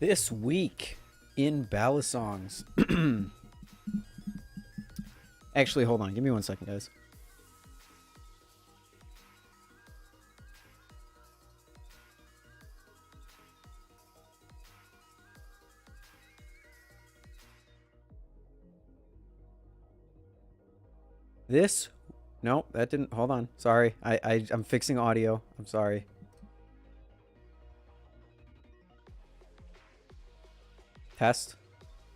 This week in balisongs. Actually, hold on. Give me 1 second, guys. No, that didn't. Hold on. Sorry. I'm fixing audio. I'm sorry. Test.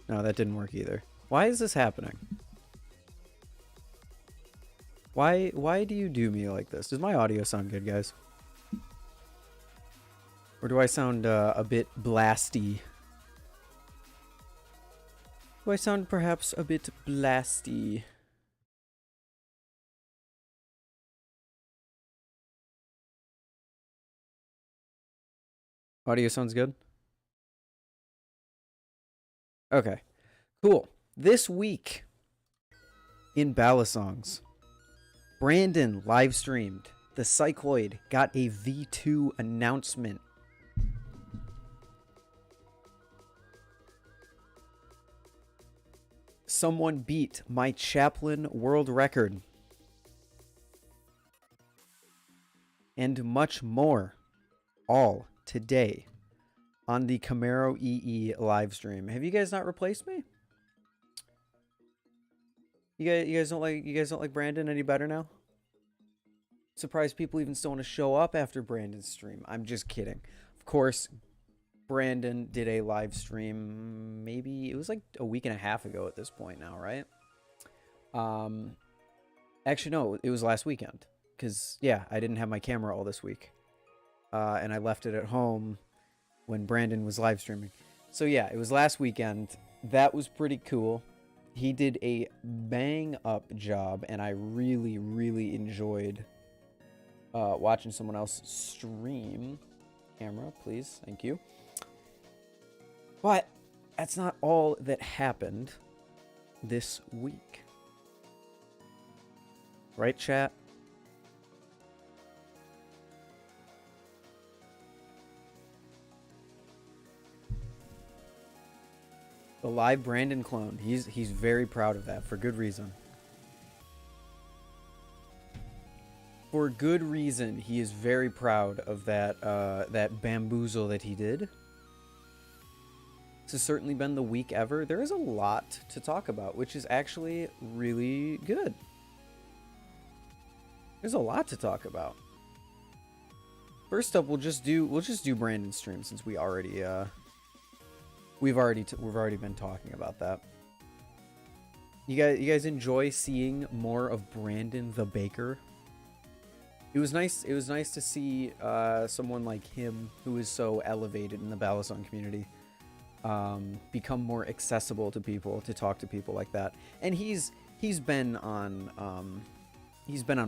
No, that didn't work either. Why is this happening? Why do you do me like this? Does my audio sound good, guys? Or do I sound a bit blasty? Do I sound perhaps a bit blasty? Audio sounds good? Okay. Cool. This week in balisongs, Brandon live streamed. The Cycloid got a V2 announcement. Someone beat my Chaplin world record. And much more. All today on the Camaro EE live stream. Have you guys not replaced me? You guys don't like Brandon any better now? Surprised people even still want to show up after Brandon's stream. I'm just kidding. Of course, Brandon did a live stream, maybe it was like a week and a half ago at this point now, right? Actually no, it was last weekend, because yeah, I didn't have my camera all this week, and I left it at home when Brandon was live streaming. So yeah, it was last weekend. That was pretty cool. He did a bang up job, and I really enjoyed watching someone else stream. Camera, please. Thank you. But that's not all that happened this week. Right, chat? The live Brandon clone. He's very proud of that for good reason. For good reason, he is very proud of that that bamboozle that he did. This has certainly been the week ever. There is a lot to talk about, which is actually really good. There's a lot to talk about. First up, we'll just do Brandon's stream, since we already we've already been talking about that. You guys enjoy seeing more of Brandon the Baker? It was nice to see someone like him, who is so elevated in the balisong community, become more accessible to people, to talk to people like that. And he's been on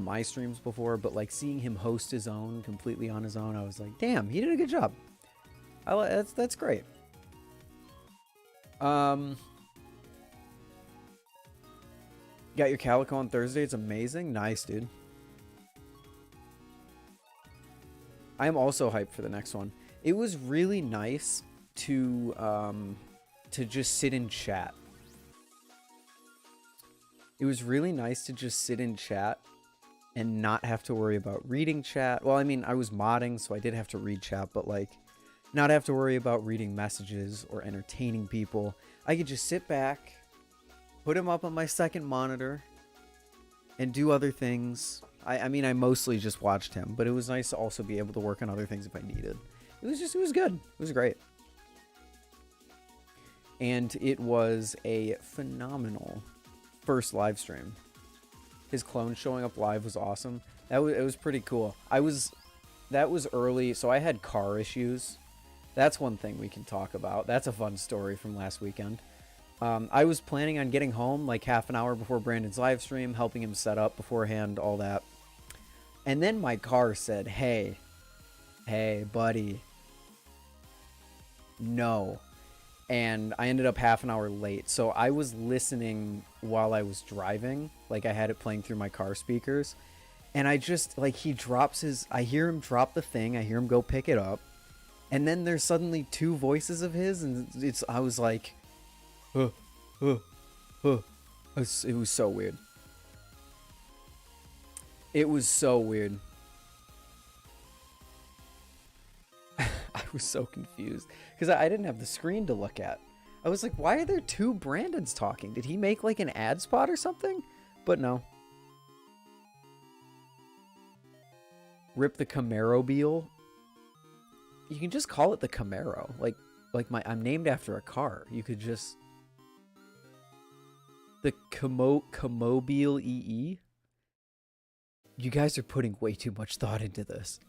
my streams before, but like seeing him host his own completely on his own, I was like, damn, he did a good job. That's great. Got your Calico on Thursday. It's amazing. Nice, dude. I am also hyped for the next one. It was really nice to just sit in chat. It was really nice to just sit in chat and not have to worry about reading chat. Well, I mean, I was modding, so I did have to read chat, but like, not have to worry about reading messages or entertaining people. I could just sit back, put him up on my second monitor, and do other things. I mean, I mostly just watched him, but it was nice to also be able to work on other things if I needed. It was good. It was great. And it was a phenomenal first live stream. His clone showing up live was awesome. It was pretty cool. That was early, so I had car issues. That's one thing we can talk about. That's a fun story from last weekend. I was planning on getting home like half an hour before Brandon's live stream, helping him set up beforehand, all that. And then my car said, hey, buddy, no. And I ended up half an hour late. So I was listening while I was driving. Like, I had it playing through my car speakers. And I just, like, he drops his, I hear him drop the thing. I hear him go pick it up. And then there's suddenly two voices of his, and I was like, huh, huh, huh. It was so weird. It was so weird. I was so confused because I didn't have the screen to look at. I was like, why are there two Brandons talking? Did he make like an ad spot or something? But no. Rip the Camaro-bile. You can just call it the Camaro. I'm named after a car. You could just... The Camobile EE? You guys are putting way too much thought into this.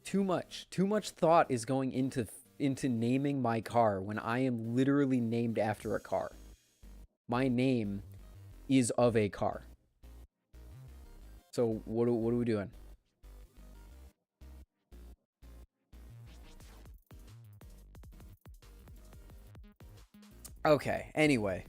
Too much thought is going into naming my car when I am literally named after a car. My name is of a car. So what are we doing? Okay, anyway,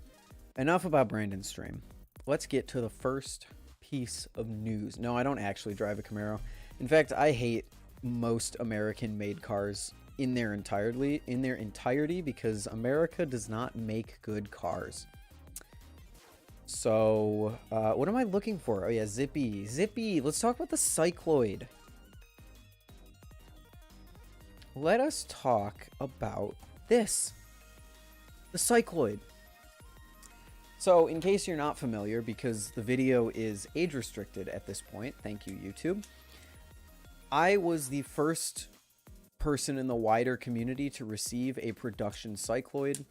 enough about Brandon's stream. Let's get to the first piece of news. No, I don't actually drive a Camaro. In fact, I hate most American-made cars in their entirety because America does not make good cars. So, what am I looking for? Oh yeah, Zippy. Let's talk about the Cycloid. Let us talk about this. The Cycloid. So, in case you're not familiar, because the video is age restricted at this point, thank you, YouTube. I was the first person in the wider community to receive a production Cycloid,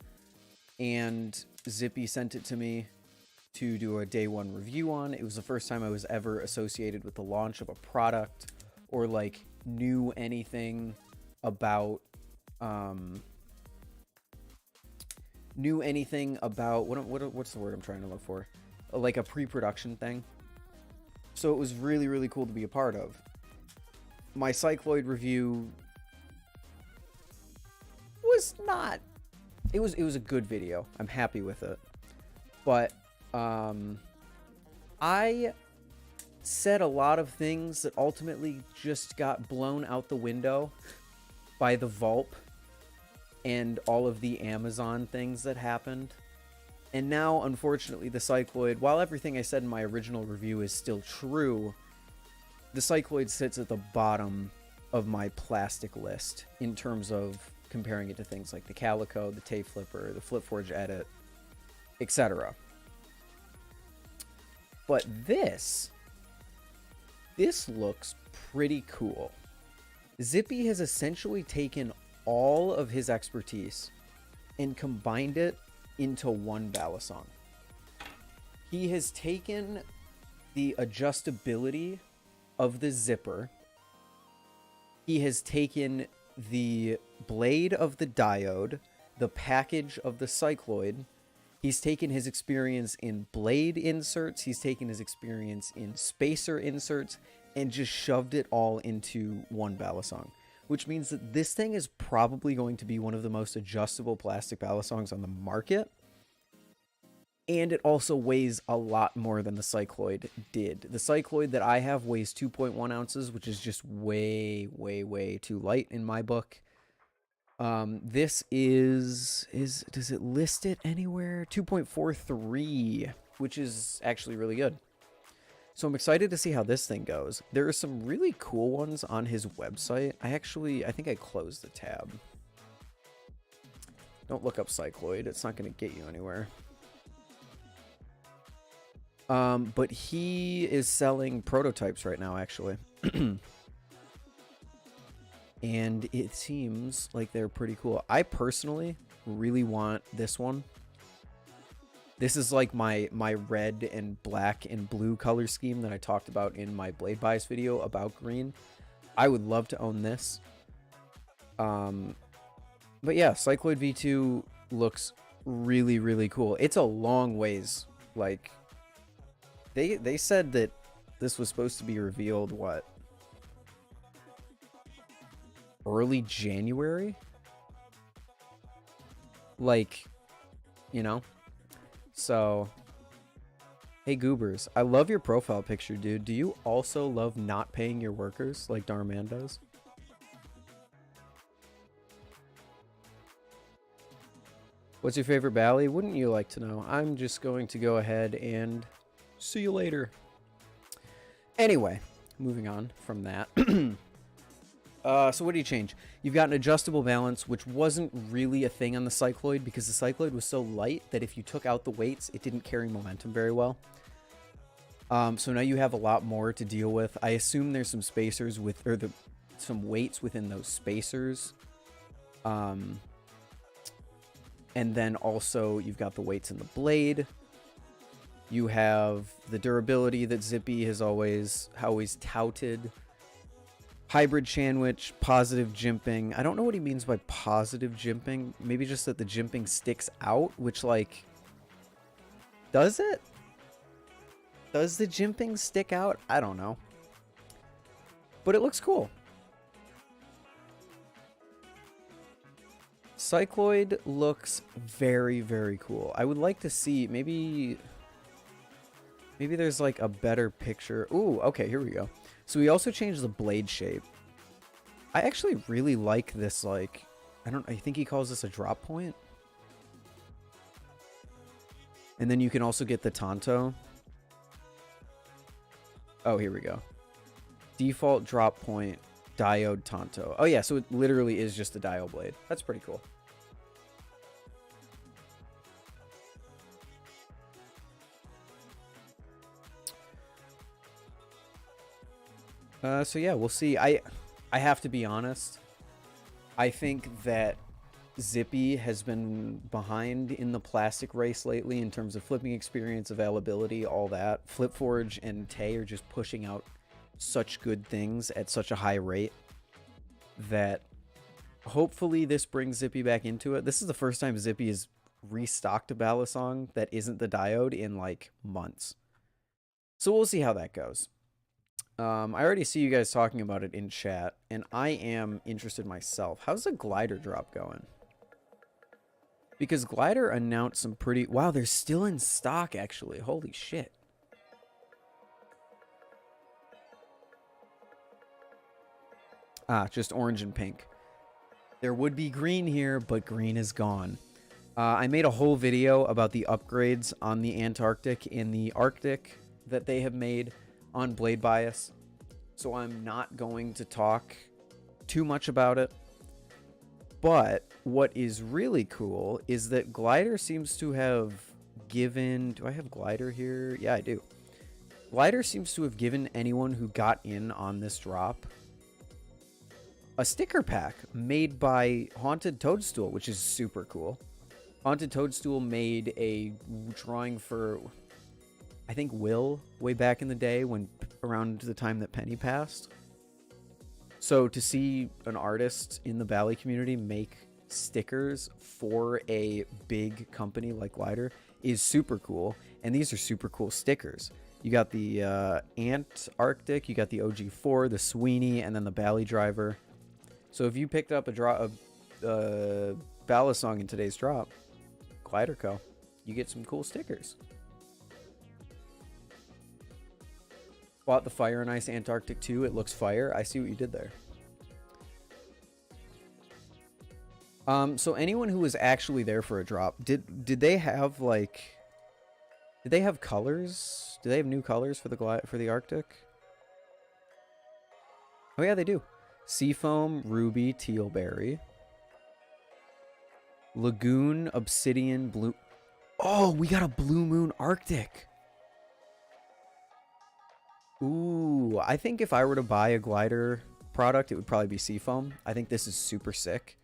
and Zippy sent it to me to do a day one review on. It was the first time I was ever associated with the launch of a product or like knew anything about what's the word I'm trying to look for? Like a pre-production thing. So it was really, really cool to be a part of. My Cycloid review was not... It was a good video. I'm happy with it. But I said a lot of things that ultimately just got blown out the window by the Vulp and all of the Amazon things that happened. And now, unfortunately, the Cycloid, while everything I said in my original review is still true, the Cycloid sits at the bottom of my plastic list in terms of comparing it to things like the Calico, the Tay Flipper, the Flipforge Edit, etc. But this looks pretty cool. Zippy has essentially taken all of his expertise and combined it into one balisong. He has taken the adjustability of the zipper. He has taken the blade of the diode, the package of the Cycloid. He's taken his experience in blade inserts. He's taken his experience in spacer inserts and just shoved it all into one balisong, which means that this thing is probably going to be one of the most adjustable plastic balisongs on the market. And it also weighs a lot more than the Cycloid did. The Cycloid that I have weighs 2.1 ounces, which is just way, way, way too light in my book. This does it list it anywhere? 2.43, which is actually really good. So I'm excited to see how this thing goes. There are some really cool ones on his website. I think I closed the tab. Don't look up Cycloid. It's not going to get you anywhere. But he is selling prototypes right now, actually. And it seems like they're pretty cool. I personally really want this one. This is like my red and black and blue color scheme that I talked about in my Blade Bias video about green. I would love to own this. But yeah, Cycloid V2 looks really, really cool. It's a long ways. Like, they said that this was supposed to be revealed, what? Early January? Like, you know? So, hey Goobers, I love your profile picture, dude. Do you also love not paying your workers like Darman does? What's your favorite Bally? Wouldn't you like to know? I'm just going to go ahead and see you later. Anyway, moving on from that. So what do you change? You've got an adjustable balance, which wasn't really a thing on the Cycloid because the Cycloid was so light that if you took out the weights, it didn't carry momentum very well. So now you have a lot more to deal with. I assume there's some spacers with, or some weights within those spacers. And then also you've got the weights in the blade. You have the durability that Zippy has always touted. Hybrid sandwich, positive jimping. I don't know what he means by positive jimping. Maybe just that the jimping sticks out, which, like, does it? Does the jimping stick out? I don't know. But it looks cool. Cycloid looks very, very cool. I would like to see, maybe there's like a better picture. Ooh, okay, here we go. So we also changed the blade shape. I actually really like this, like, I think he calls this a drop point. And then you can also get the Tanto. Oh, here we go. Default drop point, diode Tanto. Oh yeah, so it literally is just a diode blade. That's pretty cool. So yeah, we'll see. I have to be honest. I think that Zippy has been behind in the plastic race lately in terms of flipping experience, availability, all that. Flipforge and Tay are just pushing out such good things at such a high rate that hopefully this brings Zippy back into it. This is the first time Zippy has restocked a balisong that isn't the diode in like months. So we'll see how that goes. I already see you guys talking about it in chat, and I am interested myself. How's the glider drop going? Because glider announced some pretty... Wow, they're still in stock, actually. Holy shit. Ah, just orange and pink. There would be green here, but green is gone. I made a whole video about the upgrades on the Antarctic and the Arctic that they have made on blade bias, so I'm not going to talk too much about it. But what is really cool is that glider seems to have given... Do I have glider here? Yeah, I do. Glider seems to have given anyone who got in on this drop a sticker pack made by Haunted Toadstool, which is super cool. Haunted Toadstool made a drawing for... I think Will, way back in the day, when around the time that Penny passed. So to see an artist in the Bally community make stickers for a big company like Glider is super cool. And these are super cool stickers. You got the Antarctic, you got the OG4, the Sweeney, and then the Bally driver. So if you picked up a balisong in today's drop, Glider Co., you get some cool stickers. Bought the Fire and Ice Antarctic 2. It looks fire. I see what you did there. So anyone who was actually there for a drop, did they have like... Did they have colors? Do they have new colors for the Arctic? Oh yeah, they do. Seafoam, Ruby, Tealberry. Lagoon, Obsidian, Blue... Oh, we got a Blue Moon Arctic! Ooh, I think if I were to buy a glider product, it would probably be Seafoam. I think this is super sick.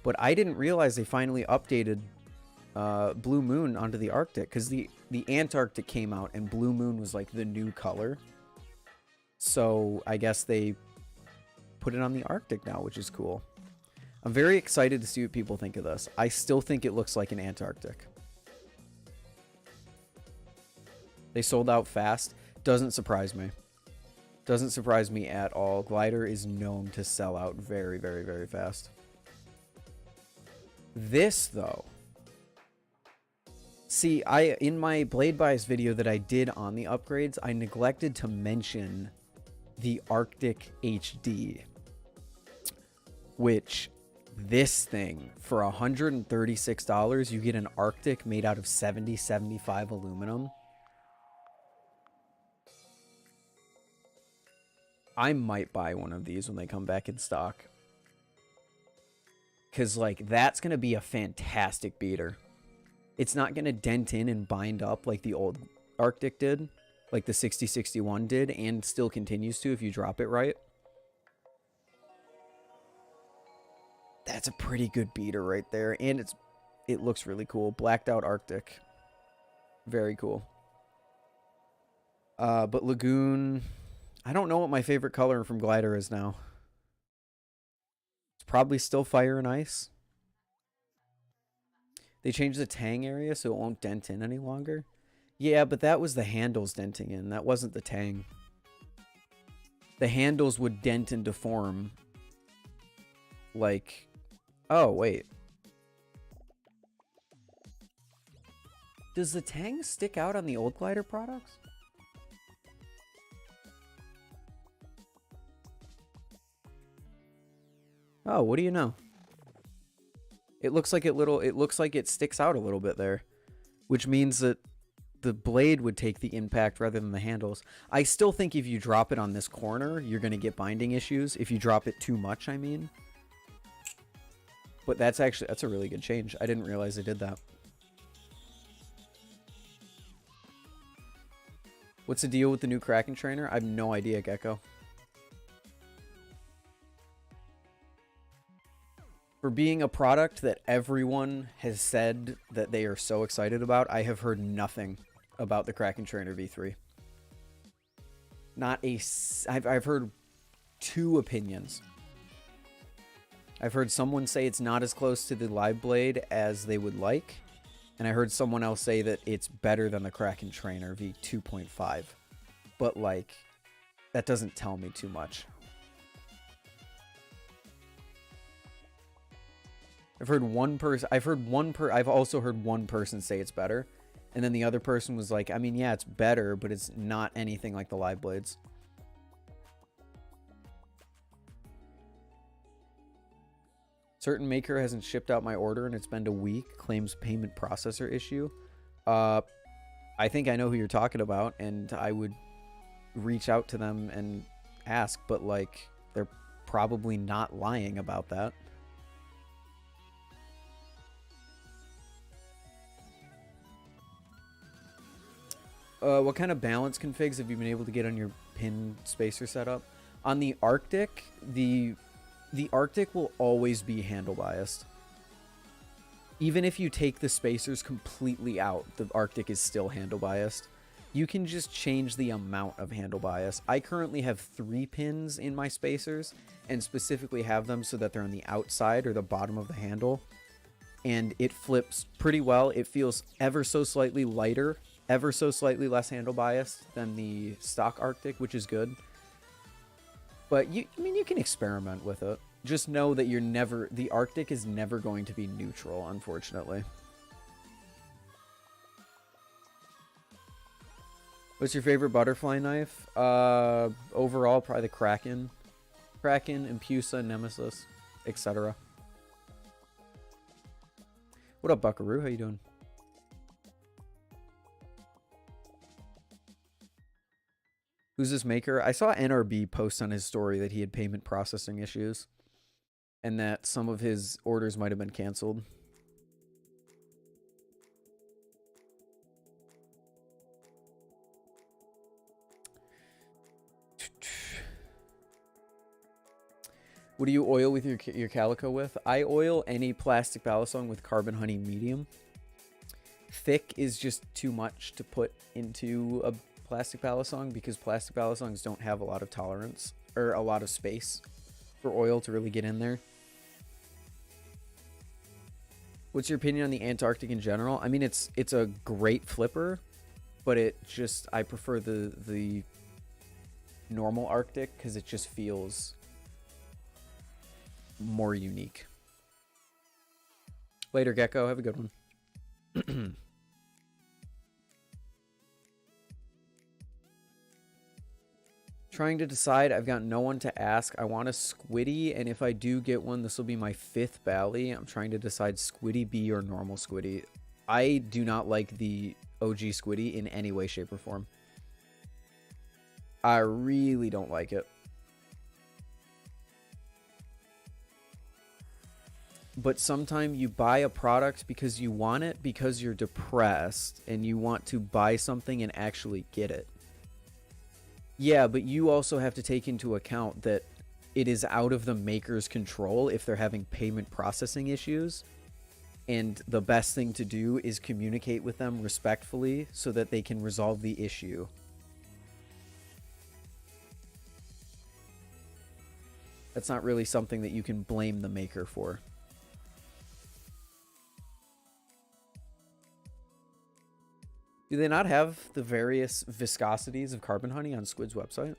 But I didn't realize they finally updated Blue Moon onto the Arctic, because the Antarctic came out and Blue Moon was like the new color. So I guess they put it on the Arctic now, which is cool. I'm very excited to see what people think of this. I still think it looks like an Antarctic. They sold out fast. Doesn't surprise me. Doesn't surprise me at all. Glider is known to sell out very, very, very fast. This, though. See, in my Blade Bias video that I did on the upgrades, I neglected to mention the Arctic HD, which This thing, for $136, you get an Arctic made out of 7075 aluminum. I might buy one of these when they come back in stock. Because, like, that's going to be a fantastic beater. It's not going to dent in and bind up like the old Arctic did. Like the 6061 did, and still continues to if you drop it right. That's a pretty good beater right there. And it looks really cool. Blacked out Arctic. Very cool. But Lagoon... I don't know what my favorite color from Glider is now. It's probably still Fire and Ice. They changed the tang area so it won't dent in any longer. Yeah, but that was the handles denting in. That wasn't the tang. The handles would dent and deform. Like... Oh, wait. Does the tang stick out on the old Glider products? Oh, what do you know? It looks like it sticks out a little bit there, which means that the blade would take the impact rather than the handles. I still think if you drop it on this corner, you're going to get binding issues. If you drop it too much, I mean. But that's a really good change. I didn't realize they did that. What's the deal with the new Kraken trainer? I have no idea, Gecko. For being a product that everyone has said that they are so excited about, I have heard nothing about the Kraken Trainer V3. I've heard 2 opinions. I've heard someone say it's not as close to the Live Blade as they would like, and I heard someone else say that it's better than the Kraken Trainer V2.5. But, like, that doesn't tell me too much. I've also heard one person say it's better. And then the other person was like, I mean, yeah, it's better, but it's not anything like the Live Blades. Certain maker hasn't shipped out my order and it's been a week. Claims payment processor issue. I think I know who you're talking about, and I would reach out to them and ask, but, like, they're probably not lying about that. What kind of balance configs have you been able to get on your pin spacer setup? On the Arctic, the Arctic will always be handle biased. Even if you take the spacers completely out, the Arctic is still handle biased. You can just change the amount of handle bias. I currently have 3 pins in my spacers, and specifically have them so that they're on the outside or the bottom of the handle. And it flips pretty well. It feels ever so slightly lighter, ever so slightly less handle biased than the stock Arctic, which is good. But I mean, you can experiment with it. Just know that the Arctic is never going to be neutral, unfortunately. What's your favorite butterfly knife? Overall, probably the Kraken. Kraken, Impusa, Nemesis, etc. What up, Buckaroo? How you doing? Who's this maker? I saw NRB post on his story that he had payment processing issues and that some of his orders might have been canceled. What do you oil with your calico with? I oil any plastic balisong with carbon honey medium. Thick is just too much to put into a plastic balisong because plastic balisongs don't have a lot of tolerance or a lot of space for oil to really get in there. What's your opinion on the Antarctic in general? I mean, it's a great flipper, but I prefer the normal Arctic because it just feels more unique. Later, Gecko. Have a good one. Trying to decide. I've got no one to ask. I want a Squiddy, and if I do get one, this will be my 5th Bally. I'm trying to decide Squiddy B or normal Squiddy. I do not like the OG Squiddy in any way, shape, or form. I really don't like it. But sometimes you buy a product because you want it, because you're depressed, and you want to buy something and actually get it. Yeah, but you also have to take into account that it is out of the maker's control if they're having payment processing issues. And the best thing to do is communicate with them respectfully so that they can resolve the issue. That's not really something that you can blame the maker for. Do they not have the various viscosities of carbon honey on Squid's website?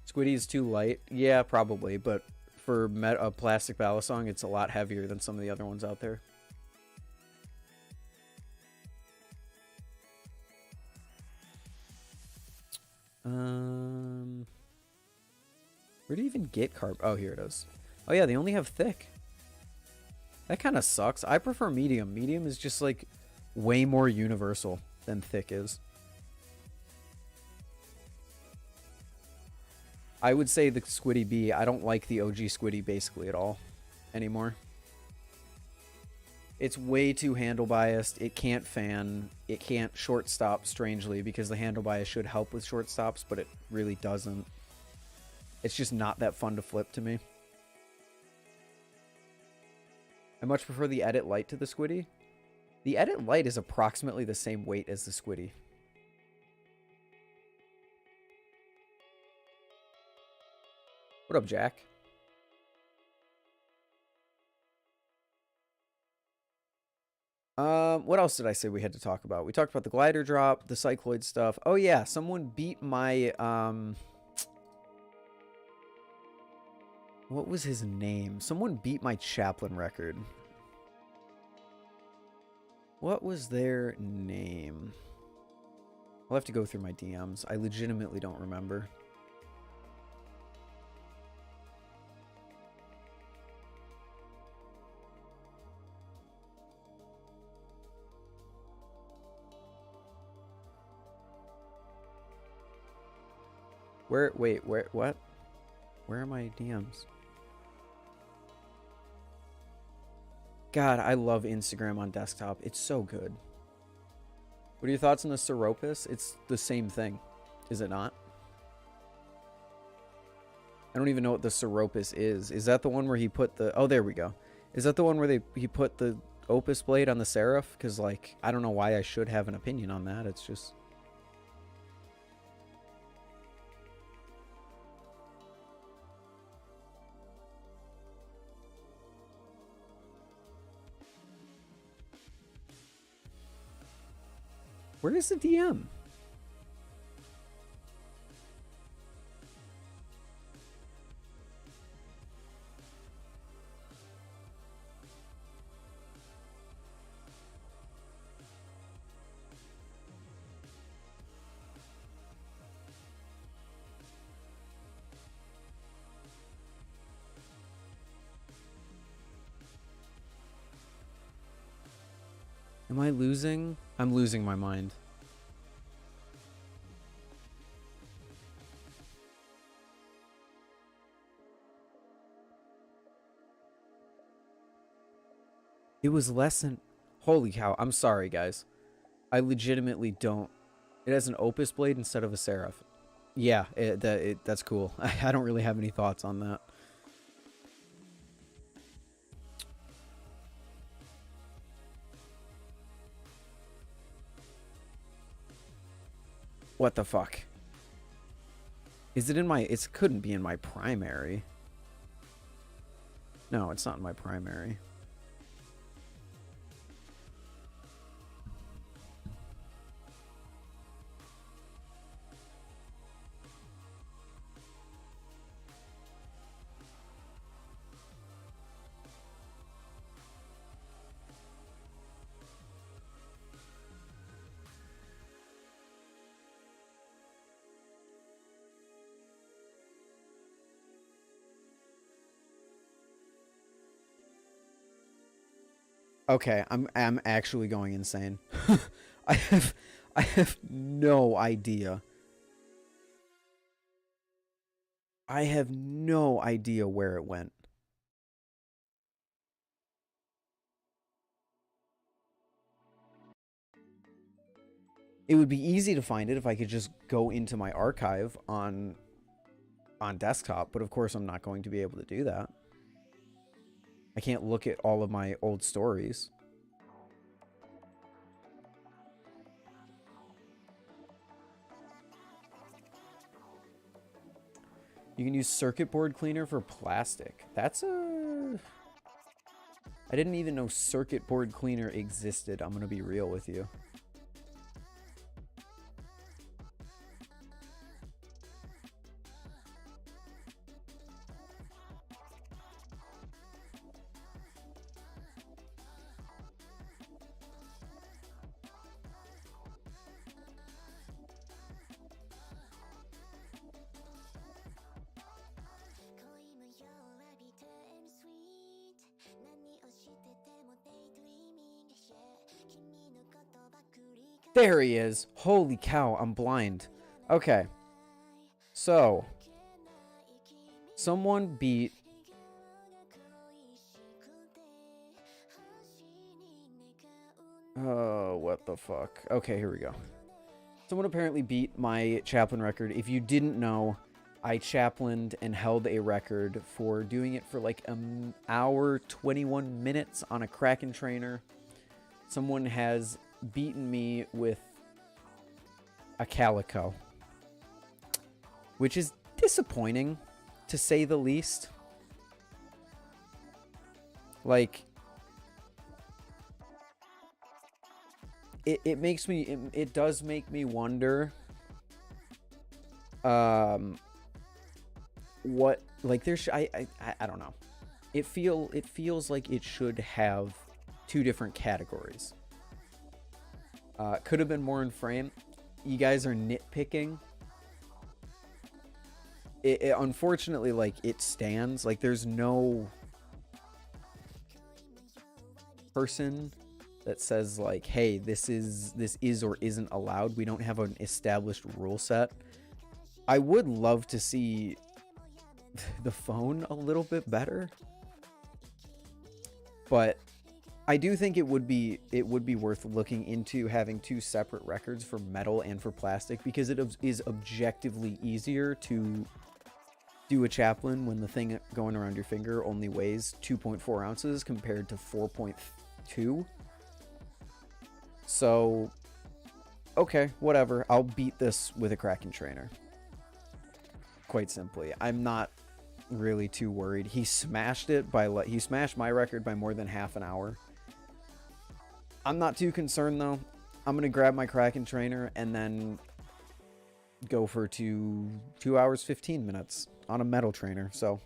Squiddy is too light? Yeah, probably, but for a plastic balisong, it's a lot heavier than some of the other ones out there. Where do you even get carb? Oh, here it is. Oh yeah, they only have thick. That kind of sucks. I prefer medium. Medium is just like way more universal than thick is. I would say the Squiddy B. I don't like the OG Squiddy basically at all anymore. It's way too handle biased. It can't fan. It can't short stop, strangely, because the handle bias should help with short stops, but it really doesn't. It's just not that fun to flip to me. I much prefer the Edit Light to the Squiddy. The Edit Light is approximately the same weight as the Squiddy. What up, Jack? What else did I say we had to talk about? We talked about the glider drop, the Cycloid stuff. Oh yeah, someone beat my what was his name? Someone beat my Chaplin record. What was their name? I'll have to go through my DMs. I legitimately don't remember. Wait, what? Where are my DMs? God, I love Instagram on desktop. It's so good. What are your thoughts on the Seropus? It's the same thing, is it not? I don't even know what the Seropus is. Is that the one where he put the... Oh, there we go. Is that the one where he put the Opus blade on the Seraph? Because, like, I don't know why I should have an opinion on that. It's just... Where is the DM? Am I losing? I'm losing my mind. It was less than... Holy cow. I'm sorry, guys. I legitimately don't... It has an Opus blade instead of a Seraph. Yeah, that's cool. I don't really have any thoughts on that. What the fuck? Is it in my... It couldn't be in my primary. No, it's not in my primary. Okay, I'm actually going insane. I have no idea. I have no idea where it went. It would be easy to find it if I could just go into my archive on desktop, but of course I'm not going to be able to do that. I can't look at all of my old stories. You can use circuit board cleaner for plastic. That's a... I didn't even know circuit board cleaner existed. I'm going to be real with you. There he is. Holy cow, I'm blind. Okay. So, someone beat... Oh, what the fuck. Okay, here we go. Someone apparently beat my Chaplin record. If you didn't know, I Chaplined and held a record for doing it for like an hour, 21 minutes on a Kraken trainer. Someone has beaten me with a Calico, which is disappointing, to say the least. Like, it makes me, it does make me wonder, what, like, there's, I don't know. It feels like it should have two different categories. Could have been more in frame. You guys are nitpicking. It unfortunately, like, it stands. Like, there's no person that says, like, hey, this is or isn't allowed. We don't have an established rule set. I would love to see the phone a little bit better, but I do think it would be worth looking into having two separate records for metal and for plastic, because it is objectively easier to do a Chaplin when the thing going around your finger only weighs 2.4 ounces compared to 4.2. So, okay, whatever. I'll beat this with a Kraken trainer. Quite simply. I'm not really too worried. He smashed it by, he smashed my record by more than half an hour. I'm not too concerned though. I'm gonna grab my Kraken trainer and then go for 2 hours 15 minutes on a metal trainer. So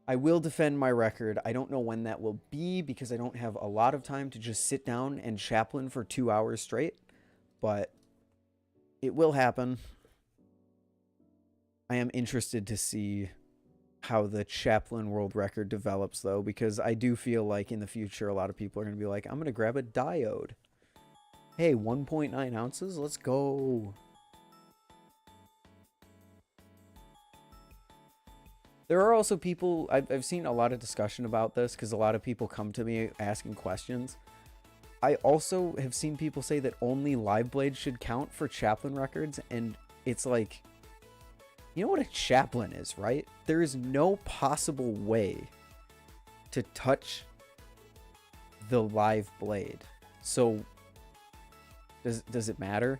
I will defend my record. I don't know when that will be, because I don't have a lot of time to just sit down and Chaplin for 2 hours straight, but it will happen. I am interested to see how the Chaplin world record develops, though, because I do feel like in the future a lot of people are going to be like, I'm going to grab a diode. Hey, 1.9 ounces? Let's go. There are also people, I've seen a lot of discussion about this, because a lot of people come to me asking questions. I also have seen people say that only live blades should count for Chaplin records, and it's like, you know what a Chaplin is, right? There is no possible way to touch the live blade. So, does it matter?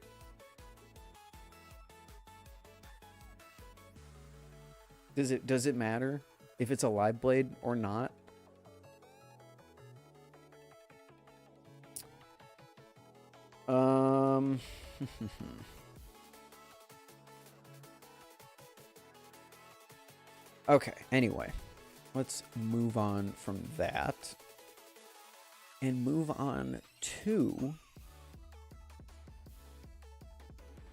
Does it matter if it's a live blade or not? Okay, anyway, let's move on from that and move on to... Is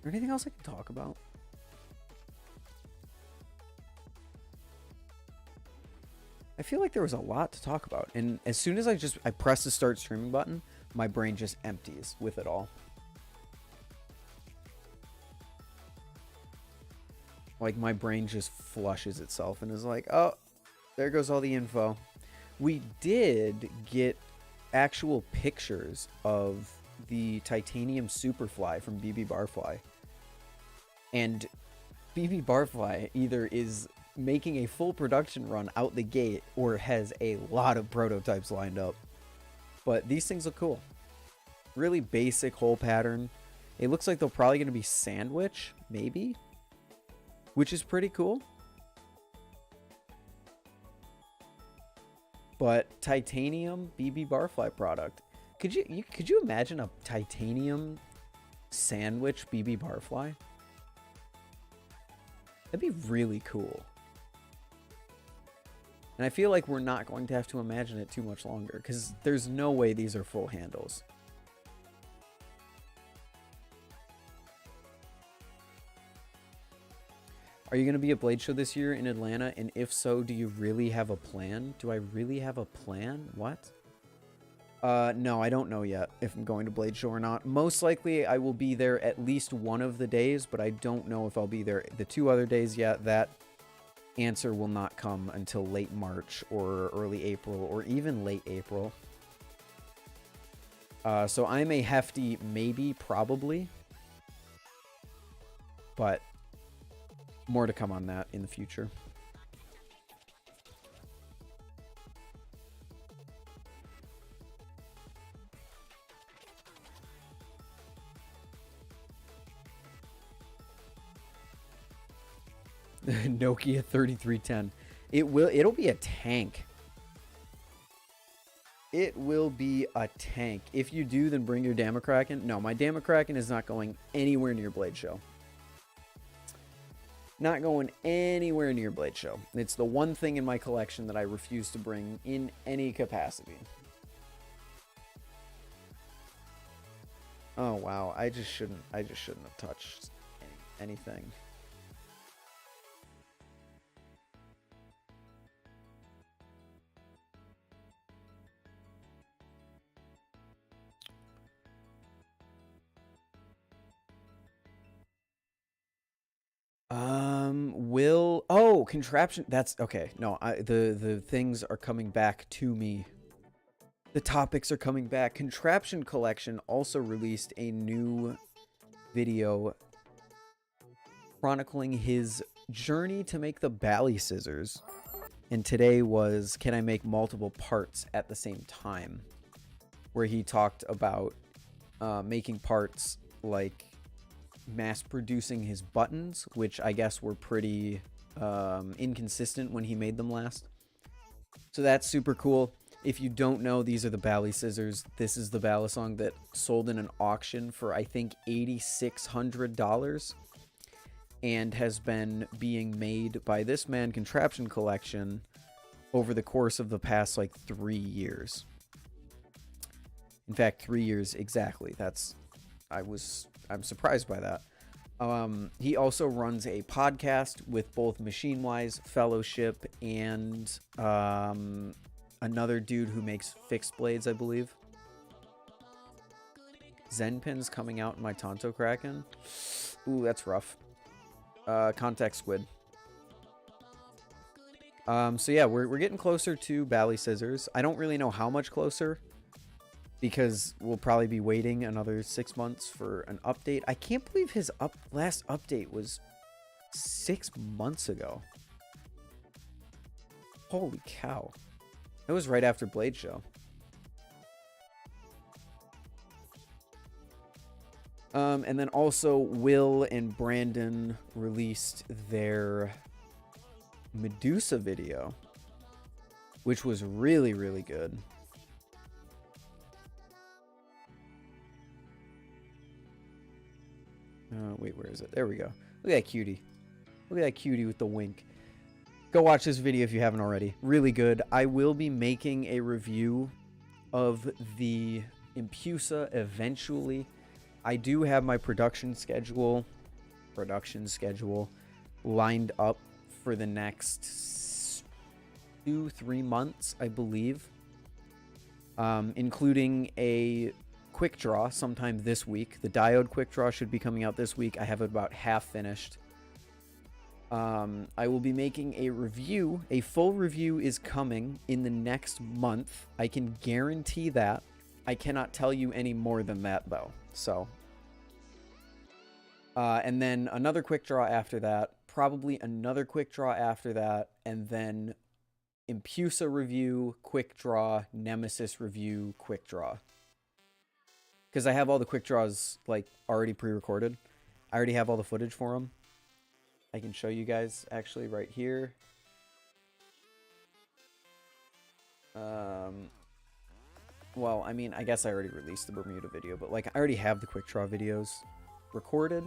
there anything else I can talk about? I feel like there was a lot to talk about. And as soon as I press the start streaming button, my brain just empties with it all. Like, my brain just flushes itself and is like, oh, there goes all the info. We did get actual pictures of the Titanium Superfly from BB Barfly. And BB Barfly either is making a full production run out the gate or has a lot of prototypes lined up. But these things look cool. Really basic hole pattern. It looks like they're probably going to be sandwich, maybe, which is pretty cool. But titanium BB Barfly product. Could you imagine a titanium sandwich BB Barfly? That'd be really cool. And I feel like we're not going to have to imagine it too much longer, because there's no way these are full handles. Are you going to be at Blade Show this year in Atlanta? And if so, do you really have a plan? Do I really have a plan? What? No, I don't know yet if I'm going to Blade Show or not. Most likely I will be there at least one of the days, but I don't know if I'll be there the 2 other days yet. That answer will not come until late March or early April or even late April. So I'm a hefty maybe, probably. But more to come on that in the future. Nokia 3310. It'll be a tank. It will be a tank. If you do, then bring your Damascus. No, my Damascus is not going anywhere near Blade Show. Not going anywhere near Blade Show. It's the one thing in my collection that I refuse to bring in any capacity. Oh wow, I just shouldn't have touched anything. Contraption. That's okay. No, the things are coming back to me. The topics are coming back. Contraption Collection also released a new video chronicling his journey to make the Bally scissors. And today was, can I make multiple parts at the same time? Where he talked about making parts like mass producing his buttons, which I guess were pretty inconsistent when he made them last. So that's super cool. If you don't know, these are the Bally scissors. This is the balisong that sold in an auction for, I think, $8,600 and has been being made by this man, Contraption Collection, over the course of the past like 3 years. In fact, 3 years exactly. I'm surprised by that. He also runs a podcast with both Machine Wise Fellowship and another dude who makes fixed blades, I believe. Zen pins coming out in my Tonto Kraken. Ooh, that's rough. Contact Squid. So yeah, we're getting closer to Bally scissors. I don't really know how much closer, because we'll probably be waiting another 6 months for an update. I can't believe his last update was 6 months ago. Holy cow. It was right after Blade Show. And then also Will and Brandon released their Medusa video, which was really, really good. Wait, where is it? There we go. Look at that cutie. Look at that cutie with the wink. Go watch this video if you haven't already. Really good. I will be making a review of the Impusa eventually. I do have my production schedule lined up for the next 2-3 months, I believe. Including a quick draw sometime this week. The diode quick draw should be coming out this week. I have it about half finished. I will be making a review. A full review is coming in the next month. I can guarantee that. I cannot tell you any more than that, though. So, and then another quick draw after that. Probably another quick draw after that. And then Impusa review, quick draw, Nemesis review, quick draw. Because I have all the quick draws, like, already pre-recorded. I already have all the footage for them. I can show you guys actually right here. Well, I mean, I guess I already released the Bermuda video, but like I already have the quick draw videos recorded.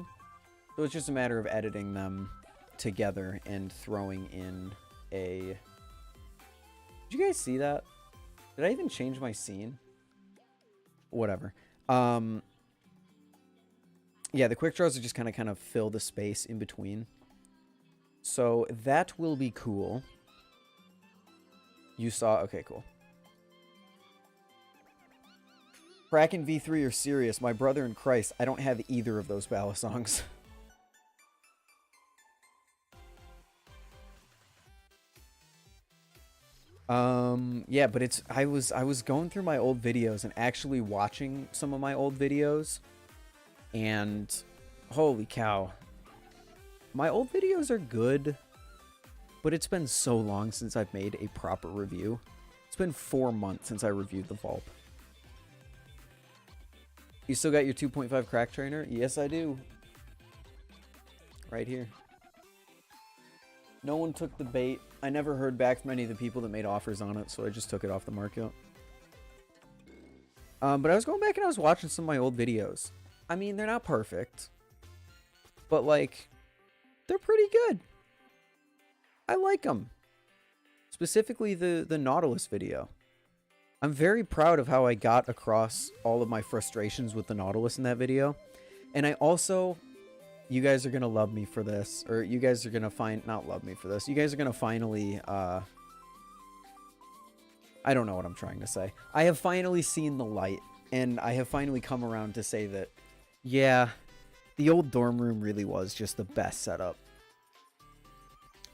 So it's just a matter of editing them together and throwing in a... Did you guys see that? Did I even change my scene? Whatever. Yeah, the quick draws are just kind of fill the space in between. So that will be cool. You saw... Okay, cool. Kraken V3 are serious. My brother in Christ, I don't have either of those balisongs. Yeah, but it's... I was going through my old videos and actually watching some of my old videos. And... Holy cow. My old videos are good, but it's been so long since I've made a proper review. It's been 4 months since I reviewed the Vulp. You still got your 2.5 crack trainer? Yes, I do. Right here. No one took the bait. I never heard back from any of the people that made offers on it, so I just took it off the market. But I was going back and I was watching some of my old videos. I mean, they're not perfect, but like... They're pretty good. I like them. Specifically the Nautilus video. I'm very proud of how I got across all of my frustrations with the Nautilus in that video. And I also... You guys are going to love me for this. Or you guys are going to not love me for this. You guys are going to finally... I don't know what I'm trying to say. I have finally seen the light. And I have finally come around to say that... Yeah... The old dorm room really was just the best setup.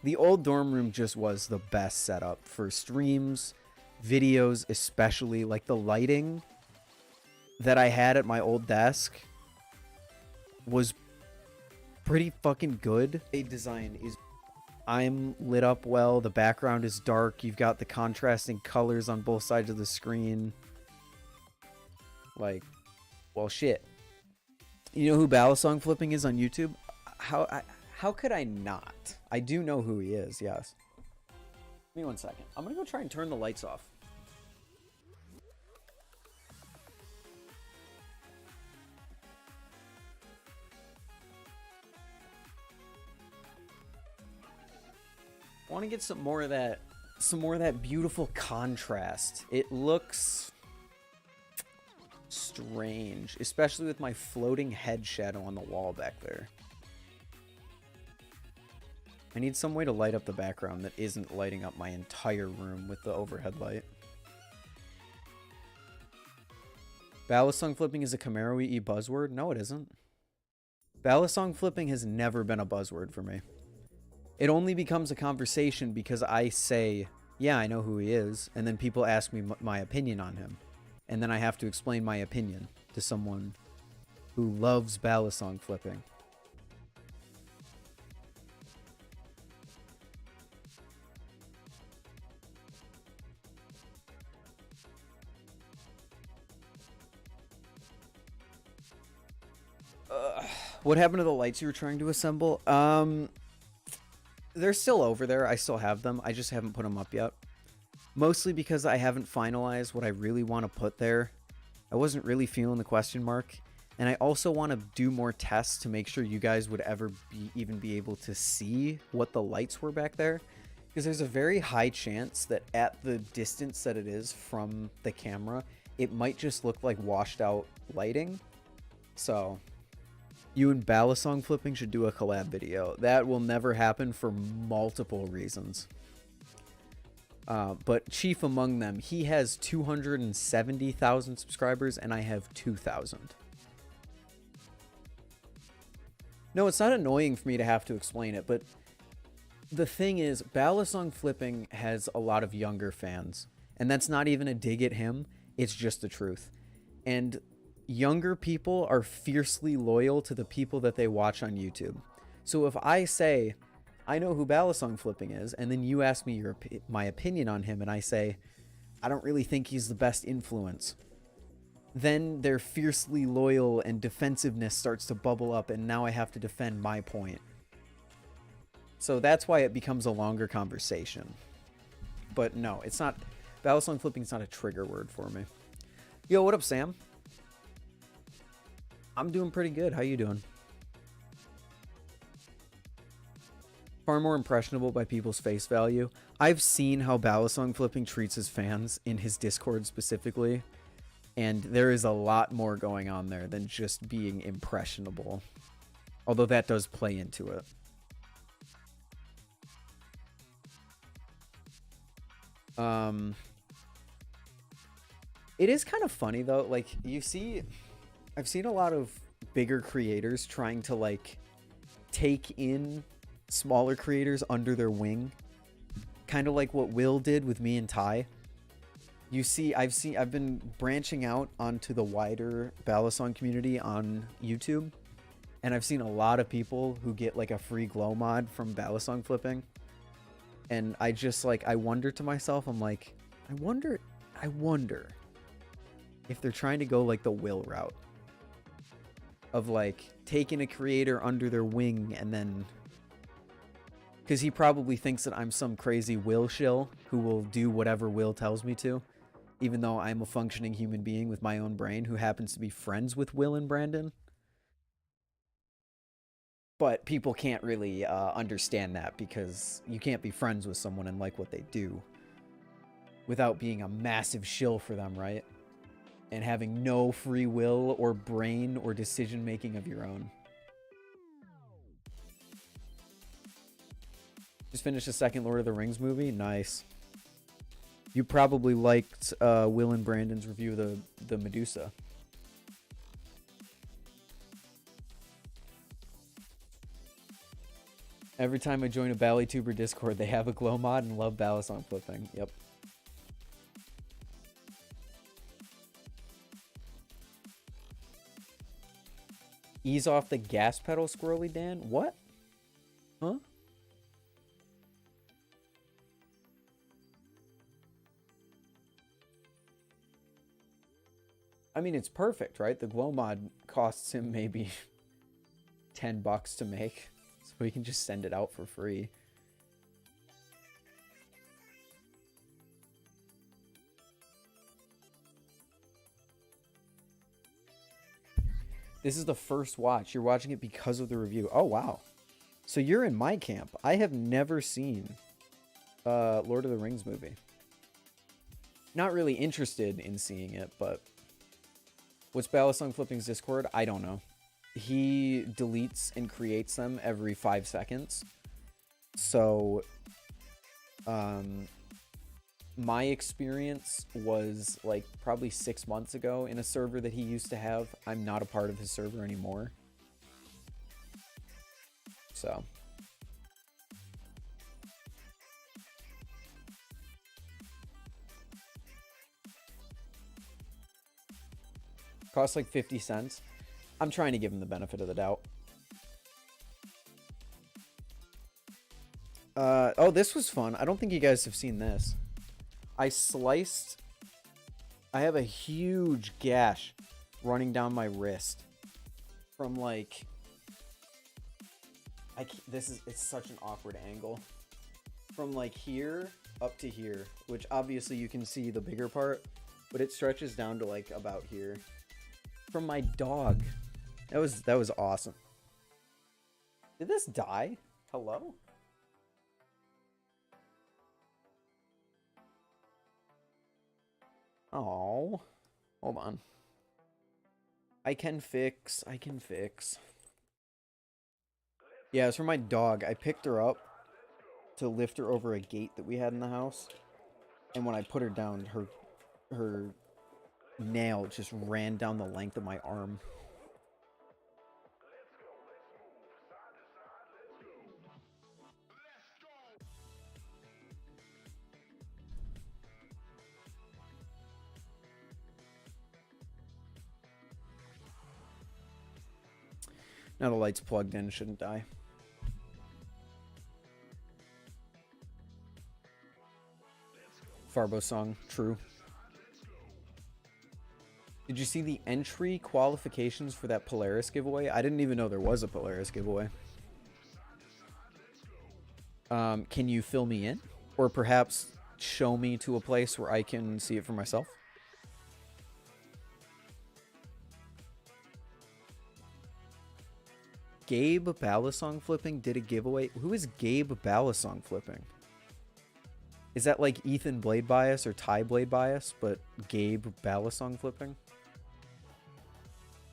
The old dorm room just was the best setup for streams, videos, especially. Like the lighting that I had at my old desk was pretty fucking good. The design is... I'm lit up well. The background is dark. You've got the contrasting colors on both sides of the screen. Like, well, shit. You know who balisong flipping is on YouTube? How could I not? I do know who he is, yes. Give me 1 second. I'm gonna go try and turn the lights off. I want to get some more of that beautiful contrast. It looks strange, especially with my floating head shadow on the wall back there. I need some way to light up the background that isn't lighting up my entire room with the overhead light. Balisong flipping is a Camaro EE buzzword? No, it isn't. Balisong flipping has never been a buzzword for me. It only becomes a conversation because I say, yeah, I know who he is, and then people ask me my opinion on him. And then I have to explain my opinion to someone who loves balisong flipping. What happened to the lights you were trying to assemble? They're still over there. I still have them. I just haven't put them up yet. Mostly because I haven't finalized what I really want to put there. I wasn't really feeling the question mark. And I also want to do more tests to make sure you guys would ever even be able to see what the lights were back there. Because there's a very high chance that at the distance that it is from the camera, it might just look like washed out lighting. So... You and balisong flipping should do a collab video. That will never happen for multiple reasons. But chief among them, he has 270,000 subscribers, and I have 2,000. No, it's not annoying for me to have to explain it, but the thing is, balisong flipping has a lot of younger fans. And that's not even a dig at him, it's just the truth. And younger people are fiercely loyal to the people that they watch on YouTube. So if I say, I know who balisong flipping is, and then you ask me my opinion on him, and I say, I don't really think he's the best influence, then their fiercely loyal and defensiveness starts to bubble up, and now I have to defend my point. So that's why it becomes a longer conversation. But no, it's not. Balisong flipping is not a trigger word for me. Yo, what up, Sam? I'm doing pretty good. How you doing? Far more impressionable by people's face value. I've seen how balisong flipping treats his fans in his Discord specifically, and there is a lot more going on there than just being impressionable. Although that does play into it. It is kind of funny though, like I've seen a lot of bigger creators trying to like take in smaller creators under their wing, kind of like what Will did with me and Ty. You see, I've been branching out onto the wider balisong community on YouTube, and I've seen a lot of people who get like a free glow mod from balisong flipping. And I just like, I wonder to myself, I'm like, I wonder if they're trying to go like the Will route of like taking a creator under their wing, and then because he probably thinks that I'm some crazy Will shill who will do whatever Will tells me to, even though I'm a functioning human being with my own brain who happens to be friends with Will and Brandon. But people can't really understand that, because you can't be friends with someone and like what they do without being a massive shill for them, right? And having no free will or brain or decision making of your own. Just finished the second Lord of the Rings movie. Nice. You probably liked Will and Brandon's review of the Medusa. Every time I join a BallyTuber Discord, they have a glow mod and love balisong flipping. Yep. Ease off the gas pedal, Squirrely Dan? What? Huh? I mean, it's perfect, right? The glow mod costs him maybe $10 to make. So we can just send it out for free. This is the first watch. You're watching it because of the review. Oh, wow. So you're in my camp. I have never seen Lord of the Rings movie. Not really interested in seeing it, but what's balisong flipping's Discord? I don't know. He deletes and creates them every 5 seconds. So, my experience was like probably 6 months ago in a server that he used to have. I'm not a part of his server anymore. So. Costs like 50 cents. I'm trying to give him the benefit of the doubt. Oh, this was fun. I don't think you guys have seen this. I have a huge gash running down my wrist from like, it's such an awkward angle. From like here up to here, which obviously you can see the bigger part, but it stretches down to like about here. From my dog. That was awesome. Did this die? Hello? Oh, hold on. I can fix. Yeah, it's for my dog. I picked her up to lift her over a gate that we had in the house. And when I put her down, her nail just ran down the length of my arm. Now the light's plugged in, shouldn't die. Farbo song, true. Did you see the entry qualifications for that Polaris giveaway? I didn't even know there was a Polaris giveaway. Can you fill me in? Or perhaps show me to a place where I can see it for myself? Gabe Balisong Flipping did a giveaway. Who is Gabe Balisong Flipping? Is that like Ethan Blade Bias or Ty Blade Bias, but Gabe Balisong Flipping?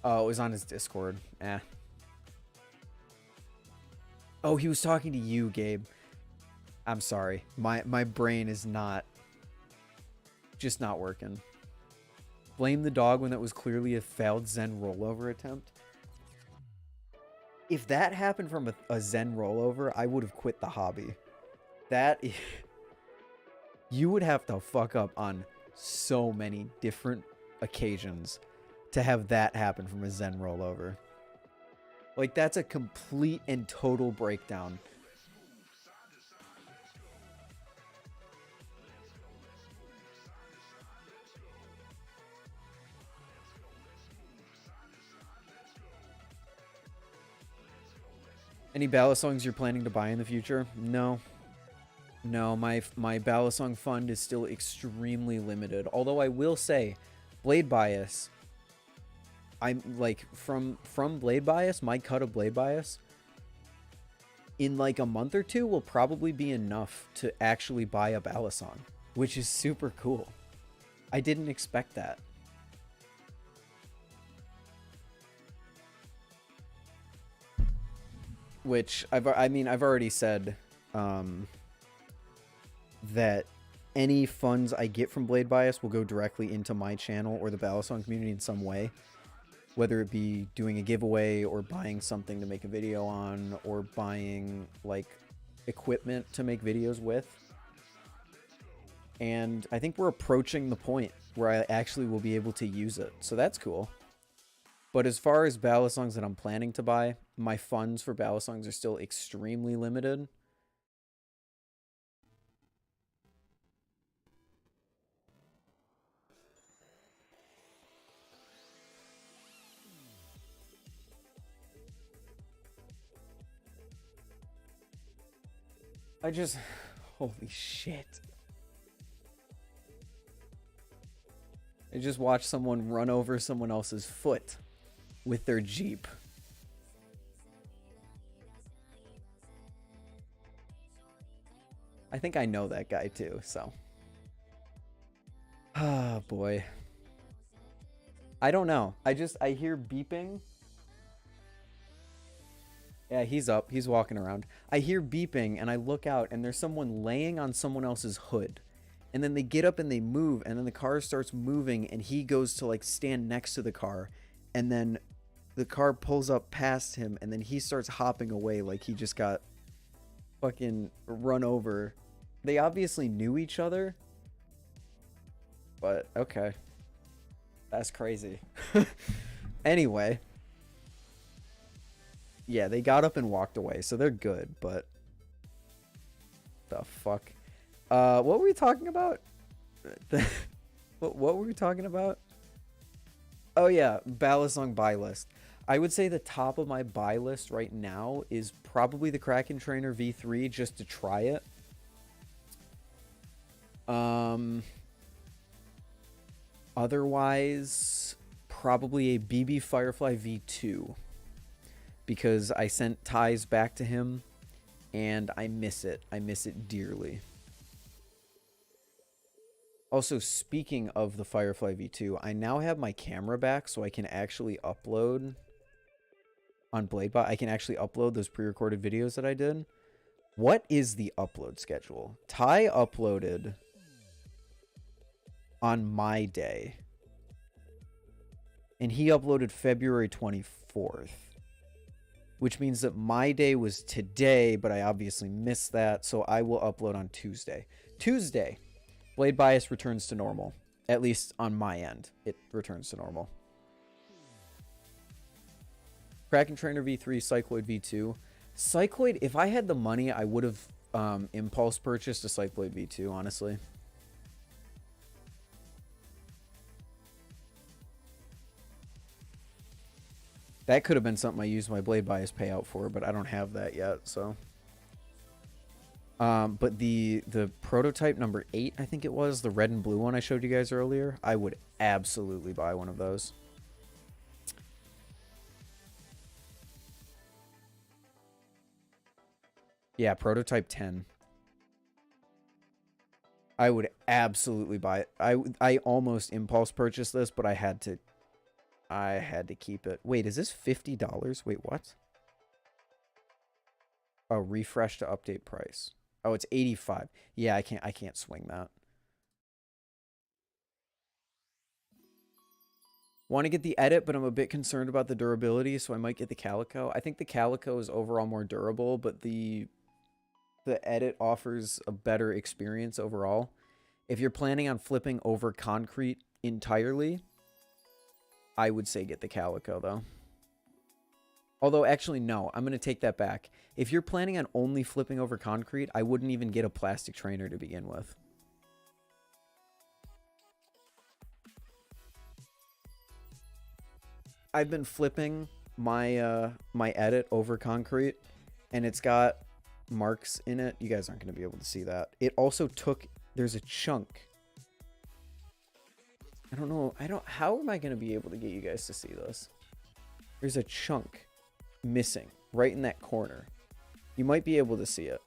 Oh, it was on his Discord. Eh. Oh, he was talking to you, Gabe. I'm sorry. My brain is just not working. Blame the dog when that was clearly a failed Zen rollover attempt. If that happened from a Zen rollover, I would have quit the hobby. That you would have to fuck up on so many different occasions to have that happen from a Zen rollover. Like, that's a complete and total breakdown. Any balisongs you're planning to buy in the future? No. No, my balisong fund is still extremely limited. Although I will say, Blade Bias, I'm like, from Blade Bias, my cut of Blade Bias, in like a month or two will probably be enough to actually buy a balisong, which is super cool. I didn't expect that. Which I've already said that any funds I get from Blade Bias will go directly into my channel or the balisong community in some way, whether it be doing a giveaway or buying something to make a video on or buying like equipment to make videos with. And I think we're approaching the point where I actually will be able to use it, so that's cool. But as far as balisongs that I'm planning to buy, my funds for balisongs are still extremely limited. Holy shit. I just watched someone run over someone else's foot with their Jeep. I think I know that guy too, so. Ah, boy. I don't know. I hear beeping. Yeah, he's up. He's walking around. I hear beeping and I look out and there's someone laying on someone else's hood. And then they get up and they move and then the car starts moving and he goes to like stand next to the car. And then the car pulls up past him and then he starts hopping away like he just got fucking run over. They obviously knew each other. But, okay. That's crazy. Anyway. Yeah, they got up and walked away, so they're good, but... The fuck? What were we talking about? What were we talking about? Oh yeah, balisong buy list. I would say the top of my buy list right now is probably the Kraken Trainer V3 just to try it. Otherwise, probably a BB Firefly V2 because I sent ties back to him and I miss it. I miss it dearly. Also, speaking of the Firefly V2, I now have my camera back so I can actually upload on BladeBot. I can actually upload those pre-recorded videos that I did. What is the upload schedule? Ty uploaded on my day. And he uploaded February 24th. Which means that my day was today, but I obviously missed that, so I will upload on Tuesday. Tuesday, Blade Bias returns to normal. At least on my end, it returns to normal. Kraken Trainer V3, Cycloid V2. Cycloid, if I had the money, I would have impulse purchased a Cycloid V2, honestly. That could have been something I used my Blade Bias payout for, but I don't have that yet, so. But the prototype number 8, I think it was, the red and blue one I showed you guys earlier, I would absolutely buy one of those. Yeah, prototype 10. I would absolutely buy it. I almost impulse purchased this, but I had to keep it. Wait, is this $50? Wait, what? Oh, refresh to update price. Oh, it's 85. Yeah, I can't swing that. Want to get the edit, but I'm a bit concerned about the durability, so I might get the Calico. I think the Calico is overall more durable, but the edit offers a better experience overall. If you're planning on flipping over concrete entirely, I would say get the Calico, though. Although, actually, no. I'm going to take that back. If you're planning on only flipping over concrete, I wouldn't even get a plastic trainer to begin with. I've been flipping my my edit over concrete, and it's got marks in it. You guys aren't going to be able to see that. It also took... There's a chunk. I don't know. How am I going to be able to get you guys to see this? There's a chunk missing right in that corner. You might be able to see it.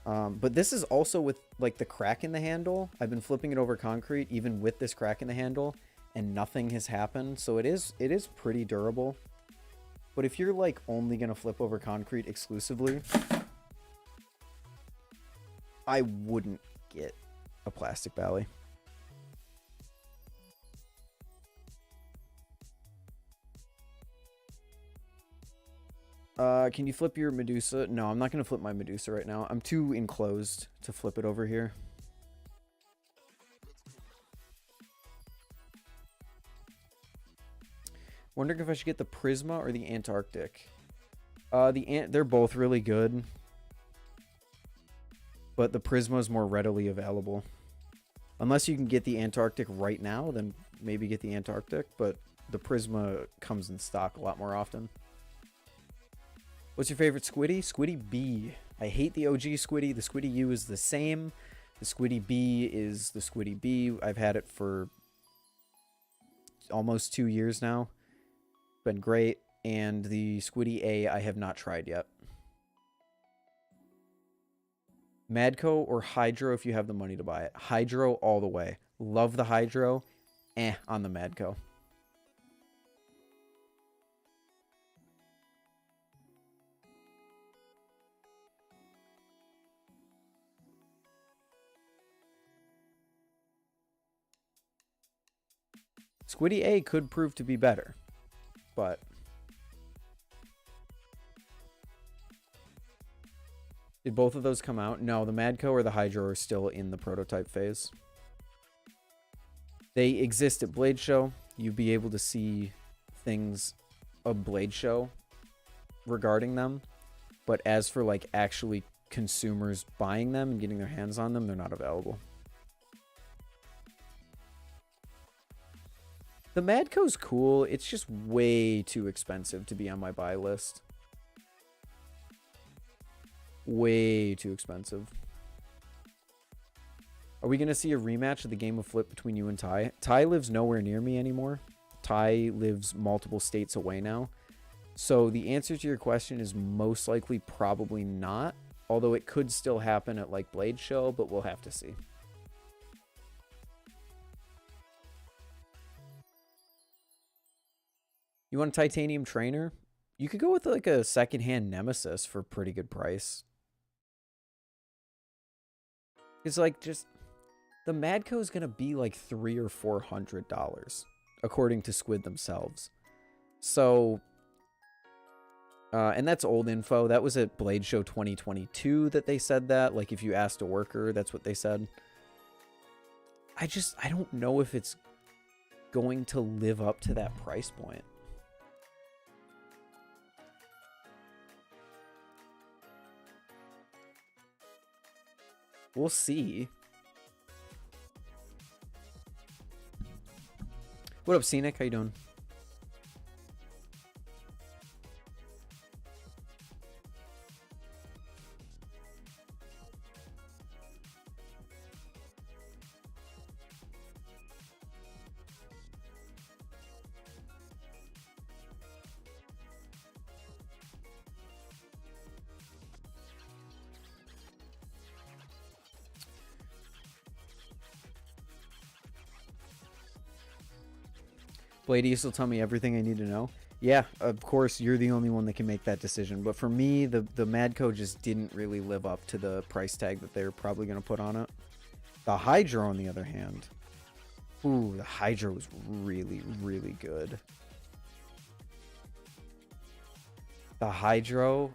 But this is also with like the crack in the handle. I've been flipping it over concrete even with this crack in the handle, and nothing has happened. So it is pretty durable. But if you're like only going to flip over concrete exclusively, I wouldn't get a plastic Bally. Can you flip your Medusa? No, I'm not going to flip my Medusa right now. I'm too enclosed to flip it over here. Wondering if I should get the Prysma or the Antarctic. They're both really good, but the Prysma is more readily available. Unless you can get the Antarctic right now, then maybe get the Antarctic, but the Prysma comes in stock a lot more often. What's your favorite Squiddy? Squiddy B. I hate the OG Squiddy. The Squiddy U is the same. The Squiddy B is the Squiddy B. I've had it for almost 2 years now. Been great. And the Squiddy A I have not tried yet. Madco or Hydro if you have the money to buy it. Hydro all the way. Love the Hydro. On the Madco. Squiddy A could prove to be better, but did both of those come out? No, the Madco or the Hydro are still in the prototype phase. They exist at Blade Show. You'd be able to see things of Blade Show regarding them, but as for like actually consumers buying them and getting their hands on them, they're not available. The Madco's cool. It's just way too expensive to be on my buy list. Way too expensive. Are we going to see a rematch of the game of Flip between you and Ty? Ty lives nowhere near me anymore. Ty lives multiple states away now. So the answer to your question is most likely probably not. Although it could still happen at like Blade Show, but we'll have to see. You want a titanium trainer? You could go with like a secondhand Nemesis for a pretty good price. It's like just... The Madco is gonna be like $300 or $400, according to Squid themselves. So, and that's old info. That was at Blade Show 2022 that they said that. Like, if you asked a worker, that's what they said. I don't know if it's going to live up to that price point. We'll see. What up, Scenic? How you doing? Bladius will tell me everything I need to know. Yeah, of course, you're the only one that can make that decision. But for me, the Madco just didn't really live up to the price tag that they're probably going to put on it. The Hydro, on the other hand. Ooh, the Hydro was really, really good. The Hydro,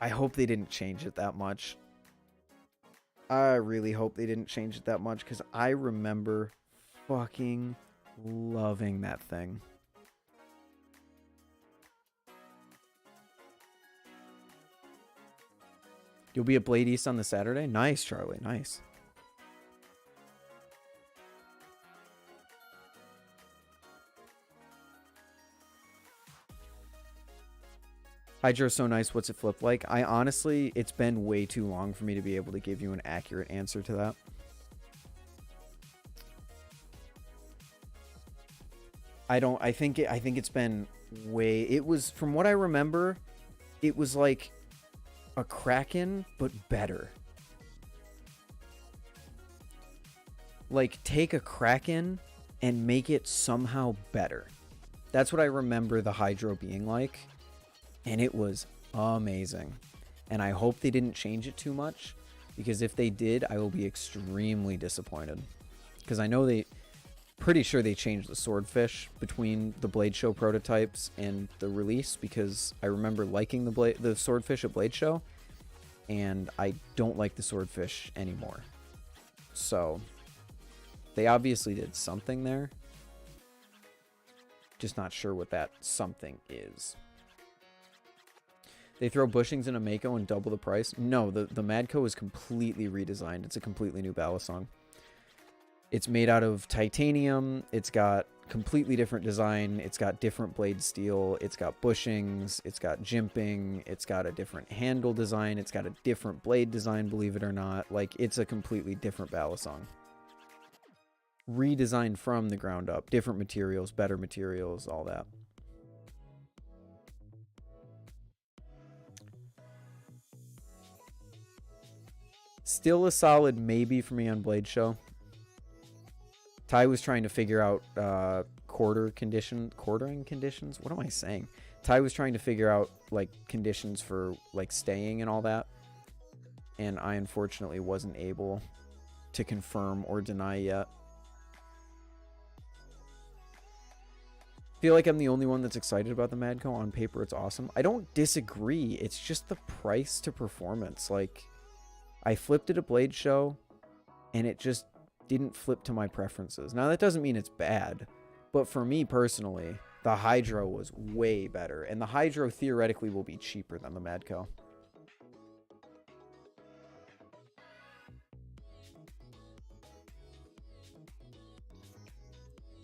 I hope they didn't change it that much. I really hope they didn't change it that much, because I remember fucking loving that thing. You'll be at Blade East on the Saturday? Nice, Charlie. Nice. Hydro's so nice. What's it flip like? I honestly, it's been way too long for me to be able to give you an accurate answer to that. I think it's been way, it was, from what I remember, it was like a Kraken, but better. Like, take a Kraken and make it somehow better. That's what I remember the Hydro being like. And it was amazing. And I hope they didn't change it too much, because if they did, I will be extremely disappointed. Because I know pretty sure they changed the swordfish between the Blade Show prototypes and the release, because I remember liking the swordfish at Blade Show, and I don't like the swordfish anymore. So they obviously did something there. Just not sure what that something is. They throw bushings in a Mako and double the price? No, the Madco is completely redesigned. It's a completely new balisong. It's made out of titanium. It's got completely different design. It's got different blade steel. It's got bushings. It's got jimping. It's got a different handle design. It's got a different blade design, believe it or not. Like, it's a completely different balisong. Redesigned from the ground up. Different materials, better materials, all that. Still a solid maybe for me on Blade Show. Ty was trying to figure out quartering conditions. What am I saying? Ty was trying to figure out like conditions for like staying and all that. And I unfortunately wasn't able to confirm or deny yet. Feel like I'm the only one that's excited about the Madco. On paper, it's awesome. I don't disagree. It's just the price to performance. Like, I flipped it at Blade Show, and it just didn't flip to my preferences. Now, that doesn't mean it's bad, but for me personally, the Hydro was way better, and the Hydro theoretically will be cheaper than the Madco.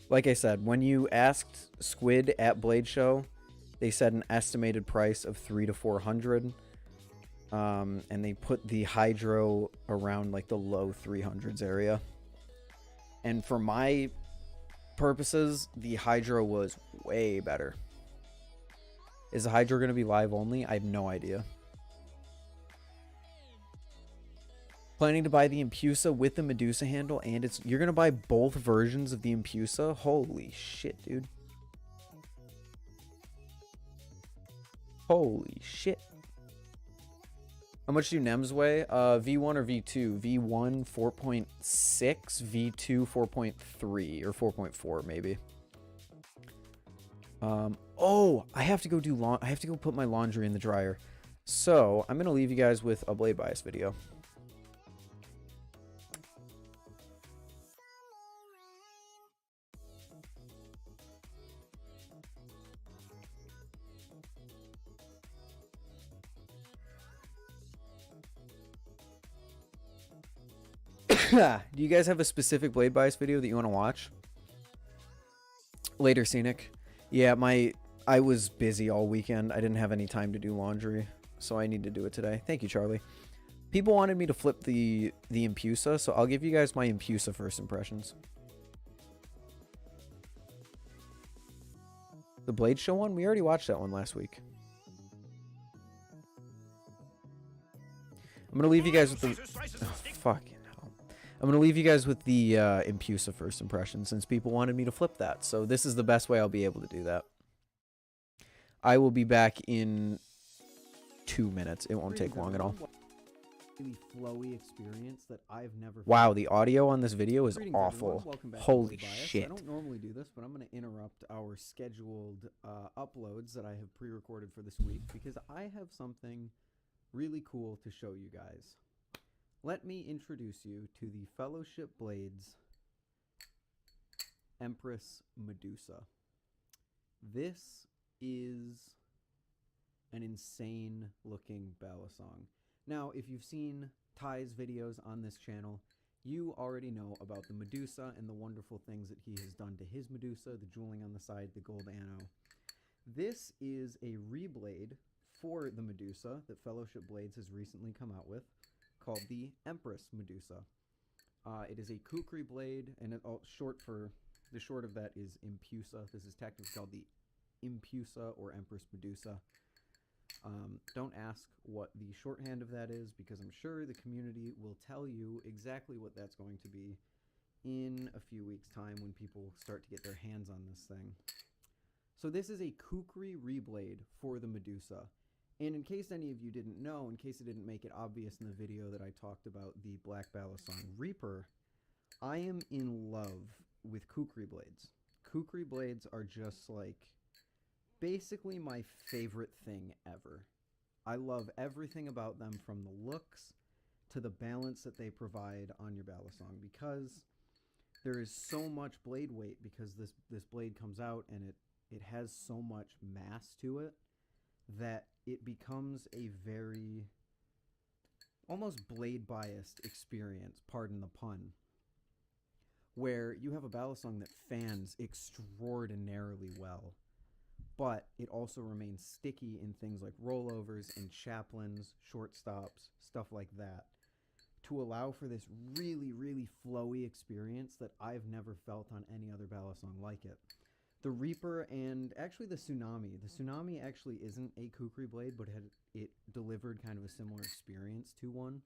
Like I said, when you asked Squid at Blade Show, they said an estimated price of $300 to $400. And they put the Hydro around like the low 300s area. And for my purposes, the Hydro was way better. Is the Hydro going to be live only? I have no idea. Planning to buy the Impusa with the Medusa handle, and you're going to buy both versions of the Impusa? Holy shit, dude. Holy shit. How much do NEMs weigh? V1 or V2? V1 4.6, V2 4.3 or 4.4 maybe. Oh, I have to go do I have to go put my laundry in the dryer. So I'm gonna leave you guys with a blade bias video. Do you guys have a specific blade bias video that you want to watch? Later, Scenic. Yeah, I was busy all weekend. I didn't have any time to do laundry, so I need to do it today. Thank you, Charlie. People wanted me to flip the Impusa, so I'll give you guys my Impusa first impressions. The Blade Show one? We already watched that one last week. I'm gonna leave you guys with the... Oh, fucking hell. I'm gonna leave you guys with the Impusa first impression, since people wanted me to flip that. So this is the best way I'll be able to do that. I will be back in 2 minutes. It won't take long at all. Really flowy experience that I've never... Wow, the audio on this video is awful. Holy shit. I don't normally do this, but I'm going to interrupt our scheduled uploads that I have pre-recorded for this week because I have something really cool to show you guys. Let me introduce you to the Fellowship Blades Empress Medusa. This is an insane looking balisong. Now, if you've seen Ty's videos on this channel, you already know about the Medusa and the wonderful things that he has done to his Medusa, the jeweling on the side, the gold anno. This is a reblade for the Medusa that Fellowship Blades has recently come out with, called the Empress Medusa. It is a kukri blade, and the short of that is Impusa. This is technically called the Impusa or Empress Medusa. Don't ask what the shorthand of that is, because I'm sure the community will tell you exactly what that's going to be in a few weeks' time when people start to get their hands on this thing. So this is a kukri reblade for the Medusa. And in case any of you didn't know, in case it didn't make it obvious in the video that I talked about the Black Balisong Reaper, I am in love with kukri blades. Kukri blades are just like basically my favorite thing ever. I love everything about them, from the looks to the balance that they provide on your balisong, because there is so much blade weight, because this blade comes out and it has so much mass to it that it becomes a very almost blade biased experience, pardon the pun, where you have a balisong that fans extraordinarily well, but it also remains sticky in things like rollovers and Chaplins, shortstops, stuff like that, to allow for this really, really flowy experience that I've never felt on any other balisong like it. The Reaper and actually the Tsunami actually isn't a kukri blade, but it delivered kind of a similar experience to one.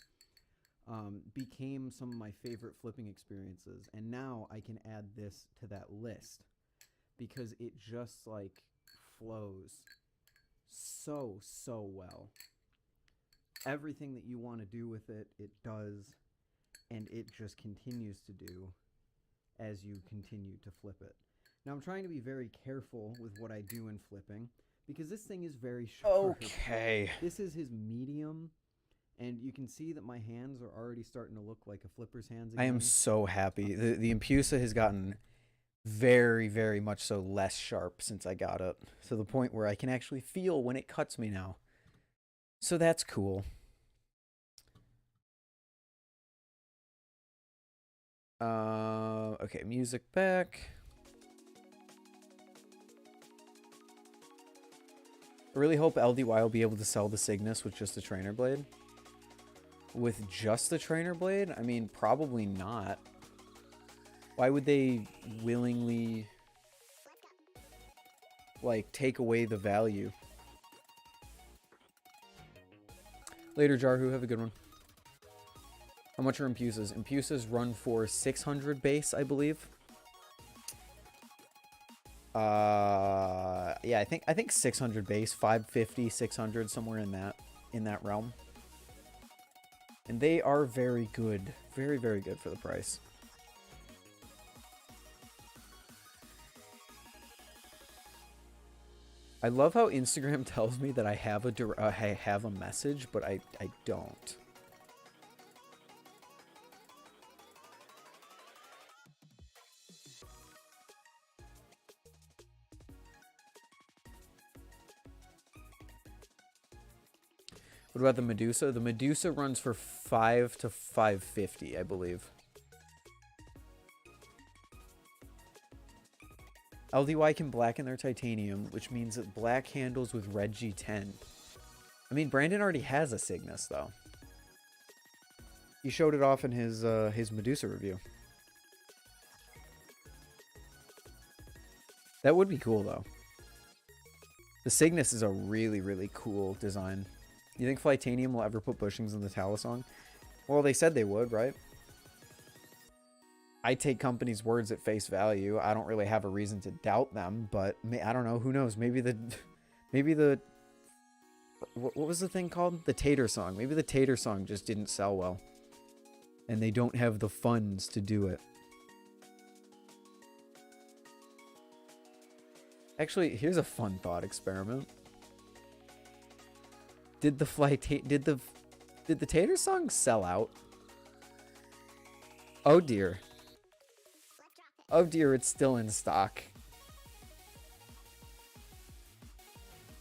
Became some of my favorite flipping experiences, and now I can add this to that list because it just like flows so well. Everything that you want to do with it, it does, and it just continues to do as you continue to flip it. Now I'm trying to be very careful with what I do in flipping because this thing is very sharp. Okay. This is his medium, and you can see that my hands are already starting to look like a flipper's hands again. I am so happy. The Impusa has gotten very, very much so less sharp since I got it, to the point where I can actually feel when it cuts me now. So that's cool. Okay, music back. I really hope LDY will be able to sell the Cygnus with just the trainer blade. With just the trainer blade? I mean, probably not. Why would they willingly, like, take away the value? Later, Jarhu. Have a good one. How much are Impusas? Impusas run for 600 base, I believe. Yeah, I think 600 base, 550, 600, somewhere in that realm. And they are very good. Very, very good for the price. I love how Instagram tells me that I have a message, but I don't. What about the Medusa? The Medusa runs for 5 to 550, I believe. LDY can blacken their titanium, which means that black handles with red G10. I mean, Brandon already has a Cygnus, though. He showed it off in his Medusa review. That would be cool, though. The Cygnus is a really, really cool design. You think Flytanium will ever put bushings in the Balisong? Well, they said they would, right? I take companies' words at face value. I don't really have a reason to doubt them, but I don't know. Who knows? Maybe the what was the thing called? The Tater Song. Maybe the Tater Song just didn't sell well, and they don't have the funds to do it. Actually, here's a fun thought experiment. Did the Tater Song sell out? Oh dear. Oh dear, it's still in stock.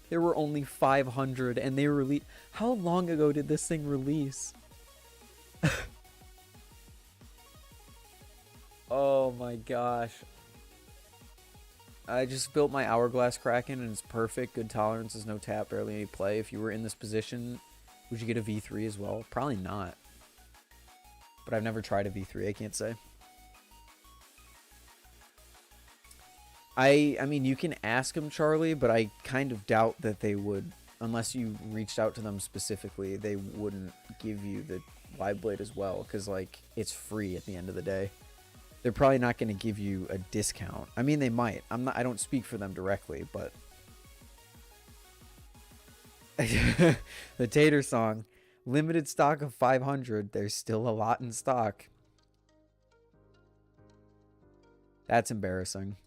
There were only 500 and they released... How long ago did this thing release? Oh my gosh. I just built my Hourglass Kraken and it's perfect. Good tolerances, no tap, barely any play. If you were in this position, would you get a V3 as well? Probably not. But I've never tried a V3, I can't say. I mean, you can ask them, Charlie, but I kind of doubt that they would, unless you reached out to them specifically, they wouldn't give you the wide blade as well, because, like, it's free at the end of the day. They're probably not going to give you a discount. I mean, they might. I don't speak for them directly, but the Tater Song, limited stock of 500. There's still a lot in stock. That's embarrassing.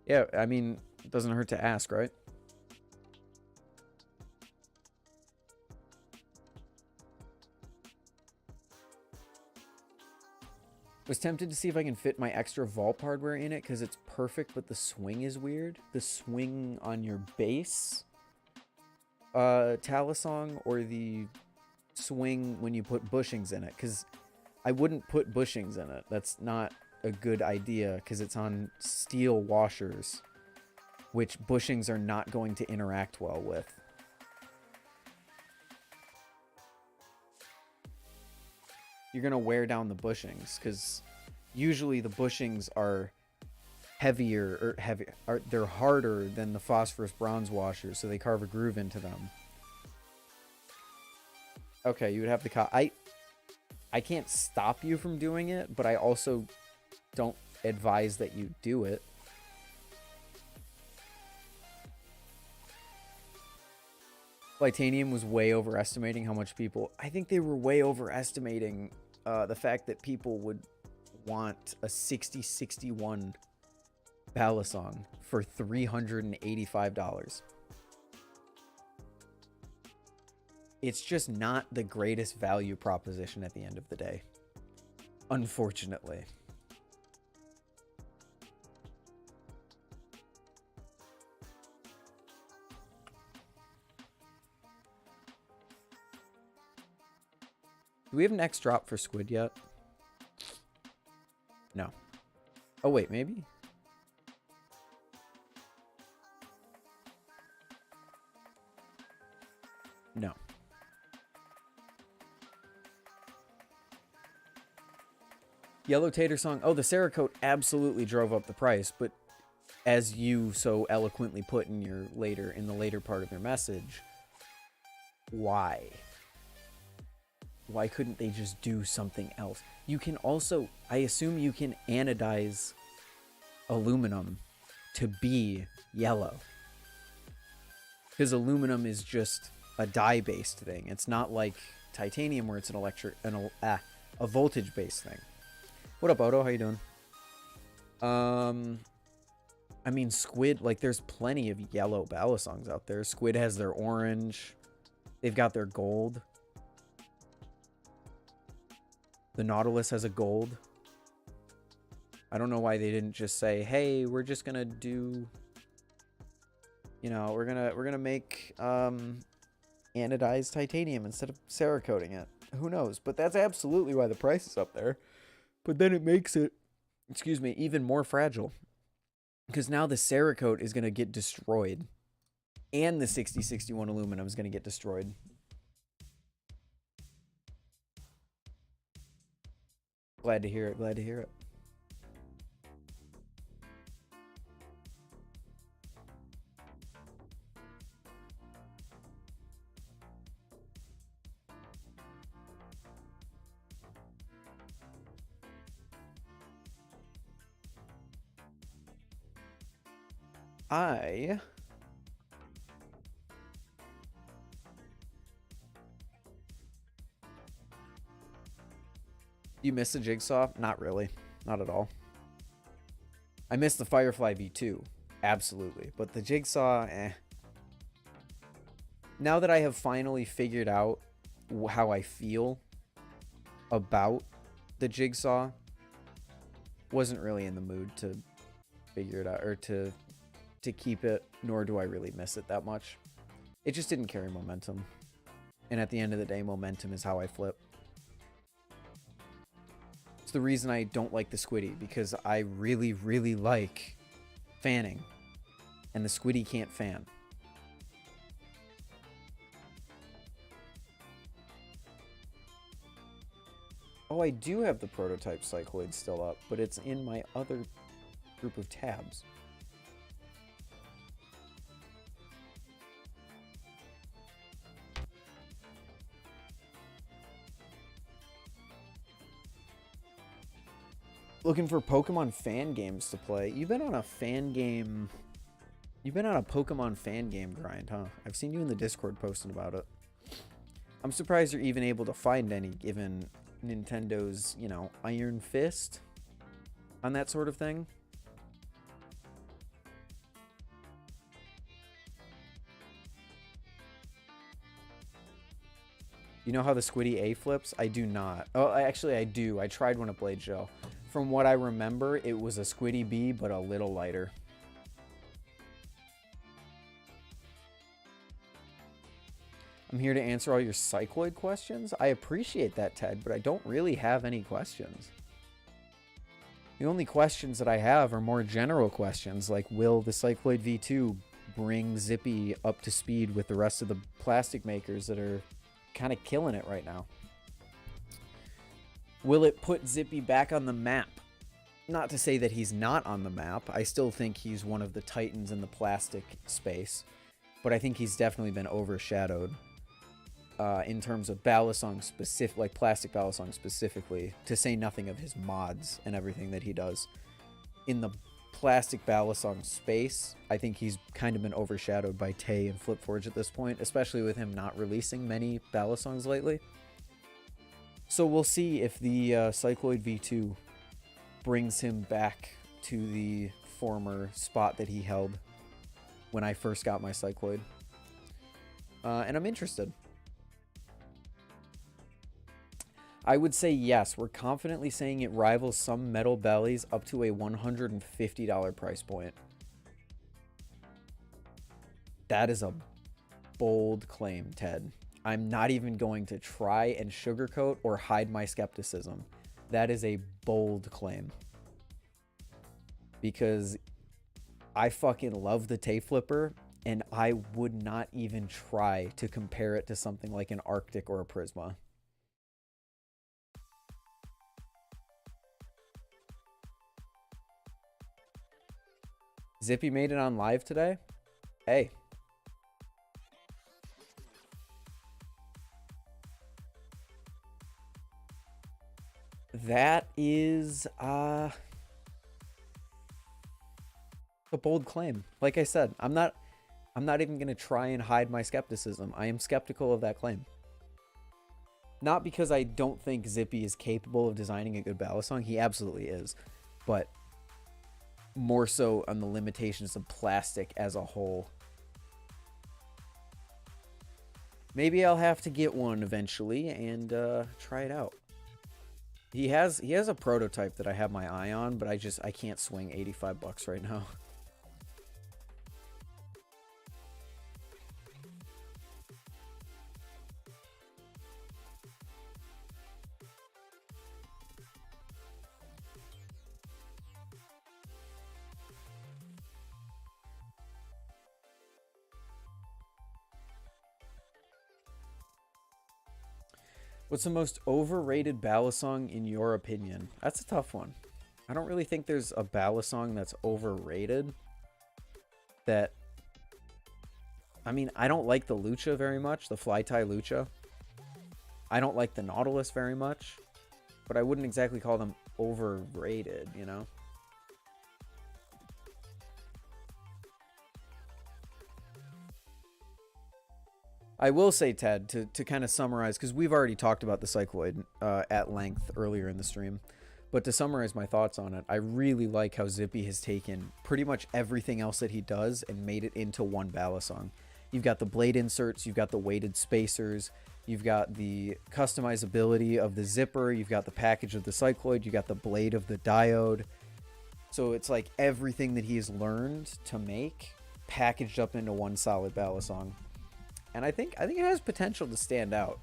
Yeah, I mean, it doesn't hurt to ask, right? Was tempted to see if I can fit my extra Vulp hardware in it because it's perfect, but the swing is weird. The swing on your base Balisong, or the swing when you put bushings in it, because I wouldn't put bushings in it. That's not a good idea because it's on steel washers, which bushings are not going to interact well with. You're going to wear down the bushings because usually the bushings are heavier, or they're harder than the phosphorus bronze washers, so they carve a groove into them. Okay, you would have to I can't stop you from doing it, but I also don't advise that you do it. Titanium was way overestimating how much people... I think they were way overestimating the fact that people would want a 6061 balisong for $385. It's just not the greatest value proposition at the end of the day, unfortunately. Do we have an X drop for squid yet? No. Oh wait, maybe? No. Yellow Tater Song. Oh, the Cerakote absolutely drove up the price, but as you so eloquently put in the later part of your message, why? why couldn't they just do something else? You can also, I assume you can anodize aluminum to be yellow. Because aluminum is just a dye-based thing. It's not like titanium where it's a voltage-based thing. What up, Odo? How you doing? I mean, Squid, like, there's plenty of yellow balisongs out there. Squid has their orange. They've got their gold. The Nautilus has a gold. I don't know why they didn't just say, hey, we're just gonna do, you know, we're gonna make anodized titanium instead of Cerakoting it. Who knows? But that's absolutely why the price is up there. But then it makes it, excuse me, even more fragile. Because now the Cerakote is gonna get destroyed. And the 6061 aluminum is gonna get destroyed. Glad to hear it, glad to hear it. You missed the Jigsaw? Not really. Not at all. I missed the Firefly V2. Absolutely. But the Jigsaw, eh. Now that I have finally figured out how I feel about the Jigsaw, wasn't really in the mood to figure it out or to keep it, nor do I really miss it that much. It just didn't carry momentum. And at the end of the day, momentum is how I flip. It's the reason I don't like the Squiddy, because I really, really like fanning. And the Squiddy can't fan. Oh, I do have the prototype Cycloid still up, but it's in my other group of tabs. Looking for Pokemon fan games to play. You've been on a fan game... You've been on a Pokemon fan game grind, huh? I've seen you in the Discord posting about it. I'm surprised you're even able to find any, given Nintendo's, you know, Iron Fist on that sort of thing. You know how the Squiddy A flips? I do not. Oh, actually, I do. I tried one at Blade Show. From what I remember, it was a Squiddy B, but a little lighter. I'm here to answer all your Cycloid questions. I appreciate that, Ted, but I don't really have any questions. The only questions that I have are more general questions, like will the Cycloid V2 bring Zippy up to speed with the rest of the plastic makers that are kind of killing it right now? Will it put Zippy back on the map? Not to say that he's not on the map. I still think he's one of the titans in the plastic space. But I think he's definitely been overshadowed in terms of balisong specific, like plastic balisong specifically, to say nothing of his mods and everything that he does. In the plastic balisong space, I think he's kind of been overshadowed by Tay and Flipforge at this point, especially with him not releasing many balisongs lately. So we'll see if the Cycloid V2 brings him back to the former spot that he held when I first got my Cycloid. And I'm interested. I would say yes. We're confidently saying it rivals some metal bellies up to a $150 price point. That is a bold claim, Ted. I'm not even going to try and sugarcoat or hide my skepticism. That is a bold claim. Because I fucking love the Tay Flipper, and I would not even try to compare it to something like an Arctic or a Prysma. Zippy made it on live today? Hey. That is a bold claim. Like I said, I'm not even going to try and hide my skepticism. I am skeptical of that claim. Not because I don't think Zippy is capable of designing a good balisong. He absolutely is. But more so on the limitations of plastic as a whole. Maybe I'll have to get one eventually and try it out. He has a prototype that I have my eye on, but I can't swing $85 right now. What's the most overrated balisong in your opinion? That's a tough one. I don't really think there's a balisong that's overrated. I mean, I don't like the Lucha very much, the fly tie Lucha. I don't like the Nautilus very much, but I wouldn't exactly call them overrated, you know? I will say, Ted, to kind of summarize, because we've already talked about the Cycloid at length earlier in the stream, but to summarize my thoughts on it, I really like how Zippy has taken pretty much everything else that he does and made it into one balisong. You've got the blade inserts, you've got the weighted spacers, you've got the customizability of the zipper, you've got the package of the Cycloid, you got the blade of the diode. So it's like everything that he has learned to make packaged up into one solid balisong. And I think it has potential to stand out.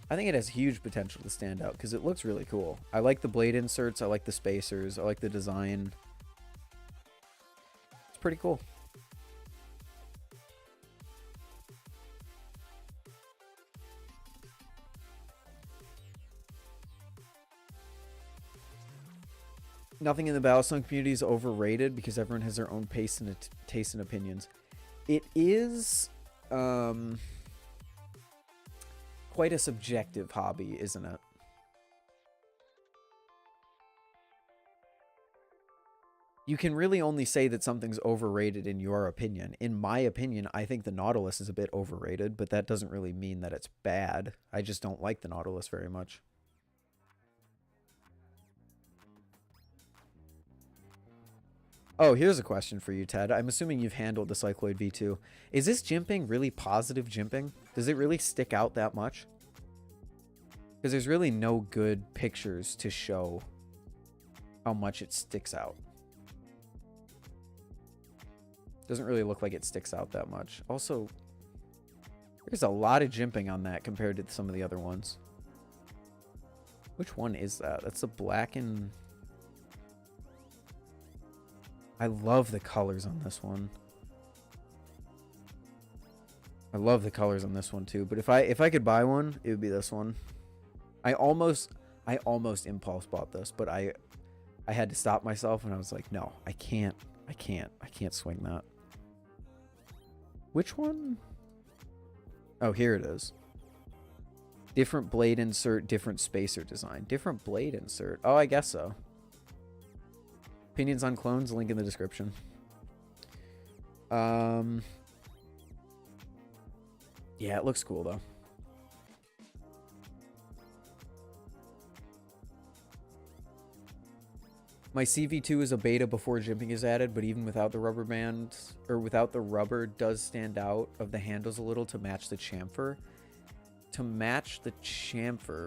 I think it has huge potential to stand out because it looks really cool. I like the blade inserts. I like the spacers. I like the design. It's pretty cool. Nothing in the balisong community is overrated because everyone has their own taste and opinions. It is quite a subjective hobby, isn't it? You can really only say that something's overrated in your opinion. In my opinion, I think the Nautilus is a bit overrated, but that doesn't really mean that it's bad. I just don't like the Nautilus very much. Oh, here's a question for you, Ted. I'm assuming you've handled the Cycloid V2. Is this jimping really positive jimping? Does it really stick out that much? Because there's really no good pictures to show how much it sticks out. Doesn't really look like it sticks out that much. Also, there's a lot of jimping on that compared to some of the other ones. Which one is that? That's the black and... I love the colors on this one. I love the colors on this one too. But if I could buy one, it would be this one. I almost impulse bought this, but I had to stop myself and I was like, no, I can't swing that. Which one? Oh, here it is. Different blade insert, different spacer design. Different blade insert. Oh, I guess so. Opinions on clones, link in the description. Yeah, it looks cool though. My CV2 is a beta before jimping is added, but even without the rubber band, or without the rubber, does stand out of the handles a little to match the chamfer.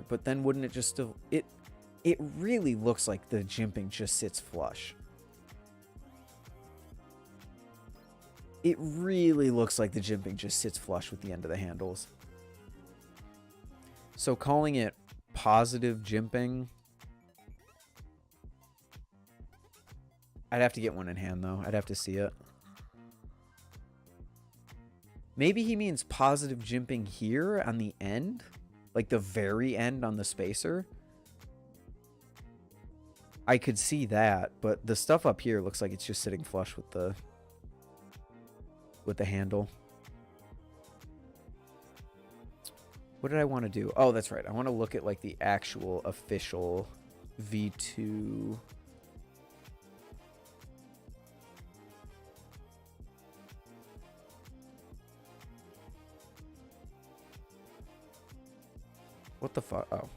But then wouldn't it just still... It really looks like the jimping just sits flush. It really looks like the jimping just sits flush with the end of the handles. So calling it positive jimping... I'd have to get one in hand, though. I'd have to see it. Maybe he means positive jimping here on the end? Like the very end on the spacer? I could see that, but the stuff up here looks like it's just sitting flush with the handle. What did I want to do? Oh, that's right. I want to look at like the actual official V2. What the fuck? Oh.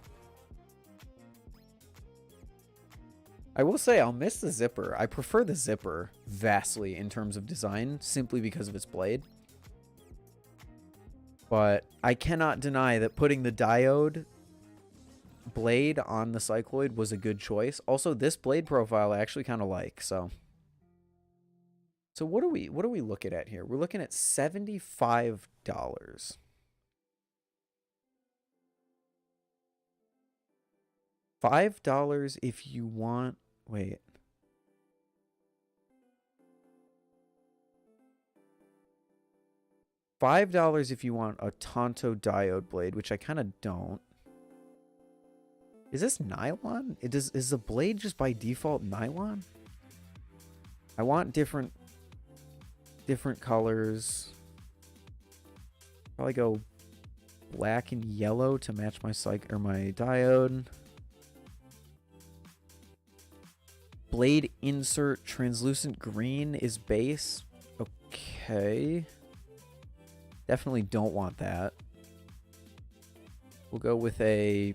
I will say I'll miss the zipper. I prefer the zipper vastly in terms of design simply because of its blade. But I cannot deny that putting the diode blade on the Cycloid was a good choice. Also, this blade profile I actually kind of like, so what are we looking at here? We're looking at $75. $5 if you want, wait. $5 if you want a Tonto diode blade, which I kind of don't. Is this nylon? Is the blade just by default nylon? I want different colors. Probably go black and yellow to match my my diode. Blade insert translucent green is base. Okay. Definitely don't want that. We'll go with a...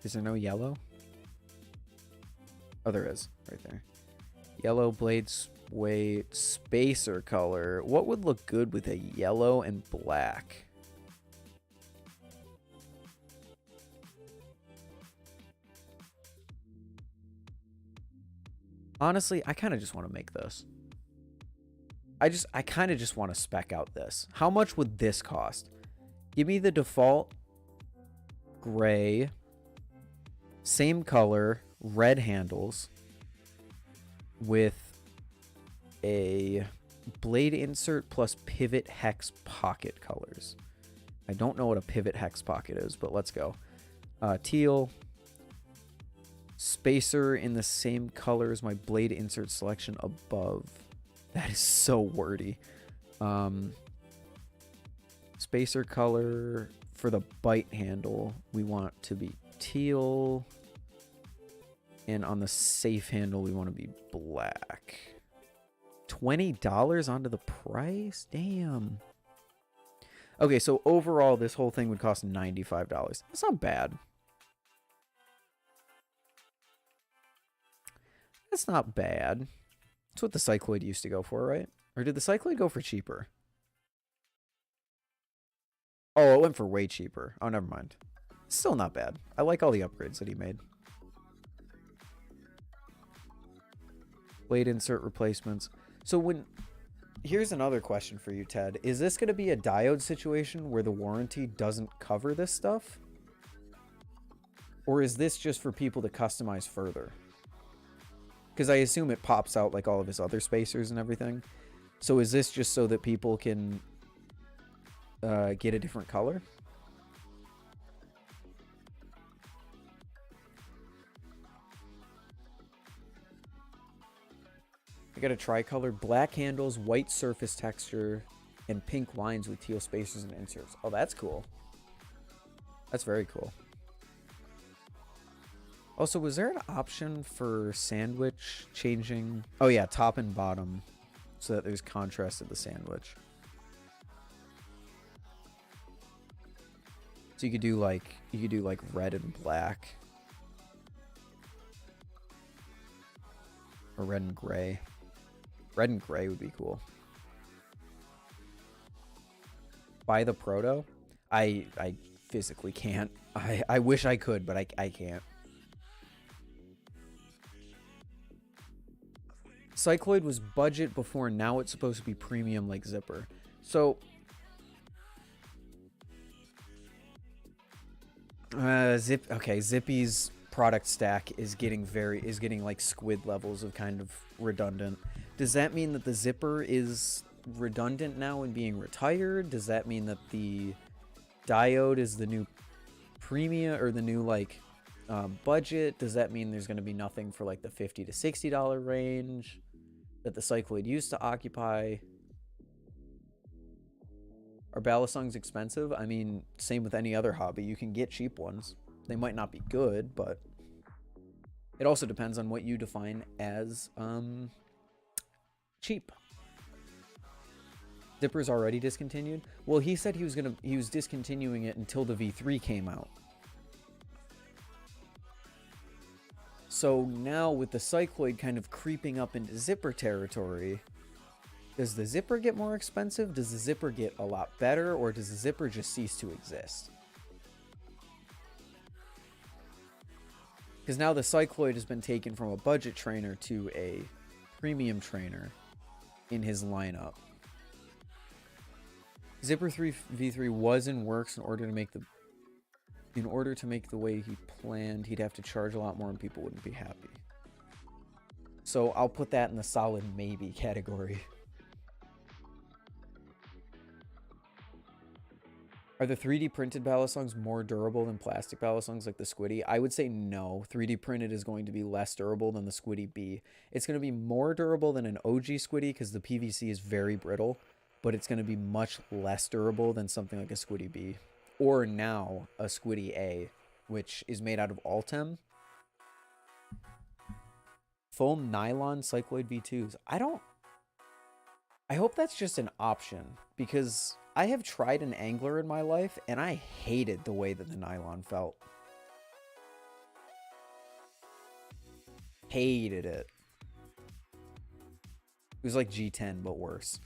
Is there no yellow? Oh, there is. Right there. Yellow blades weight spacer color. What would look good with a yellow and black? Honestly, I kind of just want to make this. I kind of just want to spec out this. How much would this cost? Give me the default gray, same color, red handles with a blade insert plus pivot hex pocket colors. I don't know what a pivot hex pocket is, but let's go. Teal. Spacer in the same color as my blade insert selection above. That is so wordy. Spacer color for the bite handle, we want to be teal. And on the safe handle, we want to be black. $20 onto the price? Damn. Okay, so overall, this whole thing would cost $95. That's not bad. That's not bad. That's what the Cycloid used to go for, right? Or did the Cycloid go for cheaper? Oh, it went for way cheaper. Oh, never mind. Still not bad. I like all the upgrades that he made. Blade insert replacements. So when... Here's another question for you, Ted. Is this going to be a diode situation where the warranty doesn't cover this stuff? Or is this just for people to customize further? Because I assume it pops out like all of his other spacers and everything. So is this just so that people can get a different color? I got a tricolor, black handles, white surface texture, and pink lines with teal spacers and inserts. Oh, that's cool. That's very cool. Also, was there an option for sandwich changing? Oh yeah, top and bottom, so that there's contrast to the sandwich. So you could do like red and black, or red and gray. Red and gray would be cool. Buy the proto? I physically can't. I wish I could, but I can't. Cycloid was budget before, now it's supposed to be premium like Zipper. So Zippy's product stack is getting like squid levels of kind of redundant. Does that mean that the Zipper is redundant now and being retired? Does that mean that the diode is the new premium or the new like budget? Does that mean there's going to be nothing for like the $50 to $60 range that the Cycloid used to occupy? Are balisongs expensive? I mean, same with any other hobby. You can get cheap ones. They might not be good, but it also depends on what you define as cheap. Zipper's already discontinued? Well, he said he was discontinuing it until the V3 came out. So now with the Cycloid kind of creeping up into Zipper territory, does the Zipper get more expensive? Does the Zipper get a lot better? Or does the Zipper just cease to exist? Because now the Cycloid has been taken from a budget trainer to a premium trainer in his lineup. Zipper 3 V3 was in works in order to make the way he planned. He'd have to charge a lot more and people wouldn't be happy. So I'll put that in the solid maybe category. Are the 3D printed balisongs more durable than plastic balisongs like the Squiddy? I would say no. 3D printed is going to be less durable than the Squiddy B. It's going to be more durable than an OG Squiddy because the PVC is very brittle, but it's going to be much less durable than something like a Squiddy B. Or now a Squiddy A, which is made out of Altem. Foam nylon Cycloid V2s. I hope that's just an option, because I have tried an angler in my life, and I hated the way that the nylon felt. Hated it. It was like G10, but worse.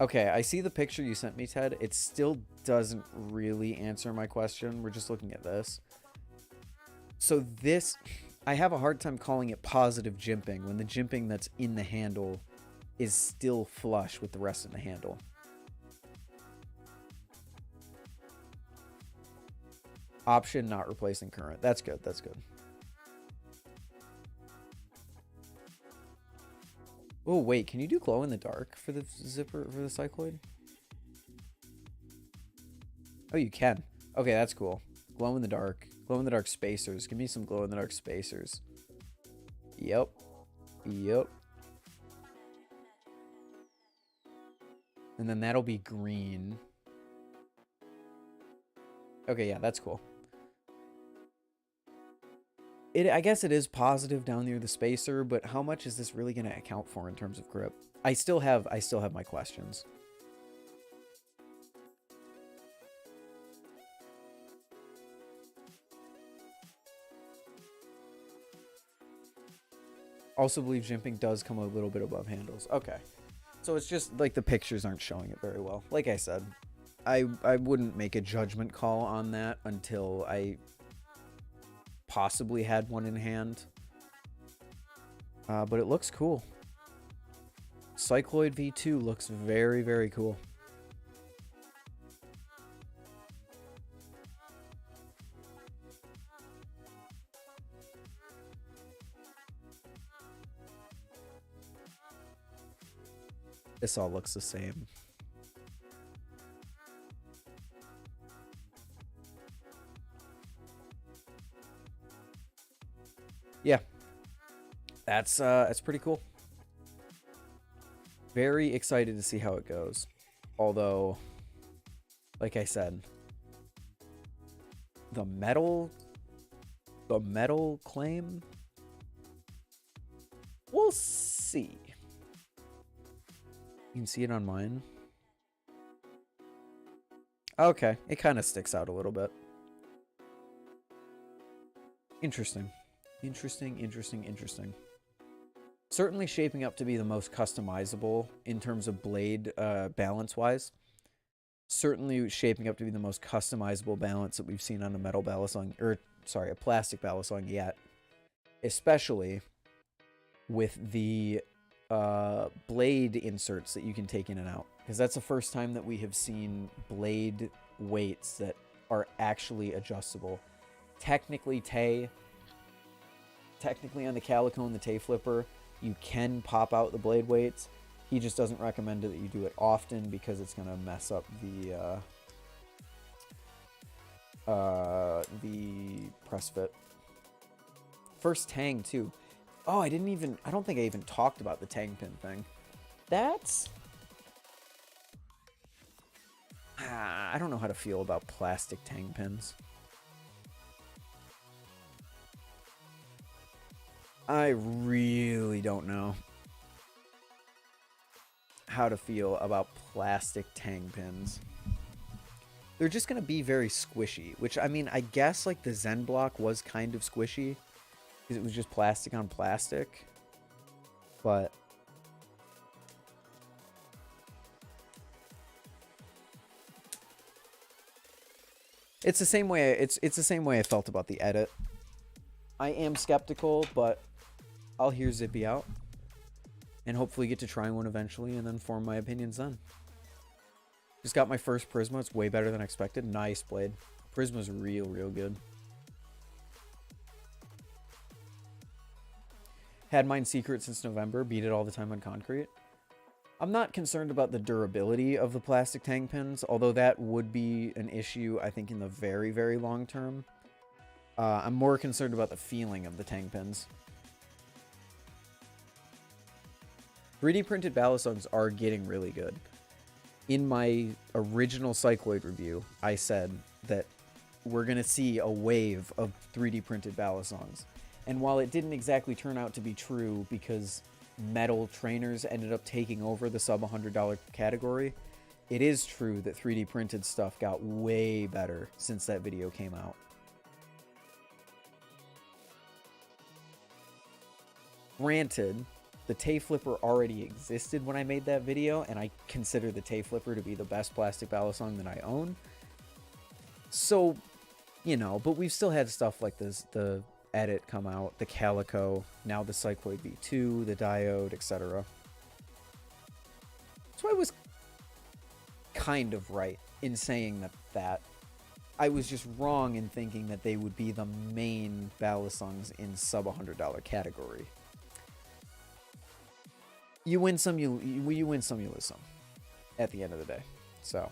Okay, I see the picture you sent me, Ted. It still doesn't really answer my question. We're just looking at this. So this, I have a hard time calling it positive jimping when the jimping that's in the handle is still flush with the rest of the handle. Option not replacing current. That's good. That's good. Oh, wait, can you do glow in the dark for the Zipper, for the Cycloid? Oh, you can. Okay, that's cool. Glow in the dark spacers. Give me some glow in the dark spacers. Yep. Yep. And then that'll be green. Okay, yeah, that's cool. I guess it is positive down near the spacer, but how much is this really going to account for in terms of grip? I still have my questions. Also believe jimping does come a little bit above handles. Okay. So it's just like the pictures aren't showing it very well. Like I said, I wouldn't make a judgment call on that until I possibly had one in hand. But it looks cool. Cycloid V2 looks very, very cool. This all looks the same. Yeah. That's pretty cool. Very excited to see how it goes. Although, like I said, the metal claim, we'll see. You can see it on mine. Okay, it kind of sticks out a little bit. Interesting. Interesting. Certainly shaping up to be the most customizable in terms of blade balance-wise. Certainly shaping up to be the most customizable balance that we've seen on a metal balisong, or sorry, a plastic balisong yet. Especially with the blade inserts that you can take in and out. Because that's the first time that we have seen blade weights that are actually adjustable. Technically on the Calico and the Tay Flipper, you can pop out the blade weights. He just doesn't recommend that you do it often because it's going to mess up the press fit. First tang too. Oh, I don't think I even talked about the tang pin thing. That's... I don't know how to feel about plastic tang pins. I really don't know how to feel about plastic tang pins. They're just going to be very squishy, which, I mean, I guess, like, the Zen block was kind of squishy, because it was just plastic on plastic, but... It's the same way, it's the same way I felt about the edit. I am skeptical, but I'll hear Zippy out, and hopefully get to try one eventually, and then form my opinions then. Just got my first Prysma. It's way better than expected. Nice blade. Prysma's real good. Had mine secret since November. Beat it all the time on concrete. I'm not concerned about the durability of the plastic tang pins, although that would be an issue, I think, in the very, very long term. I'm more concerned about the feeling of the tang pins. 3D printed balisongs are getting really good. In my original Cycloid review, I said that we're going to see a wave of 3D printed balisongs. And while it didn't exactly turn out to be true because metal trainers ended up taking over the sub $100 category, it is true that 3D printed stuff got way better since that video came out. Granted, the Tay Flipper already existed when I made that video, and I consider the Tay Flipper to be the best plastic balisong that I own. So, you know, but we've still had stuff like this, the Edit come out, the Calico, now the Cycloid V2, the Diode, etc. So I was kind of right in saying that I was just wrong in thinking that they would be the main balisongs in sub $100 category. You win some, you win some, you lose some at the end of the day. So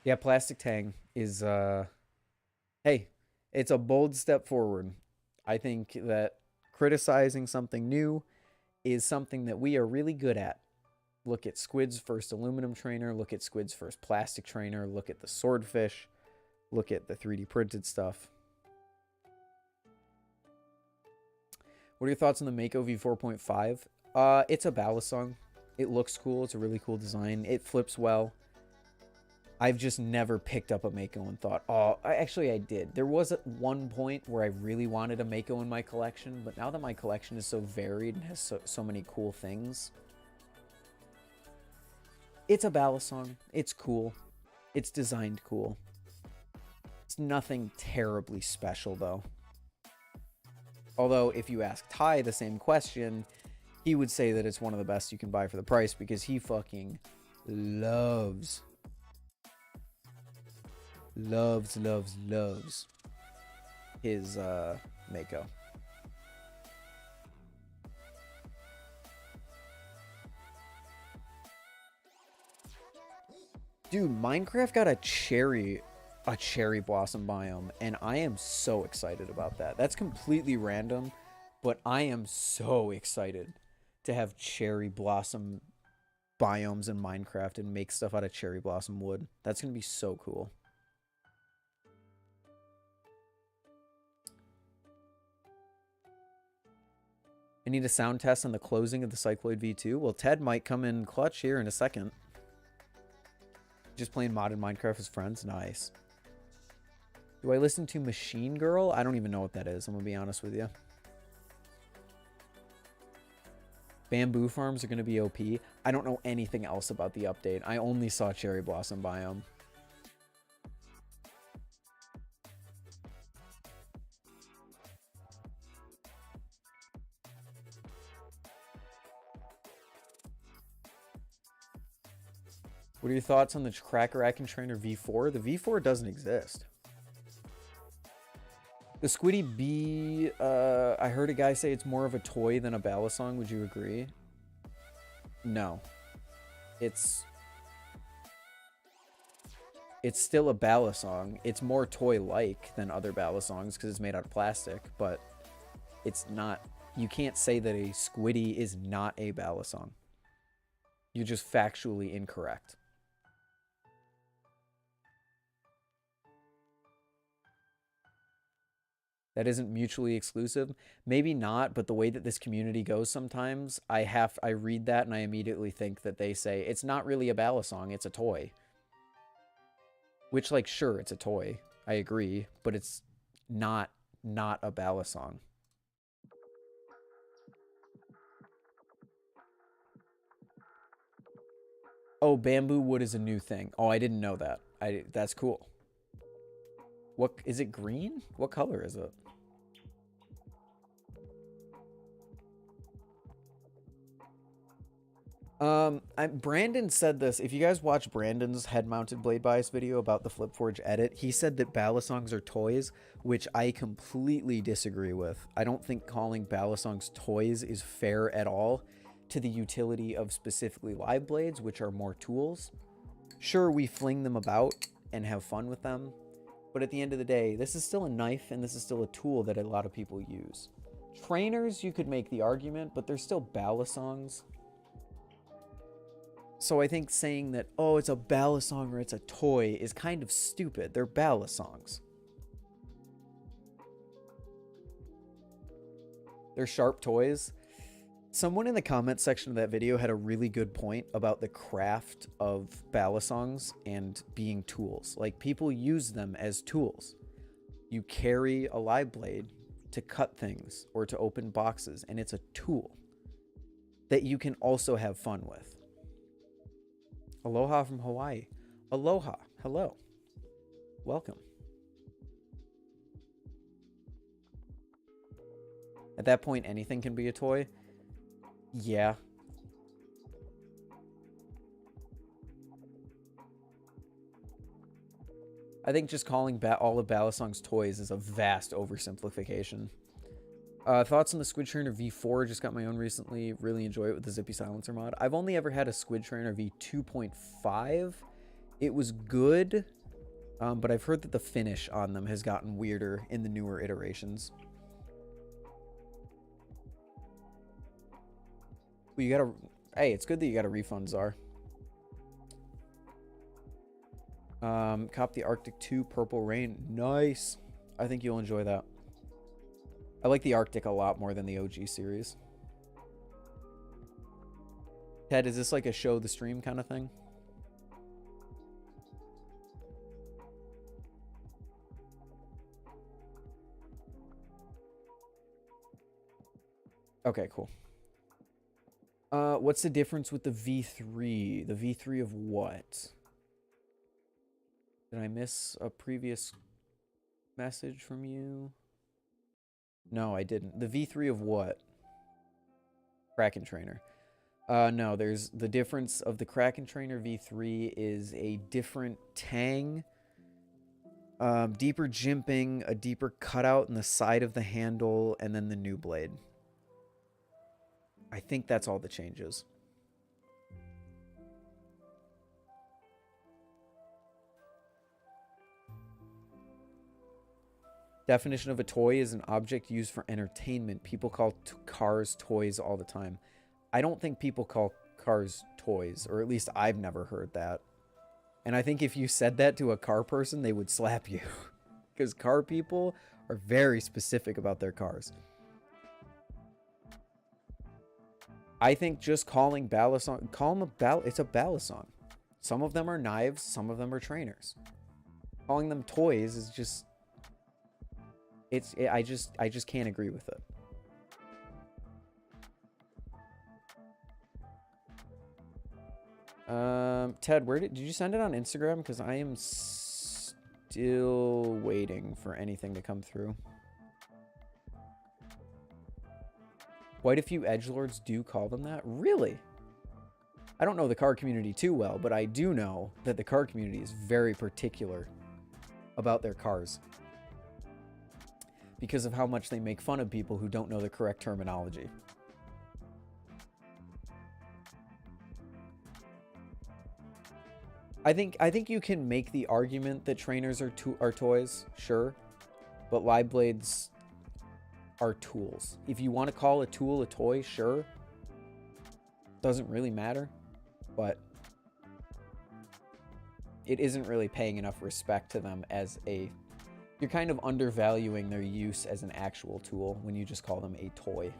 yeah, plastic tang is hey, it's a bold step forward. I think that criticizing something new is something that we are really good at. Look at Squid's first aluminum trainer, look at Squid's first plastic trainer, look at the swordfish, look at the 3D printed stuff. What are your thoughts on the Mako V4.5? It's a balisong. It looks cool. It's a really cool design. It flips well. I've just never picked up a Mako and thought, oh, actually I did. There was at one point where I really wanted a Mako in my collection, but now that my collection is so varied and has so many cool things, it's a balisong. It's cool. It's designed cool. It's nothing terribly special, though. Although, if you ask Ty the same question, he would say that it's one of the best you can buy for the price because he fucking loves his Mako. Dude, Minecraft got a cherry blossom biome, and I am so excited about that. That's completely random, but I am so excited to have cherry blossom biomes in Minecraft and make stuff out of cherry blossom wood. That's gonna be so cool. I need a sound test on the closing of the Cycloid V2. Well, Ted might come in clutch here in a second. Just playing modded Minecraft as friends? Nice. Do I listen to Machine Girl? I don't even know what that is. I'm going to be honest with you. Bamboo farms are going to be OP. I don't know anything else about the update. I only saw Cherry Blossom biome. What are your thoughts on the Kraken Trainer V4? The V4 doesn't exist. The Squiddy B, I heard a guy say it's more of a toy than a balisong. Would you agree? No. It's still a balisong. It's more toy-like than other balisongs because it's made out of plastic, but it's not. You can't say that a Squiddy is not a balisong. You're just factually incorrect. That isn't mutually exclusive. Maybe not, but the way that this community goes sometimes, I read that and I immediately think that they say it's not really a balisong, it's a toy. Which, like, sure, it's a toy. I agree, but it's not a balisong. Oh, bamboo wood is a new thing. Oh, I didn't know that. That's cool. What is it? Green? What color is it? Brandon said this. If you guys watch Brandon's head-mounted blade bias video about the Flipforge edit, he said that balisongs are toys, which I completely disagree with. I don't think calling balisongs toys is fair at all to the utility of specifically live blades, which are more tools. Sure, we fling them about and have fun with them, but at the end of the day, this is still a knife and this is still a tool that a lot of people use. Trainers, you could make the argument, but they're still balisongs. So I think saying that, oh, it's a balisong or it's a toy is kind of stupid. They're balisongs. They're sharp toys. Someone in the comment section of that video had a really good point about the craft of balisongs and being tools. Like, people use them as tools. You carry a live blade to cut things or to open boxes, and it's a tool that you can also have fun with. Aloha from Hawaii. Aloha. Hello. Welcome. At that point, anything can be a toy. Yeah. I think just calling all of balisongs toys is a vast oversimplification. Thoughts on the Squid Trainer V4? Just got my own recently. Really enjoy it with the Zippy Silencer mod. I've only ever had a Squid Trainer V2.5. It was good, but I've heard that the finish on them has gotten weirder in the newer iterations. Well, you gotta... Hey, it's good that you got a refund, Czar. Cop the Arctic 2 Purple Rain. Nice. I think you'll enjoy that. I like the Arctic a lot more than the OG series. Ted, is this like a show the stream kind of thing? Okay, cool. What's the difference with the V3? The V3 of what? Did I miss a previous message from you? No, I didn't. The V3 of what? Kraken Trainer. No, there's the difference of the Kraken Trainer V3 is a different tang, deeper jimping, a deeper cutout in the side of the handle, and then the new blade. I think that's all the changes. Definition of a toy is an object used for entertainment. People call cars toys all the time. I don't think people call cars toys, or at least I've never heard that. And I think if you said that to a car person, they would slap you. Because car people are very specific about their cars. I think just calling balisong, it's a balisong. Some of them are knives, some of them are trainers. Calling them toys is just... I just can't agree with it. Ted, did you send it on Instagram? Because I am still waiting for anything to come through. Quite a few edgelords do call them that. Really? I don't know the car community too well, but I do know that the car community is very particular about their cars because of how much they make fun of people who don't know the correct terminology. I think you can make the argument that trainers are toys, sure, but live blades are tools. If you want to call a tool a toy, sure. Doesn't really matter, but it isn't really paying enough respect to them as a... You're kind of undervaluing their use as an actual tool when you just call them a toy.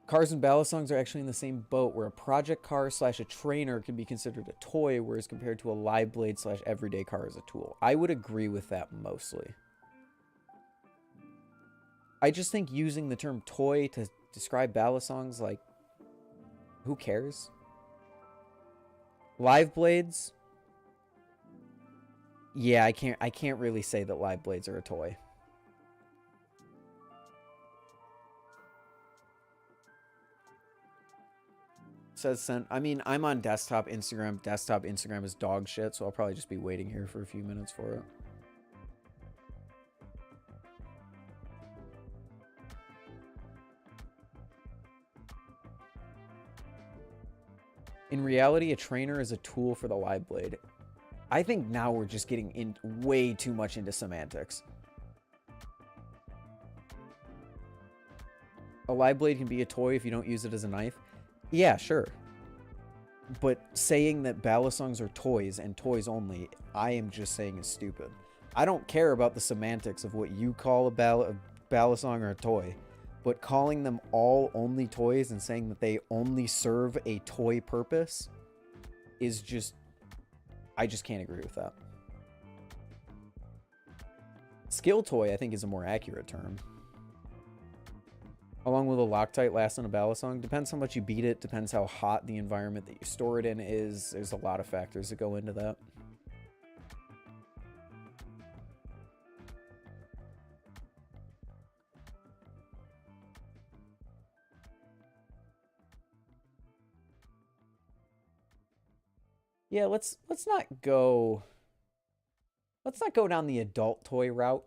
Cars and balisongs are actually in the same boat, where a project car / a trainer can be considered a toy, whereas compared to a live blade / everyday car is a tool. I would agree with that mostly. I just think using the term toy to describe balisongs, like, who cares? Live blades? Yeah, I can't really say that live blades are a toy. Says sent. I mean, I'm on desktop Instagram. Desktop Instagram is dog shit, so I'll probably just be waiting here for a few minutes for it. In reality, a trainer is a tool for the live blade. I think now we're just getting in way too much into semantics. A live blade can be a toy if you don't use it as a knife. Yeah, sure. But saying that balisongs are toys and toys only, I am just saying is stupid. I don't care about the semantics of what you call a balisong or a toy, but calling them all only toys and saying that they only serve a toy purpose is just... I just can't agree with that. Skill toy, I think, is a more accurate term. Along with a Loctite last on a balisong. Depends how much you beat it. Depends how hot the environment that you store it in is. There's a lot of factors that go into that. Yeah, let's not go down the adult toy route.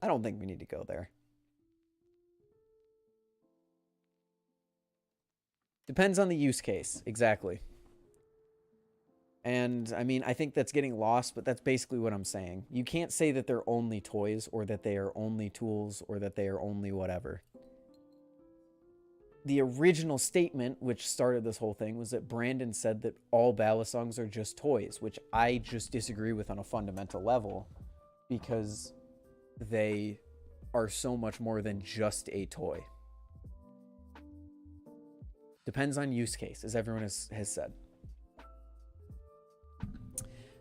I don't think we need to go there. Depends on the use case, exactly. And, I mean, I think that's getting lost, but that's basically what I'm saying. You can't say that they're only toys, or that they are only tools, or that they are only whatever. The original statement, which started this whole thing, was that Brandon said that all balisongs are just toys, which I just disagree with on a fundamental level, because they are so much more than just a toy. Depends on use case, as everyone has said.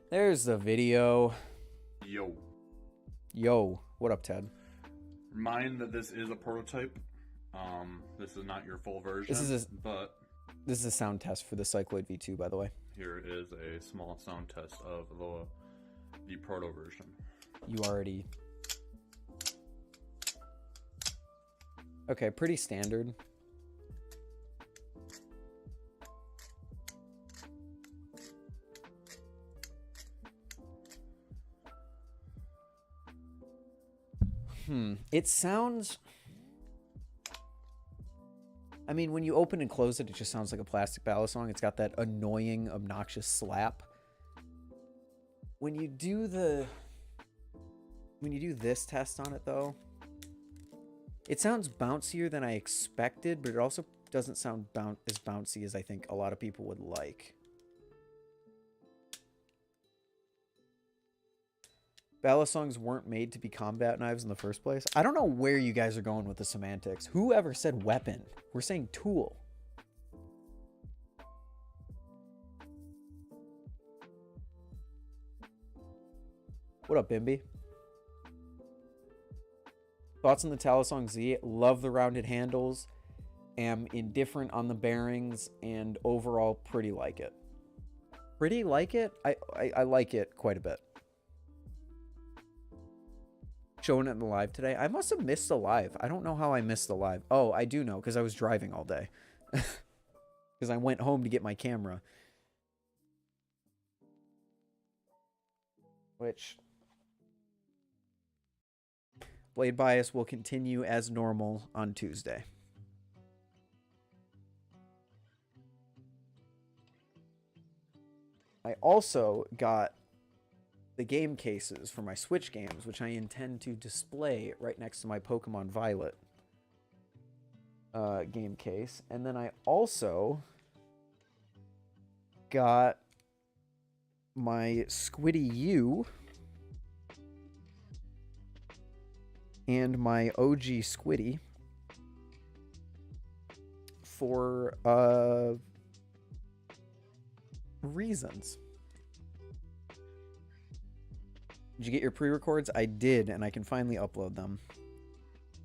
There's the video. Yo, what up, Ted? Remind that this is a prototype. This is not your full version. This is a sound test for the Cycloid V2, by the way. Here is a small sound test of the proto version. You already... Okay, pretty standard. It sounds... I mean, when you open and close it, it just sounds like a plastic balisong. It's got that annoying, obnoxious slap. When you do this test on it, though, it sounds bouncier than I expected, but it also doesn't sound as bouncy as I think a lot of people would like. Balisongs weren't made to be combat knives in the first place. I don't know where you guys are going with the semantics. Whoever said weapon? We're saying tool. What up, Bimby? Thoughts on the Talisong Z? Love the rounded handles. Am indifferent on the bearings, and overall pretty like it. Pretty like it? I like it quite a bit. showing it in the live today. I must have missed the live. I don't know how I missed the live. Oh, I do know, because I was driving all day. Because I went home to get my camera. Which... Blade Bias will continue as normal on Tuesday. I also got the game cases for my Switch games, which I intend to display right next to my Pokemon Violet game case. And then I also got my Squiddy U and my OG Squiddy for reasons. Did you get your pre-records? I did, and I can finally upload them.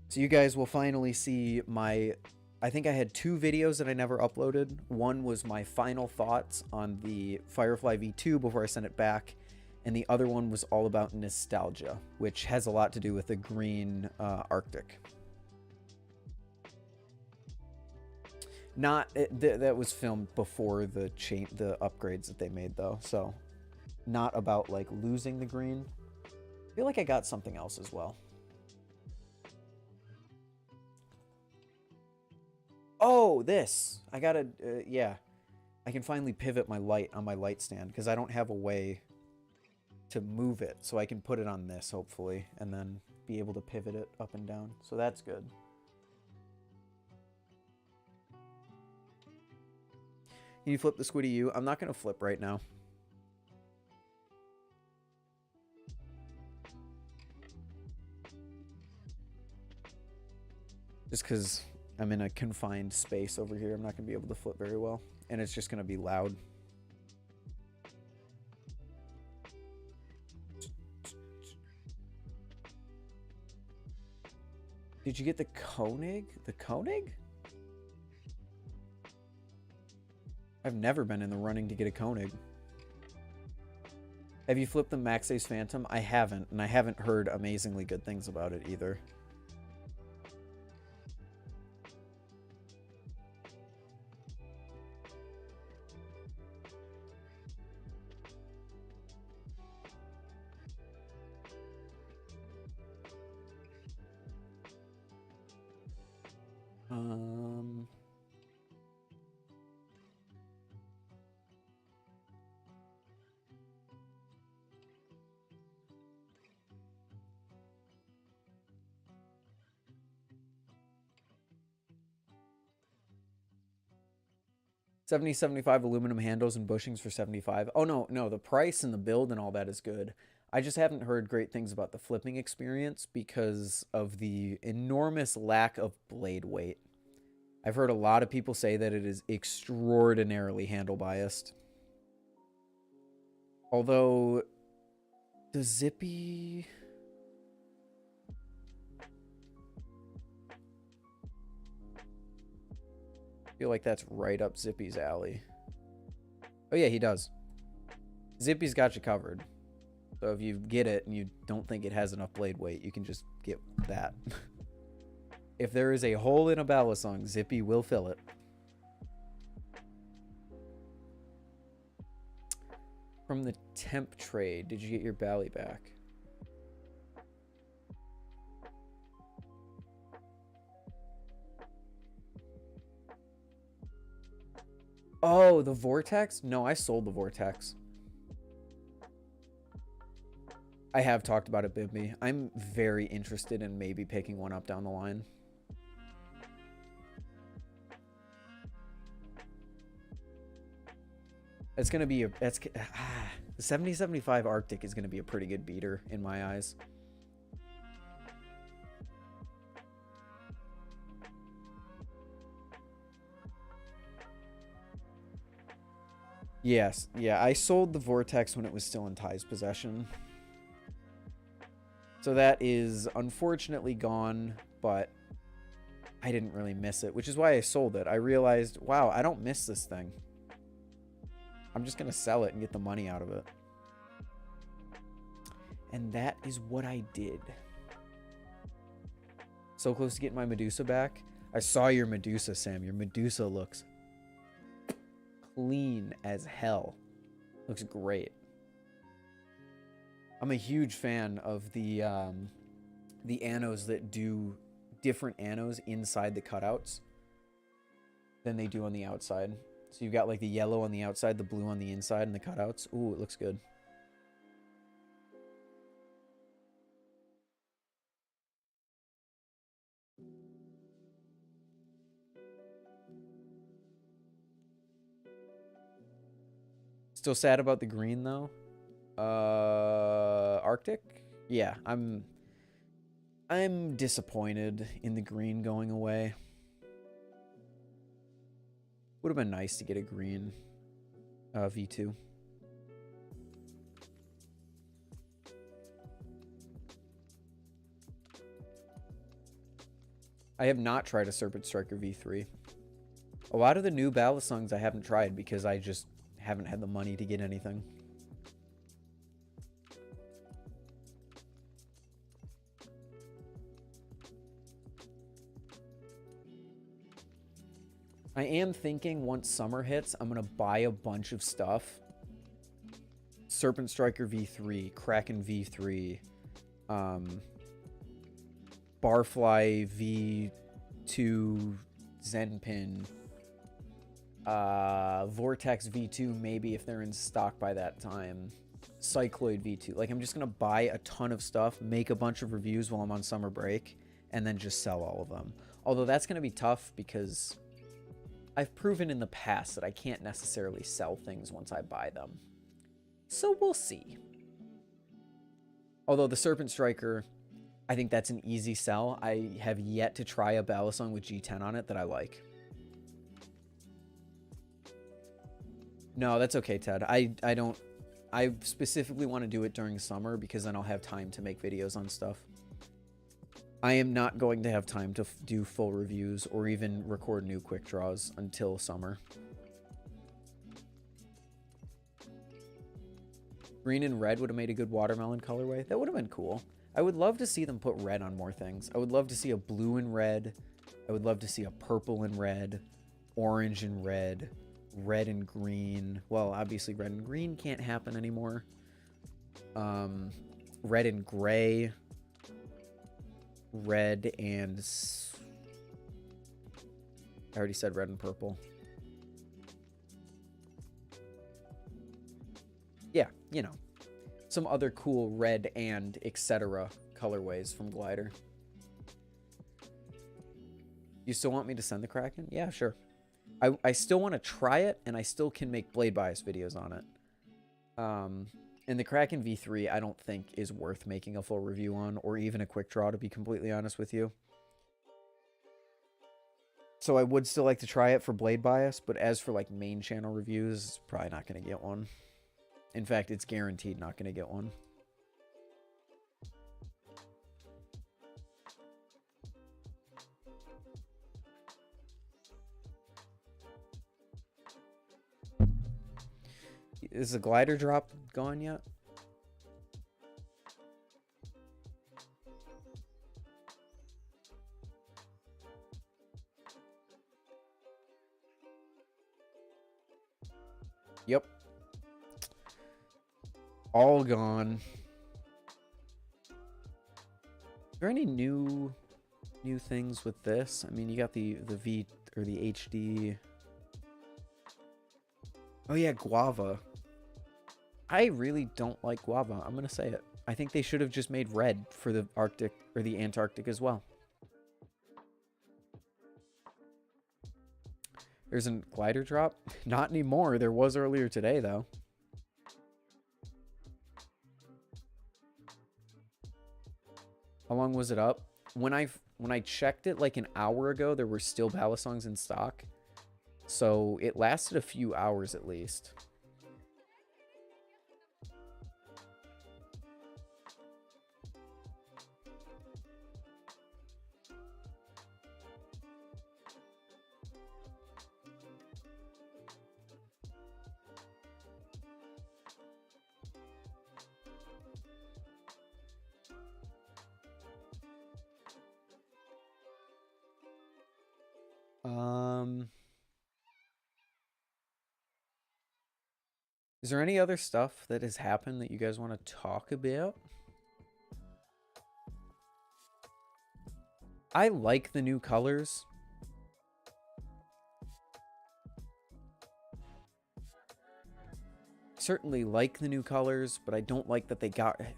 So you guys will finally see my... I think I had 2 videos that I never uploaded. One was my final thoughts on the Firefly V2 before I sent it back. And the other one was all about nostalgia, which has a lot to do with the green Arctic. That was filmed before the upgrades that they made, though. So, not about, like, losing the green. I feel like I got something else as well. Oh, this! I gotta, yeah. I can finally pivot my light on my light stand, because I don't have a way to move it, so I can put it on this, hopefully, and then be able to pivot it up and down. So that's good. Can you flip the Squiddy U? I'm not going to flip right now. Just because I'm in a confined space over here, I'm not going to be able to flip very well. And it's just going to be loud. Did you get the Koenig? The Koenig? I've never been in the running to get a Koenig. Have you flipped the Max Ace Phantom? I haven't, and I haven't heard amazingly good things about it either. $70-$75 aluminum handles and bushings for $75. Oh, no, the price and the build and all that is good. I just haven't heard great things about the flipping experience because of the enormous lack of blade weight. I've heard a lot of people say that it is extraordinarily handle biased. Although, the Zippy... I feel like that's right up Zippy's alley. Oh yeah, he does. Zippy's got you covered. So if you get it and you don't think it has enough blade weight, you can just get that. If there is a hole in a balisong, Zippy will fill it. From the temp trade, did you get your Bally back? Oh, the Vortex? No, I sold the Vortex. I have talked about it, Bibby. I'm very interested in maybe picking one up down the line. It's going to be the 70-75 Arctic is going to be a pretty good beater in my eyes. Yes, yeah, I sold the Vortex when it was still in Ty's possession. So that is unfortunately gone, but I didn't really miss it, which is why I sold it. I realized, wow, I don't miss this thing. I'm just going to sell it and get the money out of it. And that is what I did. So close to getting my Medusa back. I saw your Medusa, Sam. Your Medusa looks clean as hell. Looks great. I'm a huge fan of the anos that do different anos inside the cutouts than they do on the outside. So you've got like the yellow on the outside, the blue on the inside, and the cutouts. Ooh, it looks good. Still sad about the green though. Arctic? Yeah, I'm disappointed in the green going away. Would have been nice to get a green V2. I have not tried a Serpent Striker V3. A lot of the new balisongs I haven't tried because I just haven't had the money to get anything. I am thinking once summer hits, I'm going to buy a bunch of stuff. Serpent Striker V3, Kraken V3, Barfly V2 Zenpin, Vortex V2 maybe if they're in stock by that time, Cycloid V2. Like, I'm just going to buy a ton of stuff, make a bunch of reviews while I'm on summer break, and then just sell all of them. Although that's going to be tough because I've proven in the past that I can't necessarily sell things once I buy them. So we'll see. Although the Serpent Striker, I think that's an easy sell. I have yet to try a balisong with G10 on it that I like. No, that's okay, Ted. I specifically want to do it during summer because then I'll have time to make videos on stuff. I am not going to have time to do full reviews or even record new quick draws until summer. Green and red would have made a good watermelon colorway. That would have been cool. I would love to see them put red on more things. I would love to see a blue and red. I would love to see a purple and red, orange and red, red and green. Well, obviously red and green can't happen anymore. Red and gray. Red and... I already said red and purple. Yeah, you know. Some other cool red and etc. colorways from Glider. You still want me to send the Kraken? Yeah, sure. I still want to try it, and I still can make blade bias videos on it. And the Kraken V3, I don't think is worth making a full review on, or even a quick draw, to be completely honest with you. So I would still like to try it for blade bias, but as for like main channel reviews, probably not going to get one. In fact, it's guaranteed not going to get one. Is the glider drop gone yet? Yep. All gone. Are there any new things with this? I mean, you got the V or the HD. Oh yeah, guava. I really don't like guava. I'm gonna say it. I think they should have just made red for the Arctic or the Antarctic as well. There's a glider drop? Not anymore. There was earlier today though. How long was it up? When I checked it like an hour ago, there were still balisongs in stock. So it lasted a few hours at least. Is there any other stuff that has happened that you guys want to talk about? I like the new colors. Certainly like the new colors, but I don't like that they got it.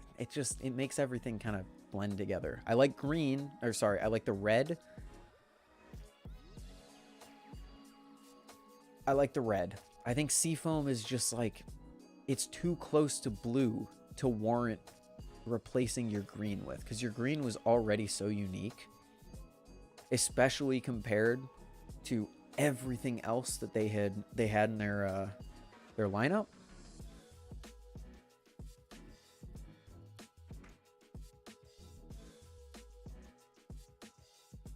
It makes everything kind of blend together. I like green, or sorry, I like the red. I like the red. I think Seafoam is just like, it's too close to blue to warrant replacing your green with, because your green was already so unique, especially compared to everything else that they had in their lineup.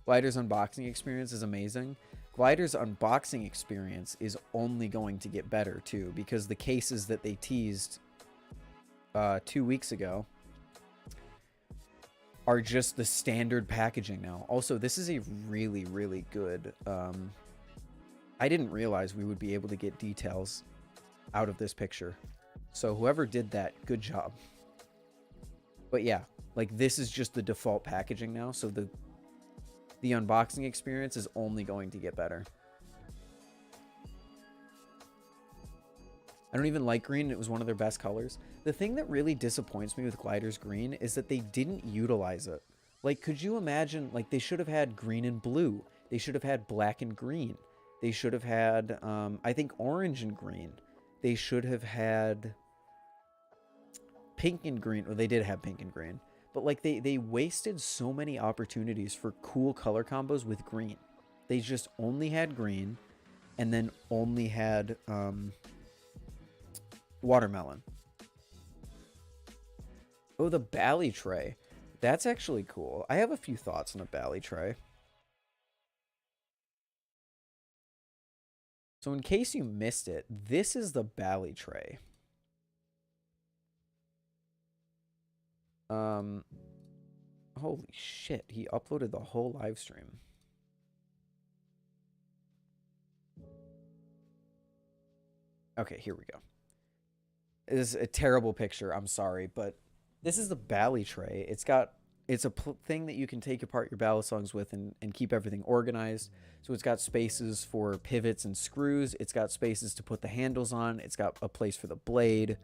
Glider's unboxing experience is amazing. Glider's unboxing experience is only going to get better too, because the cases that they teased 2 weeks ago are just the standard packaging now. Also, this is a really, really good... I didn't realize we would be able to get details out of this picture. So whoever did that, good job. But yeah, like this is just the default packaging now, so the unboxing experience is only going to get better. I don't even like green. It was one of their best colors. The thing that really disappoints me with Glider's green is that they didn't utilize it. Like, could you imagine, like, they should have had green and blue. They should have had black and green. They should have had, I think, orange and green. They should have had pink and green. Well, they did have pink and green. But, like, they wasted so many opportunities for cool color combos with green. They just only had green and then only had watermelon. Oh, the Bally tray. That's actually cool. I have a few thoughts on the Bally tray. So in case you missed it, this is the Bally tray. Holy shit, he uploaded the whole live stream. Okay, here we go. This is a terrible picture, I'm sorry, but this is the Bally tray. It's a thing that you can take apart your balisongs with and keep everything organized. So it's got spaces for pivots and screws. It's got spaces to put the handles on. It's got a place for the blade.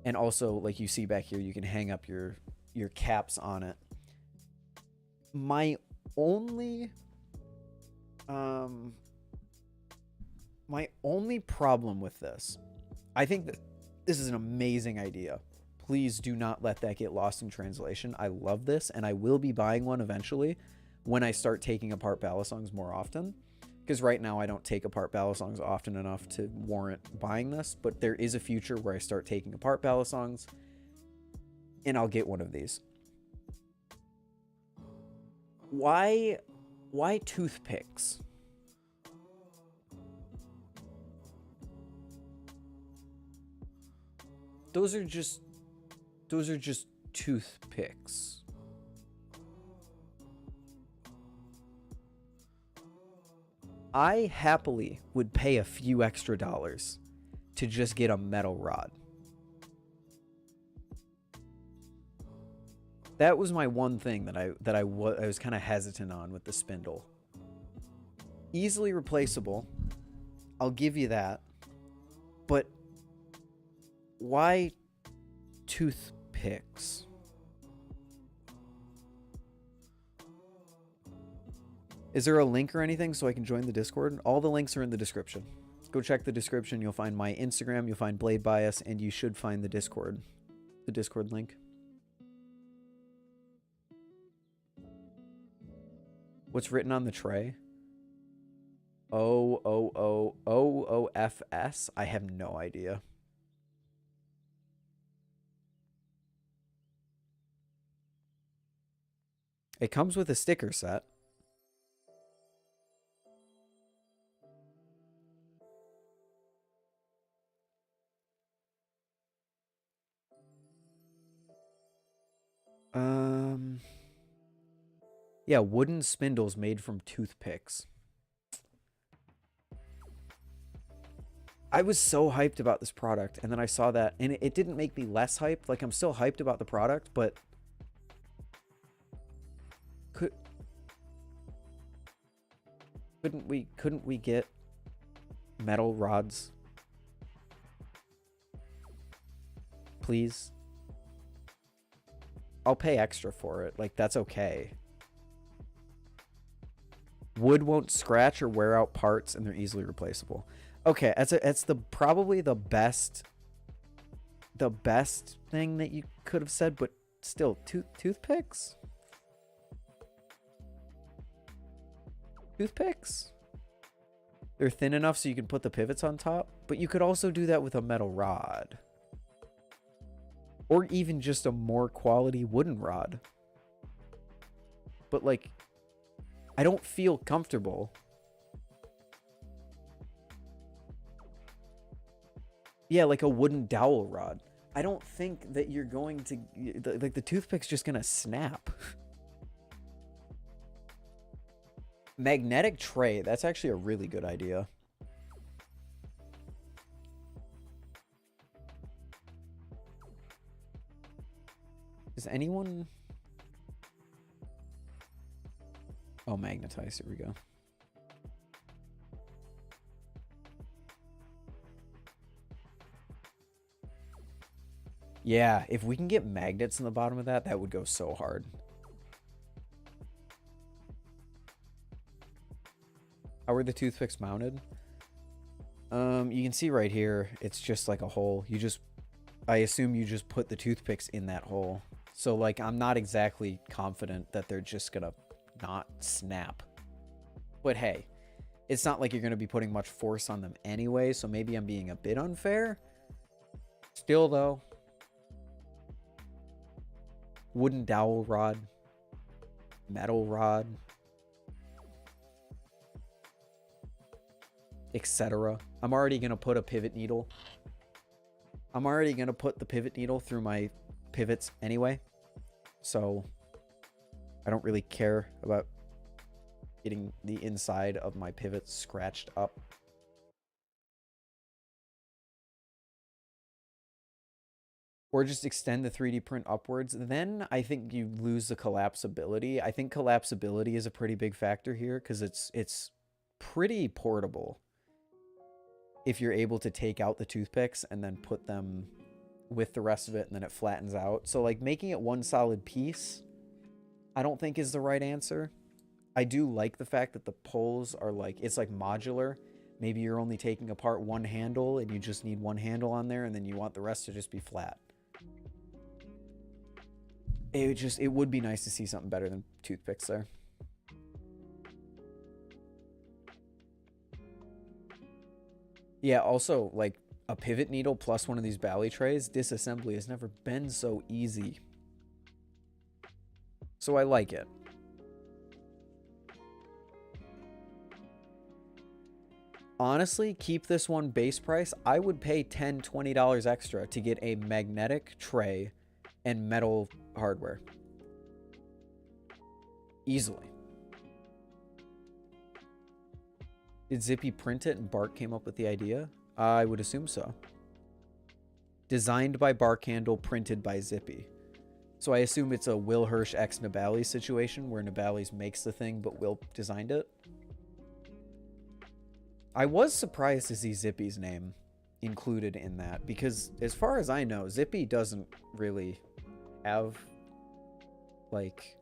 And also, like you see back here, you can hang up your caps on it. My only problem with this, I think that this is an amazing idea. Please do not let that get lost in translation. I love this, and I will be buying one eventually when I start taking apart balisongs more often. Because right now I don't take apart balisongs often enough to warrant buying this, but there is a future where I start taking apart balisongs, and I'll get one of these. Why toothpicks? Those are just toothpicks. I happily would pay a few extra dollars to just get a metal rod. That was my one thing that I was kind of hesitant on with the spindle. Easily replaceable. I'll give you that. But why toothpicks? Is there a link or anything so I can join the Discord? All the links are in the description. Go check the description. You'll find my Instagram, you'll find Blade Bias, and you should find the Discord link. What's written on the tray? OOOOOFS? I have no idea. It comes with a sticker set. Yeah, wooden spindles made from toothpicks. I was so hyped about this product, and then I saw that, and it didn't make me less hyped. Like, I'm still hyped about the product, but couldn't we get metal rods? Please? I'll pay extra for it. Like, that's okay. Wood won't scratch or wear out parts, and they're easily replaceable. Okay, that's probably the best thing that you could have said, but still, toothpicks? Toothpicks? They're thin enough so you can put the pivots on top, but you could also do that with a metal rod. Or even just a more quality wooden rod. But, like, I don't feel comfortable. Yeah, like a wooden dowel rod. I don't think that you're going to... Like, the toothpick's just going to snap. Magnetic tray. That's actually a really good idea. Is anyone... Oh, magnetize. Here we go. Yeah, if we can get magnets in the bottom of that, that would go so hard. How are the toothpicks mounted? You can see right here, it's just like a hole. I assume you just put the toothpicks in that hole. So, like, I'm not exactly confident that they're just gonna not snap. But hey, it's not like you're gonna be putting much force on them anyway, so maybe I'm being a bit unfair. Still, though. Wooden dowel rod. Metal rod. Etc. I'm already going to put a pivot needle. I'm already going to put the pivot needle through my pivots anyway. So I don't really care about getting the inside of my pivots scratched up. Or just extend the 3D print upwards. Then I think you lose the collapsibility. I think collapsibility is a pretty big factor here because it's pretty portable. If you're able to take out the toothpicks and then put them with the rest of it and then it flattens out. So, like, making it one solid piece, I don't think is the right answer. I do like the fact that the poles are like, it's like modular. Maybe you're only taking apart one handle and you just need one handle on there and then you want the rest to just be flat. It would be nice to see something better than toothpicks there. Yeah, also, like, a pivot needle plus one of these Bally trays, disassembly has never been so easy. So I like it. Honestly, keep this one base price. I would pay $10, $20 extra to get a magnetic tray and metal hardware. Easily. Did Zippy print it and Bart came up with the idea? I would assume so. Designed by Barkhandle, printed by Zippy. So I assume it's a Will Hirsch x Nabali situation where Nabali's makes the thing but Will designed it. I was surprised to see Zippy's name included in that because as far as I know, Zippy doesn't really have like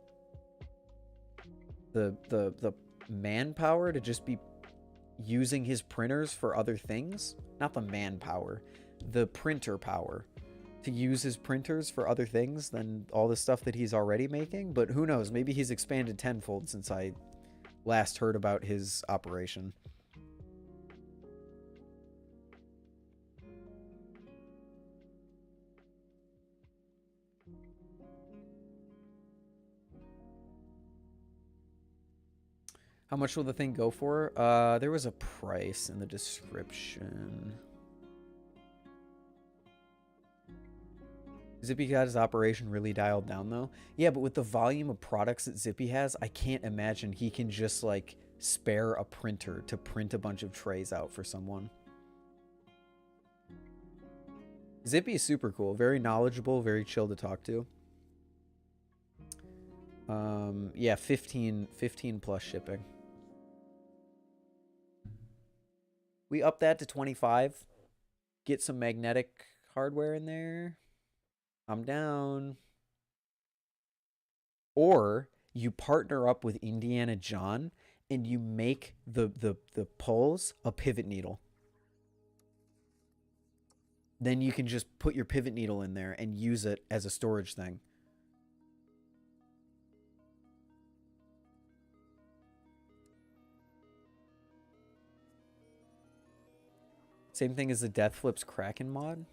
the manpower to just be using his printers for other things. Not the manpower, the printer power to use his printers for other things than all the stuff that he's already making. But who knows, maybe he's expanded tenfold since I last heard about his operation. How much will the thing go for? There was a price in the description. Zippy got his operation really dialed down, though. Yeah, but with the volume of products that Zippy has, I can't imagine he can just, like, spare a printer to print a bunch of trays out for someone. Zippy is super cool. Very knowledgeable, very chill to talk to. Yeah, 15 plus shipping. We up that to 25. Get some magnetic hardware in there. I'm down. Or you partner up with Indiana John and you make the poles a pivot needle. Then you can just put your pivot needle in there and use it as a storage thing. Same thing as the Death Flips Kraken mod.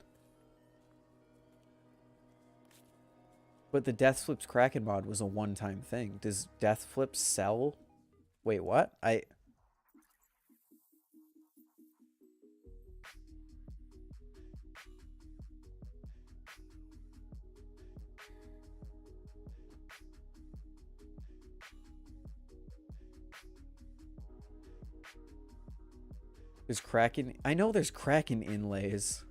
But the Death Flips Kraken mod was a one-time thing. Does Death Flips sell? Wait, what? There's Kraken. I know there's Kraken inlays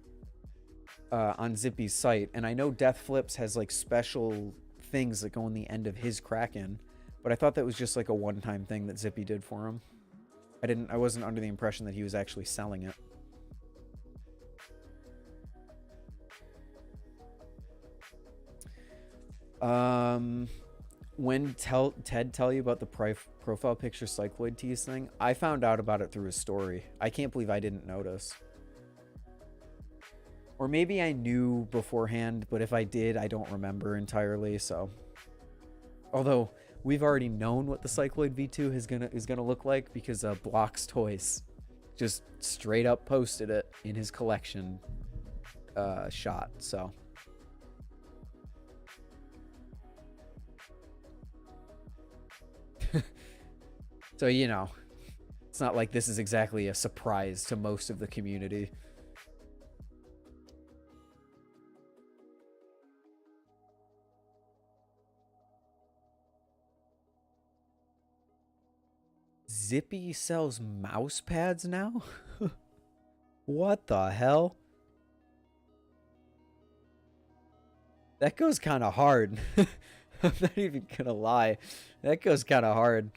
on Zippy's site, and I know Death Flips has like special things that go on the end of his Kraken, but I thought that was just like a one-time thing that Zippy did for him. I wasn't under the impression that he was actually selling it. When Ted tell you about the profile picture Cycloid tease thing, I found out about it through his story. I can't believe I didn't notice. Or maybe I knew beforehand, but if I did, I don't remember entirely, so. Although, we've already known what the Cycloid V2 is gonna look like because Block's Toys just straight up posted it in his collection shot, so. So, you know, it's not like this is exactly a surprise to most of the community. Zippy sells mouse pads now? What the hell? That goes kind of hard. I'm not even gonna lie. That goes kind of hard.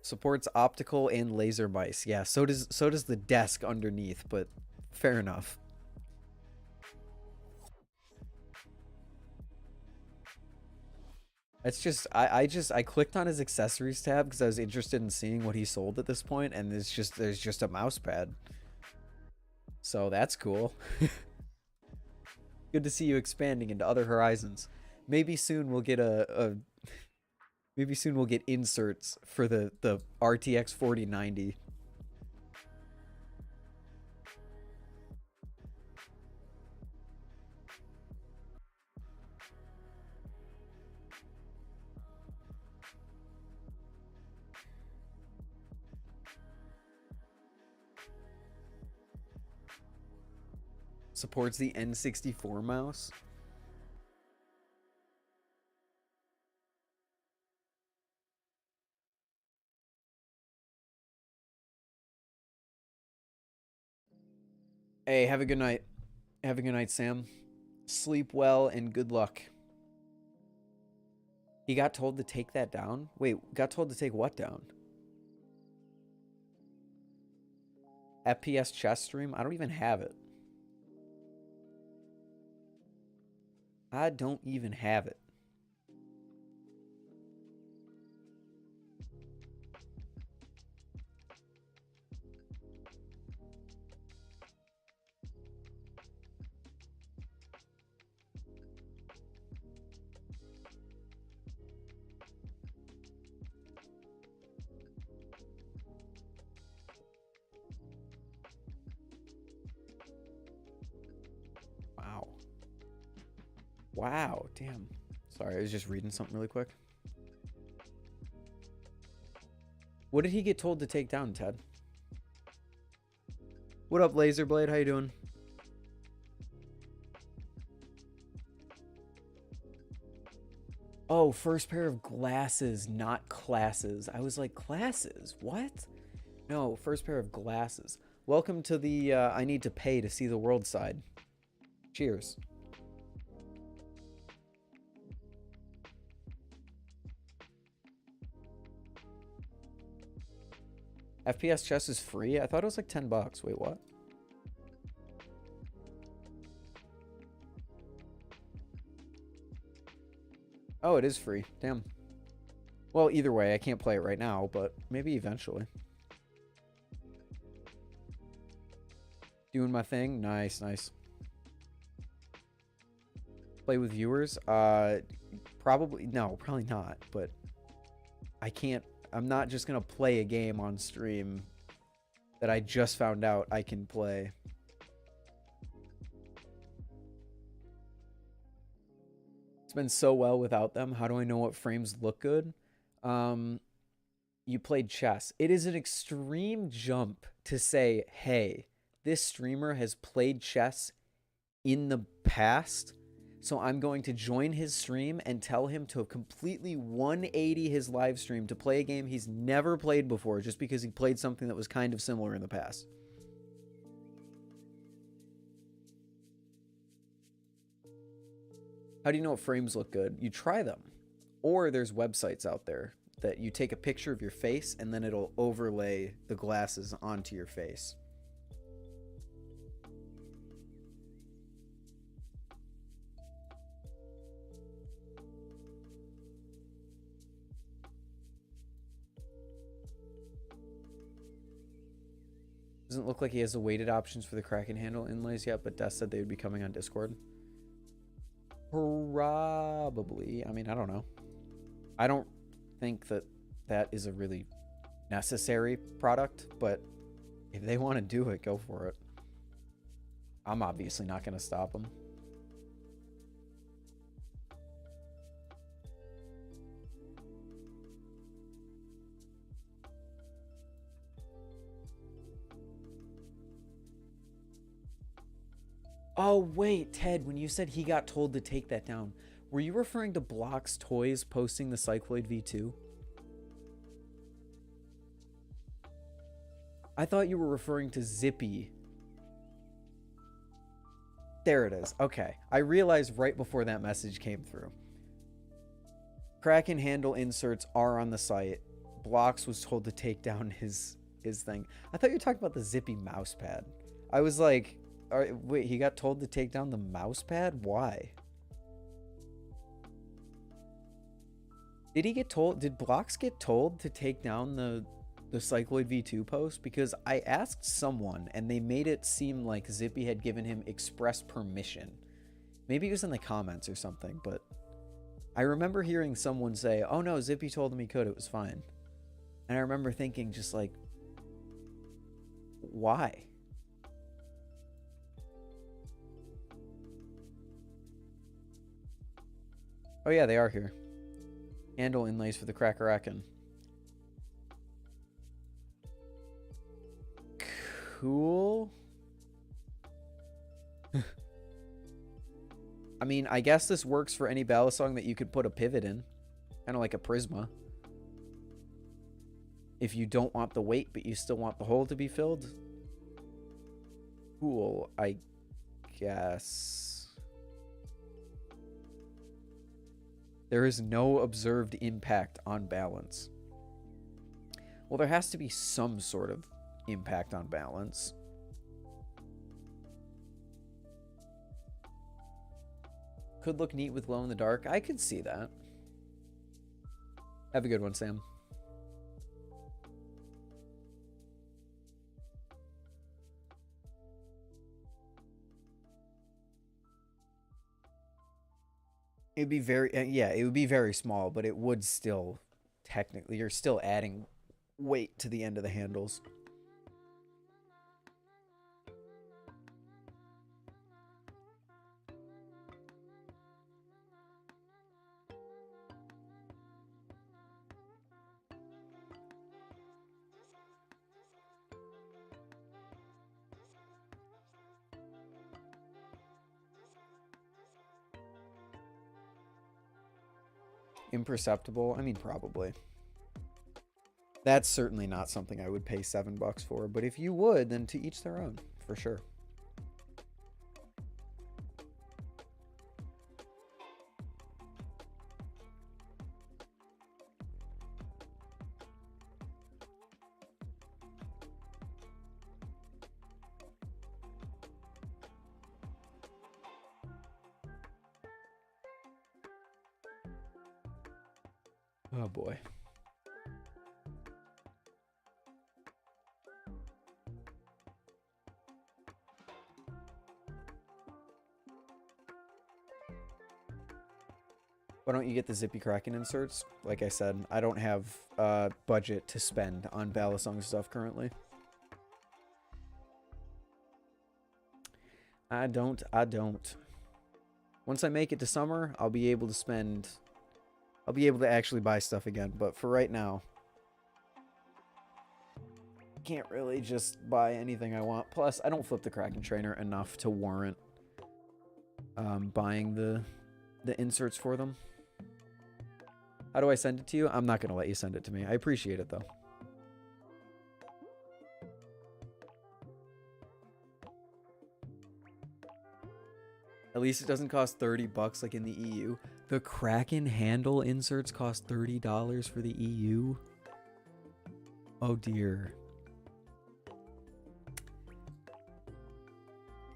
Supports optical and laser mice. Yeah, so does the desk underneath, but fair enough. It's just I clicked on his accessories tab because I was interested in seeing what he sold at this point, and there's just a mouse pad. So that's cool. Good to see you expanding into other horizons. Maybe soon we'll get maybe soon we'll get inserts for the RTX 4090. Supports the N64 mouse. Hey, have a good night. Have a good night, Sam. Sleep well and good luck. He got told to take that down? Wait, got told to take what down? FPS chess stream? I don't even have it. I don't even have it. Wow. Wow, damn. Sorry, I was just reading something really quick. What did he get told to take down, Ted? What up, Laserblade? How you doing? Oh, first pair of glasses, not classes. I was like, classes? What? No, first pair of glasses. Welcome to the I need to pay to see the world side. Cheers. FPS chess is free? I thought it was like $10. Wait, what? Oh, it is free. Damn. Well, either way, I can't play it right now, but maybe eventually. Doing my thing? Nice, nice. Play with viewers? Probably, no, probably not, but I can't, I'm not just gonna play a game on stream that I just found out I can play. It's been so well without them. How do I know what frames look good? You played chess. It is an extreme jump to say, hey, this streamer has played chess in the past, so I'm going to join his stream and tell him to completely 180 his live stream to play a game he's never played before just because he played something that was kind of similar in the past. How do you know what frames look good? You try them. Or there's websites out there that you take a picture of your face and then it'll overlay the glasses onto your face. Doesn't look like he has the weighted options for the Kraken handle inlays yet, but Des said they would be coming on Discord. Probably. I mean, I don't know. I don't think that that is a really necessary product, but if they want to do it, go for it. I'm obviously not going to stop them. Oh, wait, Ted, when you said he got told to take that down, were you referring to Block's Toys posting the Cycloid V2? I thought you were referring to Zippy. There it is. Okay. I realized right before that message came through. Kraken handle inserts are on the site. Blocks was told to take down his thing. I thought you were talking about the Zippy mouse pad. I was like, wait, he got told to take down the mouse pad? Why? Did he get told? Did Blocks get told to take down the Cycloid V2 post? Because I asked someone and they made it seem like Zippy had given him express permission. Maybe it was in the comments or something, but I remember hearing someone say, oh no, Zippy told him he could, it was fine. And I remember thinking just like, why? Oh yeah, they are here. Handle inlays for the Kraken. Cool. I mean, I guess this works for any balisong that you could put a pivot in. Kind of like a Prysma. If you don't want the weight, but you still want the hole to be filled. Cool, I guess. There is no observed impact on balance. Well, there has to be some sort of impact on balance. Could look neat with glow in the dark. I could see that. Have a good one, Sam. It'd be very, yeah, it would be very small, but it would still, technically, you're still adding weight to the end of the handles. Imperceptible? I mean, probably. That's certainly not something I would pay $7 for, but if you would, then to each their own, for sure. Oh boy. Why don't you get the Zippy Kraken inserts? Like I said, I don't have budget to spend on balisong stuff currently. I don't. Once I make it to summer, I'll be able to actually buy stuff again, but for right now, can't really just buy anything I want. Plus, I don't flip the Kraken trainer enough to warrant buying the inserts for them. How do I send it to you? I'm not going to let you send it to me. I appreciate it, though. At least it doesn't cost $30 like in the EU. The Kraken handle inserts cost $30 for the EU. Oh, dear.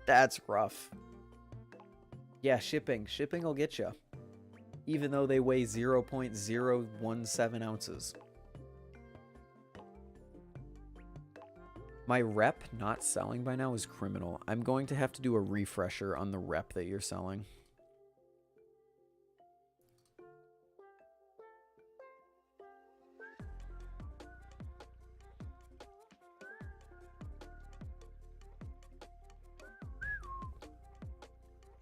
That's rough. Yeah, shipping. Shipping will get you. Even though they weigh 0.017 ounces. My rep not selling by now is criminal. I'm going to have to do a refresher on the rep that you're selling.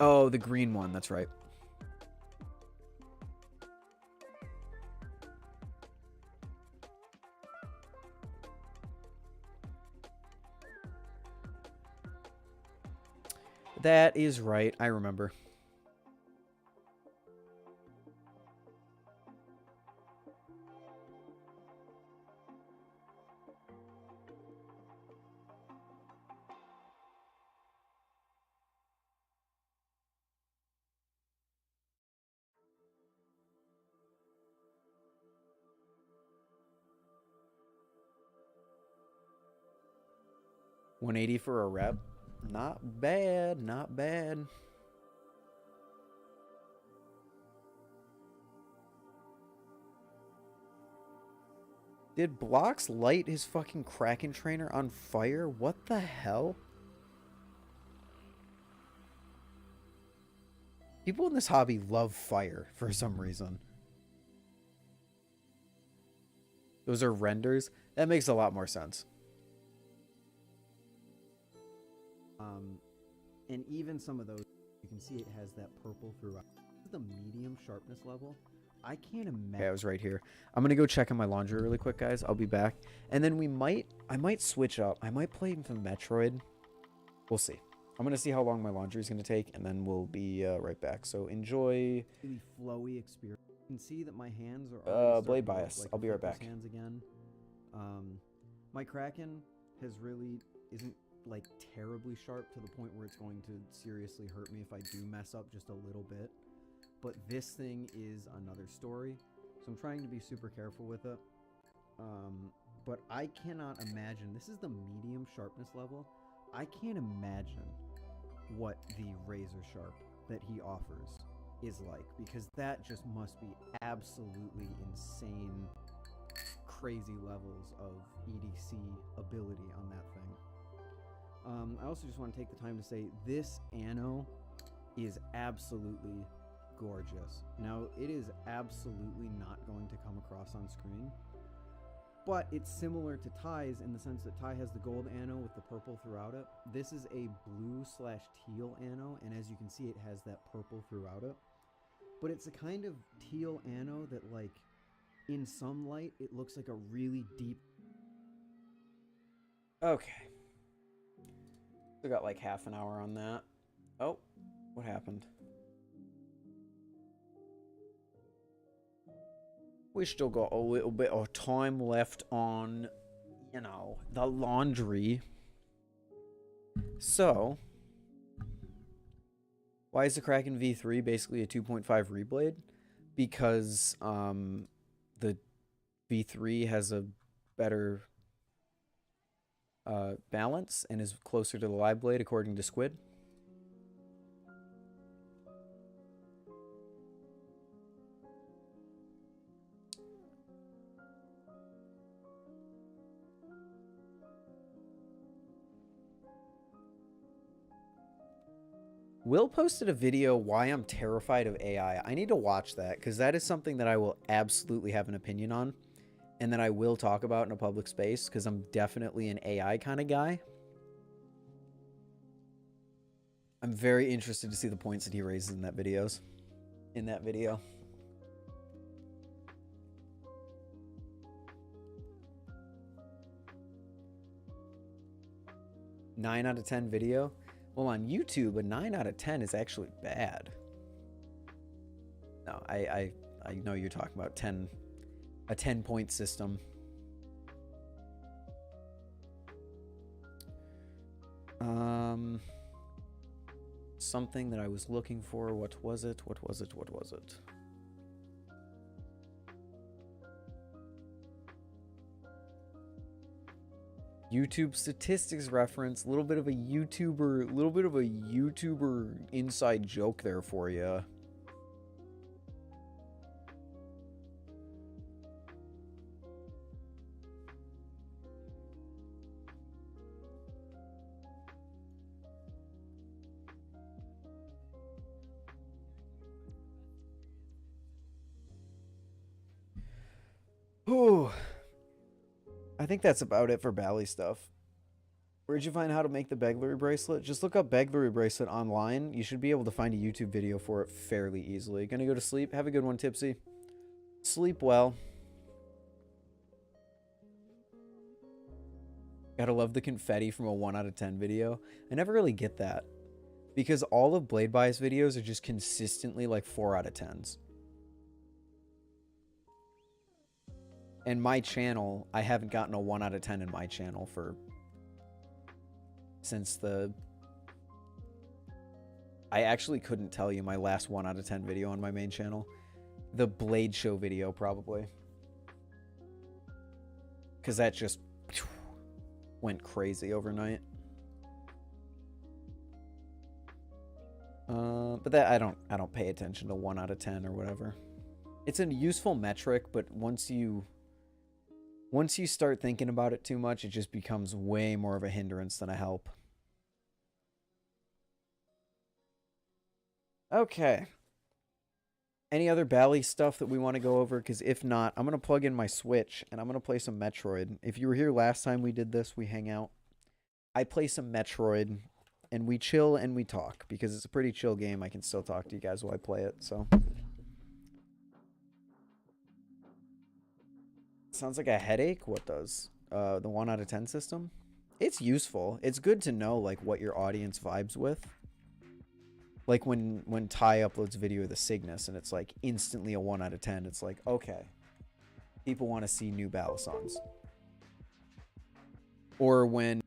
Oh, the green one. That's right. That is right. I remember. $180 for a rep. Not bad, not bad. Did Blocks light his fucking Kraken trainer on fire? What the hell? People in this hobby love fire for some reason. Those are renders? That makes a lot more sense. And even some of those, you can see it has that purple throughout. This is the medium sharpness level. I can't imagine. Okay, I was right here. I'm going to go check on my laundry really quick, guys. I'll be back. And then I might switch up. I might play some Metroid. We'll see. I'm going to see how long my laundry is going to take, and then we'll be right back. So enjoy the flowy experience. You can see that my hands are blade bias. Like I'll be right back. Hands again. My Kraken isn't like terribly sharp to the point where it's going to seriously hurt me if I do mess up just a little bit. But this thing is another story, so I'm trying to be super careful with it. But I cannot imagine, this is the medium sharpness level. I can't imagine what the razor sharp that he offers is like, because that just must be absolutely insane, crazy levels of EDC ability on that thing. I also just want to take the time to say this Anno is absolutely gorgeous. Now, it is absolutely not going to come across on screen, but it's similar to Ty's in the sense that Ty has the gold Anno with the purple throughout it. This is a blue/teal Anno, and as you can see, it has that purple throughout it. But it's a kind of teal Anno that, like, in some light, it looks like a really deep... Okay. We got like half an hour on that. Oh, what happened? We still got a little bit of time left on, you know, the laundry. So, why is the Kraken V3 basically a 2.5 reblade? Because the V3 has a better balance and is closer to the live blade according to Squid. Will posted a video why I'm terrified of AI. I need to watch that because that is something that I will absolutely have an opinion on and that I will talk about in a public space because I'm definitely an AI kind of guy. I'm very interested to see the points that he raises in that video. 9 out of 10 video. Well, on YouTube, a 9 out of 10 is actually bad. No, I know you're talking about a 10-point system. Something that I was looking for. What was it? YouTube statistics reference, a little bit of a YouTuber inside joke there for you. Ooh. I think that's about it for Bally stuff. Where'd you find how to make the beglery bracelet? Just look up beglery bracelet online. You should be able to find a YouTube video for it fairly easily. Gonna go to sleep? Have a good one, Tipsy. Sleep well. Gotta love the confetti from a 1 out of 10 video. I never really get that. Because all of Blade Bias videos are just consistently like 4 out of 10s. And my channel, I haven't gotten a 1 out of 10 in my channel since I actually couldn't tell you my last 1 out of 10 video on my main channel. The Blade Show video, probably. Because that just went crazy overnight. But that I don't pay attention to 1 out of 10 or whatever. It's a useful metric, but once you start thinking about it too much, it just becomes way more of a hindrance than a help. Okay. Any other Bally stuff that we want to go over? Because if not, I'm going to plug in my Switch, and I'm going to play some Metroid. If you were here last time we did this, we hang out. I play some Metroid, and we chill and we talk. Because it's a pretty chill game. I can still talk to you guys while I play it, so... Sounds like a headache. What does? The 1 out of 10 system? It's useful. It's good to know like what your audience vibes with. Like when Ty uploads a video of the Cygnus and it's like instantly a 1 out of 10. It's like, okay. People want to see new balisongs. Or when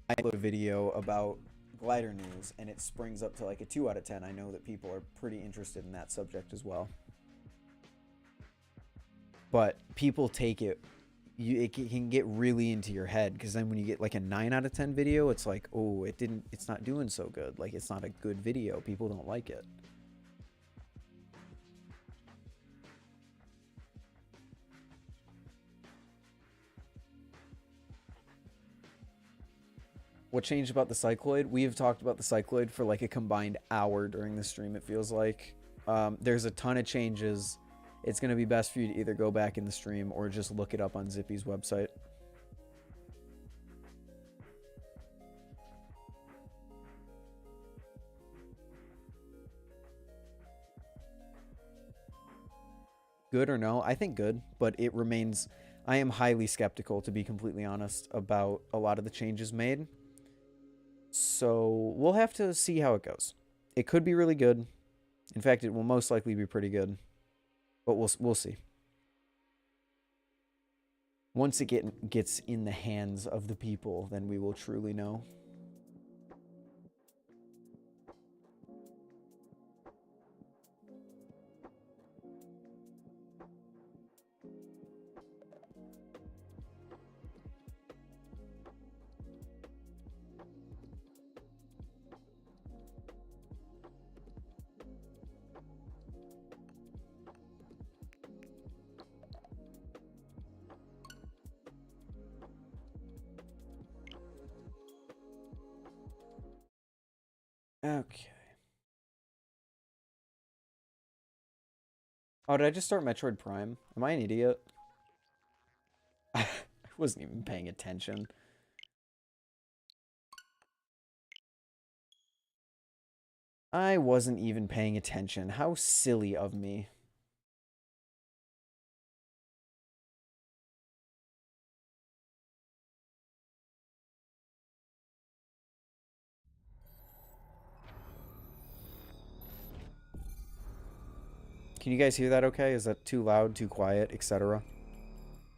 I upload a video about glider news and it springs up to like a 2 out of 10, I know that people are pretty interested in that subject as well. But people take it, it can get really into your head because then when you get like a 9 out of 10 video, it's like, oh, it's not doing so good. Like, it's not a good video. People don't like it. What changed about the Cycloid? We have talked about the Cycloid for like a combined hour during the stream, it feels like. There's a ton of changes. It's going to be best for you to either go back in the stream or just look it up on Zippy's website. Good or no? I think good, but it remains... I am highly skeptical, to be completely honest, about a lot of the changes made. So we'll have to see how it goes. It could be really good. In fact, it will most likely be pretty good. But we'll see. Once it gets in the hands of the people, then we will truly know. Okay. Oh, did I just start Metroid Prime? Am I an idiot? I wasn't even paying attention. I wasn't even paying attention. How silly of me. Can you guys hear that okay? Is that too loud, too quiet, etc.?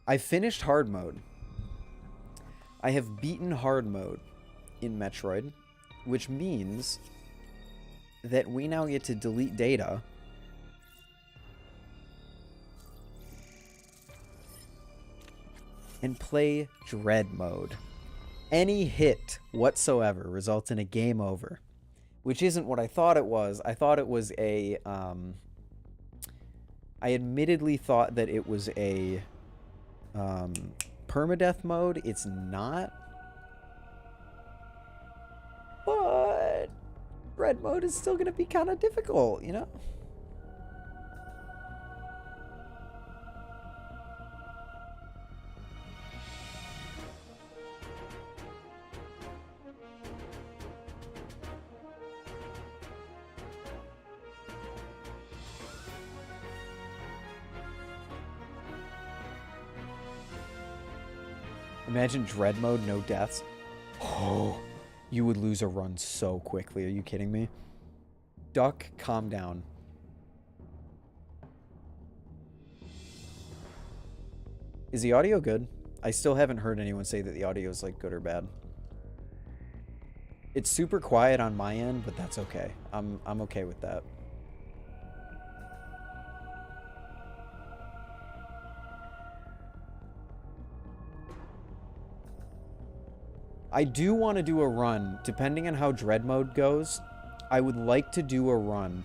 I finished hard mode. I have beaten hard mode in Metroid, which means that we now get to delete data and play Dread mode. Any hit whatsoever results in a game over, which isn't what I thought it was. I thought it was a, I admittedly thought that it was a permadeath mode. It's not. But Dread mode is still going to be kind of difficult, you know? Imagine Dread mode, no deaths. Oh, you would lose a run so quickly. Are you kidding me? Duck, calm down. Is the audio good? I still haven't heard anyone say that the audio is like good or bad. It's super quiet on my end, but that's okay. I'm okay with that. I do want to do a run, depending on how Dread mode goes. I would like to do a run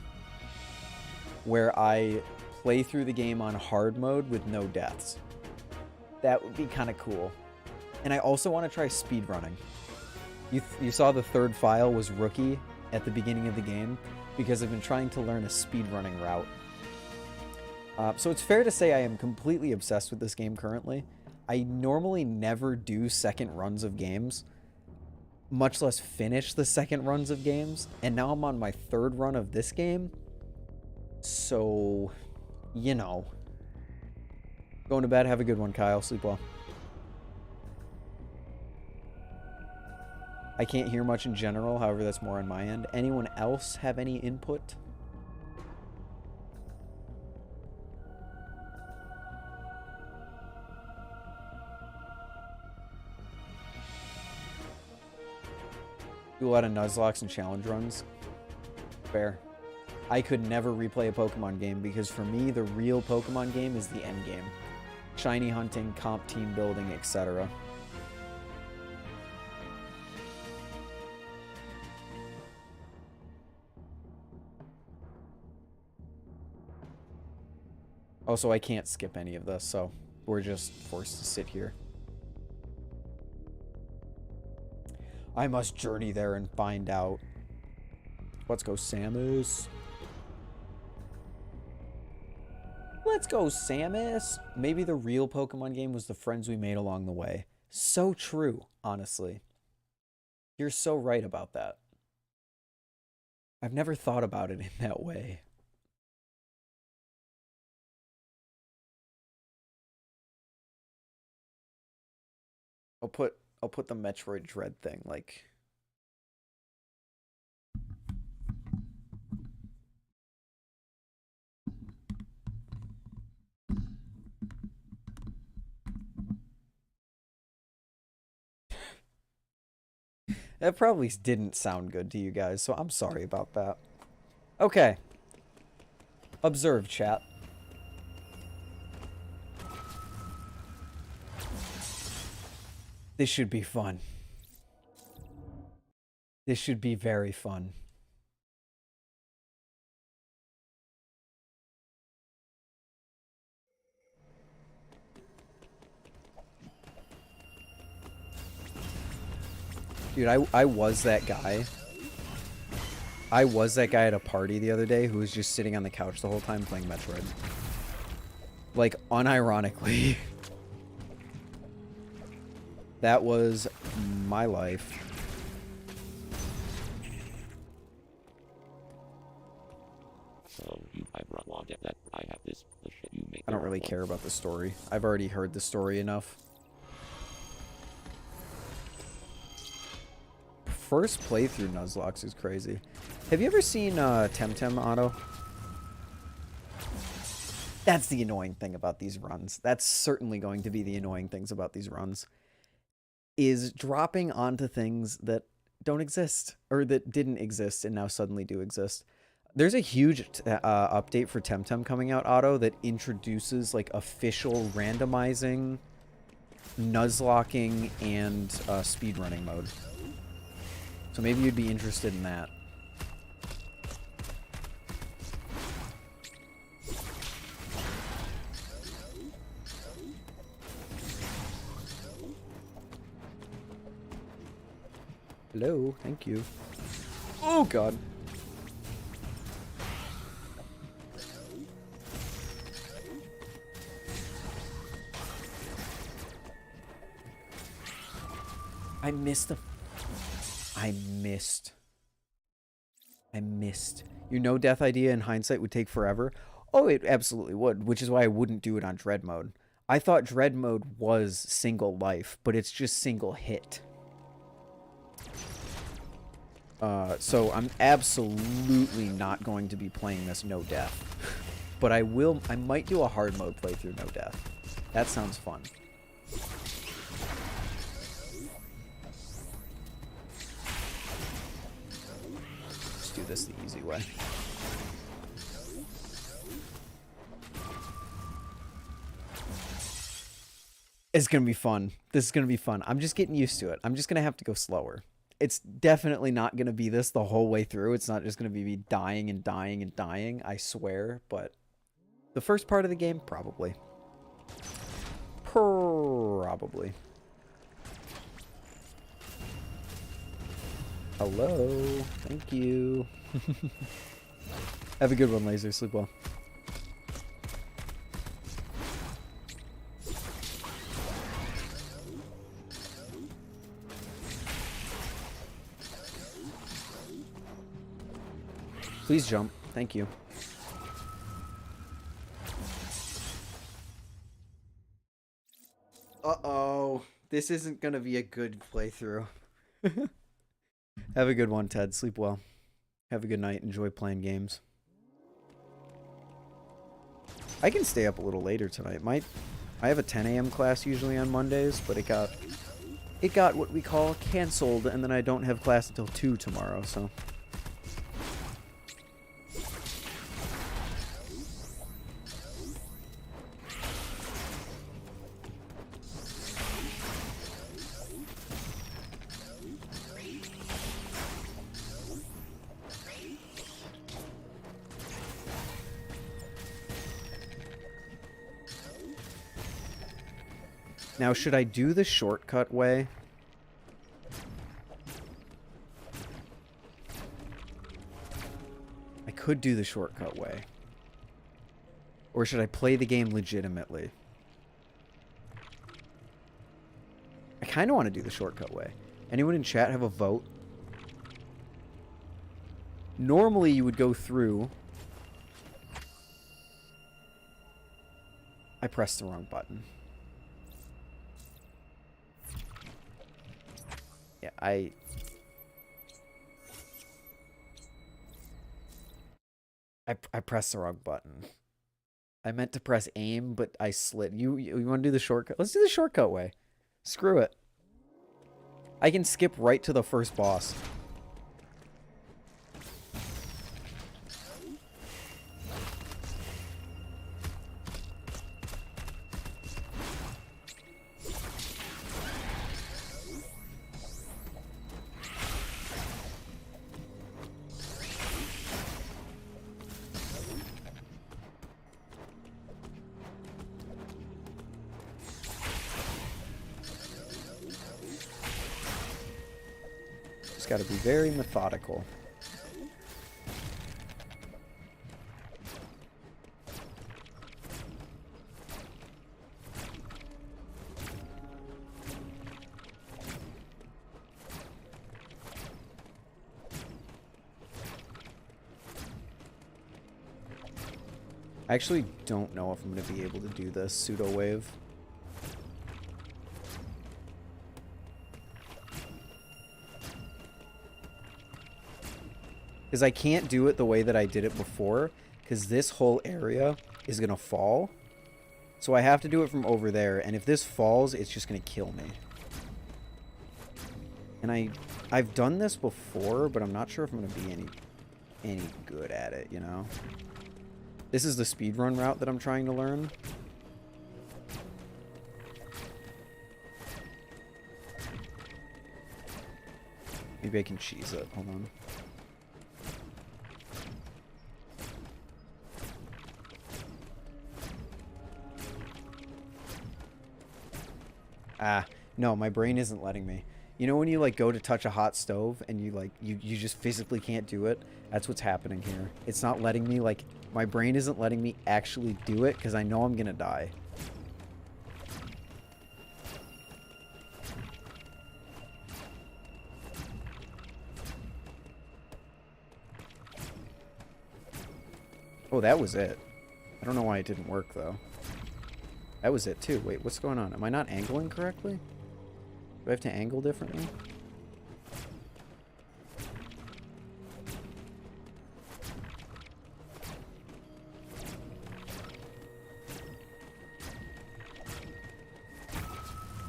where I play through the game on hard mode with no deaths. That would be kind of cool. And I also want to try speedrunning. You saw the third file was rookie at the beginning of the game because I've been trying to learn a speedrunning route. So it's fair to say I am completely obsessed with this game currently. I normally never do second runs of games, much less finish the second runs of games, and now I'm on my third run of this game, so, you know. Going to bed, have a good one, Kyle, sleep well. I can't hear much in general, however that's more on my end. Anyone else have any input? Do a lot of Nuzlocke and challenge runs. Fair. I could never replay a Pokemon game because for me, the real Pokemon game is the end game. Shiny hunting, comp team building, etc. Also, I can't skip any of this, so we're just forced to sit here. I must journey there and find out. Let's go, Samus. Let's go, Samus. Maybe the real Pokemon game was the friends we made along the way. So true, honestly. You're so right about that. I've never thought about it in that way. I'll put the Metroid Dread thing, like... That probably didn't sound good to you guys, so I'm sorry about that. Okay. Observe, chat. This should be fun. This should be very fun. Dude, I was that guy. I was that guy at a party the other day who was just sitting on the couch the whole time playing Metroid. Like, unironically. That was my life. So you have wanted that I have this bullshit you make. I don't really care about the story. I've already heard the story enough. First playthrough Nuzlocke is crazy. Have you ever seen Temtem Auto? That's the annoying thing about these runs. That's certainly going to be the annoying things about these runs. Is dropping onto things that don't exist. Or that didn't exist and now suddenly do exist. There's a huge update for Temtem coming out, Auto, that introduces like official randomizing, Nuzlocking, and speedrunning mode. So maybe you'd be interested in that. Hello, thank you. Oh god. I missed. Your no-death idea in hindsight would take forever? Oh, it absolutely would, which is why I wouldn't do it on Dread mode. I thought Dread mode was single life, but it's just single hit. So I'm absolutely not going to be playing this no death. But I might do a hard mode playthrough no death. That sounds fun. Do this the easy way. It's gonna be fun. This is gonna be fun. I'm just getting used to it. I'm just gonna have to go slower. It's definitely not gonna be this the whole way through. It's not just gonna be me dying and dying and dying, I swear, but the first part of the game, probably. Probably. Hello. Thank you. Have a good one, Laser. Sleep well. Please jump. Thank you. Uh-oh. This isn't gonna be a good playthrough. Have a good one, Ted. Sleep well. Have a good night. Enjoy playing games. I can stay up a little later tonight. I have a 10 a.m. class usually on Mondays, but it got what we call canceled, and then I don't have class until 2 tomorrow, so. Now, should I do the shortcut way? I could do the shortcut way. Or should I play the game legitimately? I kind of want to do the shortcut way. Anyone in chat have a vote? Normally, you would go through. I pressed the wrong button. Yeah, I pressed the wrong button. I meant to press aim, but I slid. You want to do the shortcut? Let's do the shortcut way. Screw it. I can skip right to the first boss. Just got to be very methodical. I actually don't know if I'm going to be able to do this pseudo wave. Because I can't do it the way that I did it before, because this whole area is going to fall. So I have to do it from over there, and if this falls, it's just going to kill me. And I've done this before, but I'm not sure if I'm going to be any good at it, you know? This is the speedrun route that I'm trying to learn. Maybe I can cheese it. Hold on. Ah, no, my brain isn't letting me. You know when you like go to touch a hot stove and you like you just physically can't do it? That's what's happening here. It's not letting me, like, my brain isn't letting me actually do it because I know I'm gonna die. Oh, that was it. I don't know why it didn't work though. That was it too. Wait, what's going on? Am I not angling correctly? Do I have to angle differently?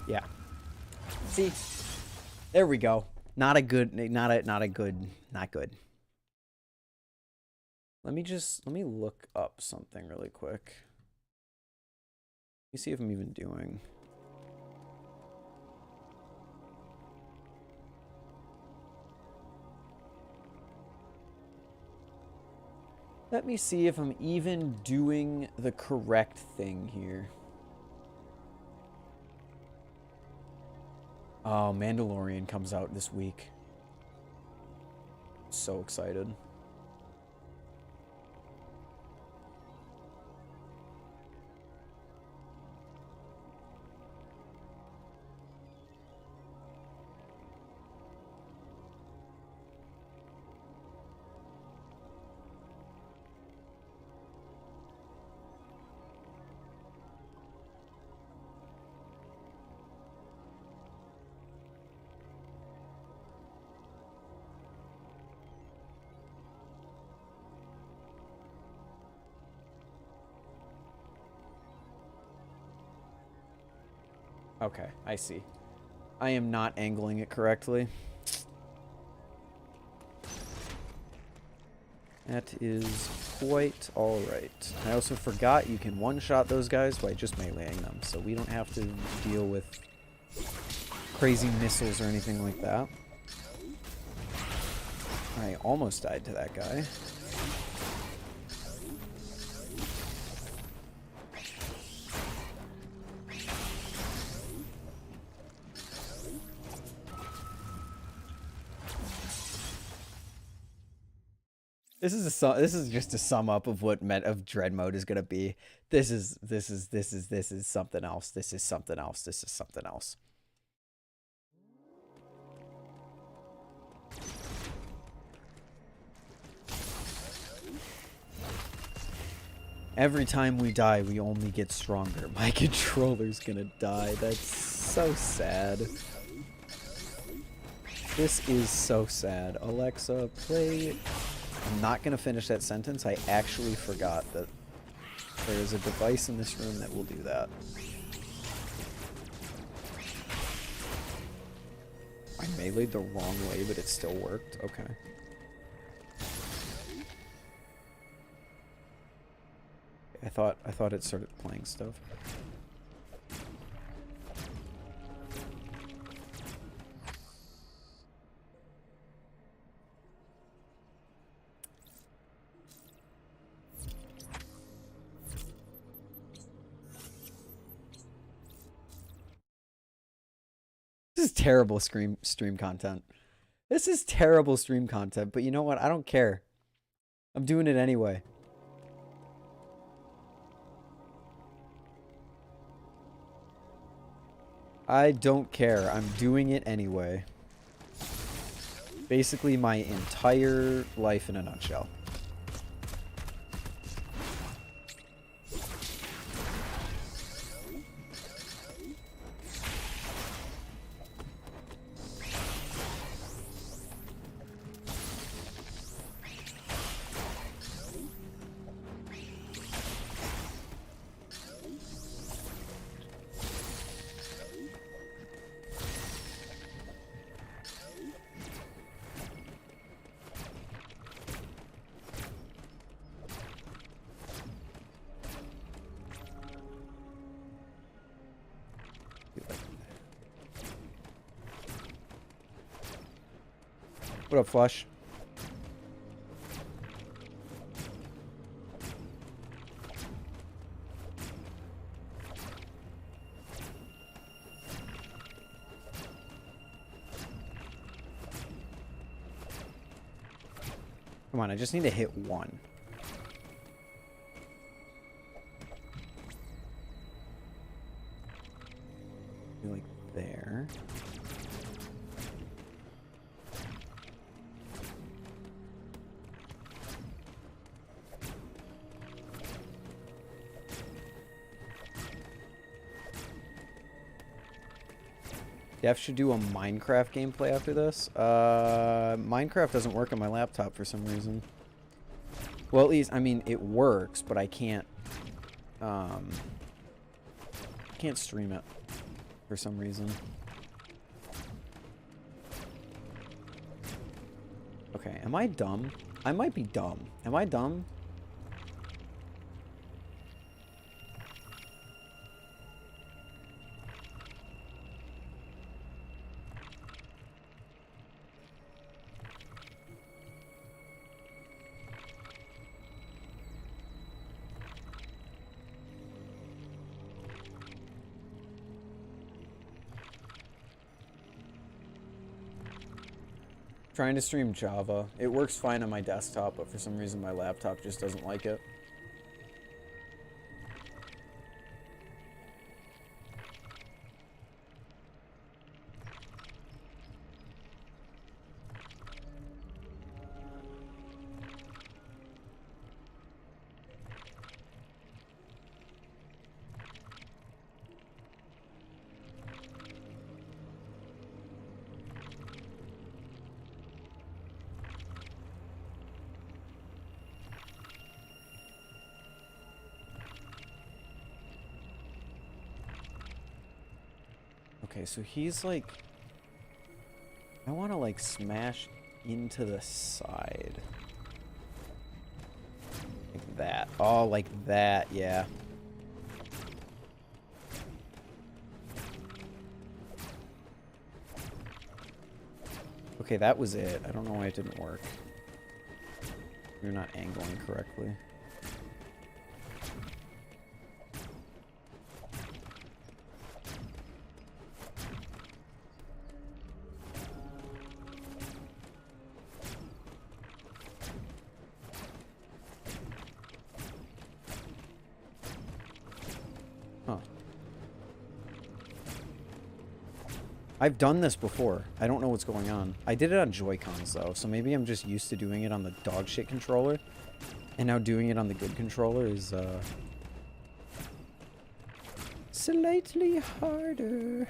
Yeah. See? There we go. Not good. Let me look up something really quick. Let me see if I'm even doing. Let me see if I'm even doing the correct thing here. Oh, Mandalorian comes out this week. So excited. Okay, I see. I am not angling it correctly. That is quite alright. I also forgot you can one-shot those guys by just meleeing them, so we don't have to deal with crazy missiles or anything like that. I almost died to that guy. This is just a sum up of what Dread mode is gonna be. This is something else. This is something else. This is something else. Every time we die, we only get stronger. My controller's gonna die. That's so sad. This is so sad. Alexa, play... I'm not going to finish that sentence. I actually forgot that there is a device in this room that will do that. I meleeed the wrong way, but it still worked. Okay. I thought it started playing stuff. This is terrible stream content. This is terrible stream content, but you know what? I don't care. I'm doing it anyway. I don't care. I'm doing it anyway. Basically my entire life in a nutshell. What up, Flush? Come on, I just need to hit one. Like there. Def should do a Minecraft gameplay after this. Minecraft doesn't work on my laptop for some reason. Well, at least, I mean, it works, but I can't stream it for some reason. Okay, am I dumb? I might be dumb. Am I dumb? Trying to stream Java. It works fine on my desktop, but for some reason my laptop just doesn't like it. Okay, so he's like... I want to like smash into the side. Like that. Oh, like that, yeah. Okay, that was it. I don't know why it didn't work. You're not angling correctly. I've done this before. I don't know what's going on. I did it on Joy-Cons though, so maybe I'm just used to doing it on the dog shit controller. And now doing it on the good controller is slightly harder.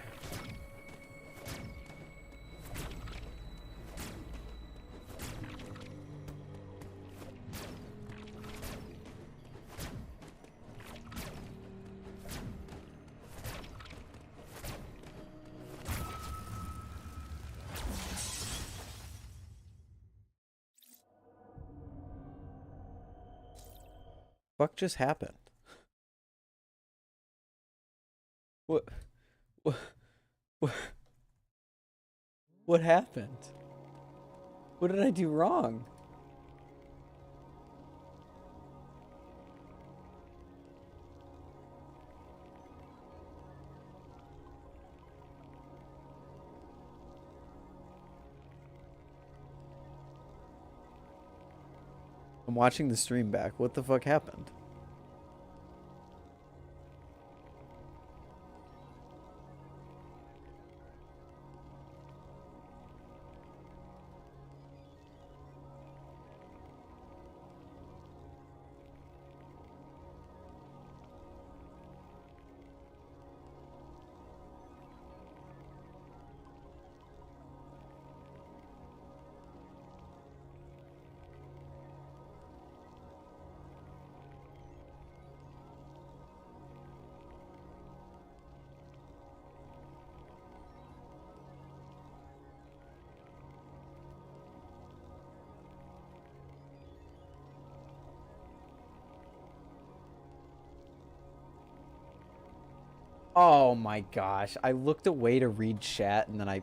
fuck just happened? What? What? What happened? What did I do wrong? I'm watching the stream back. What the fuck happened? Oh my gosh. I looked away to read chat and then I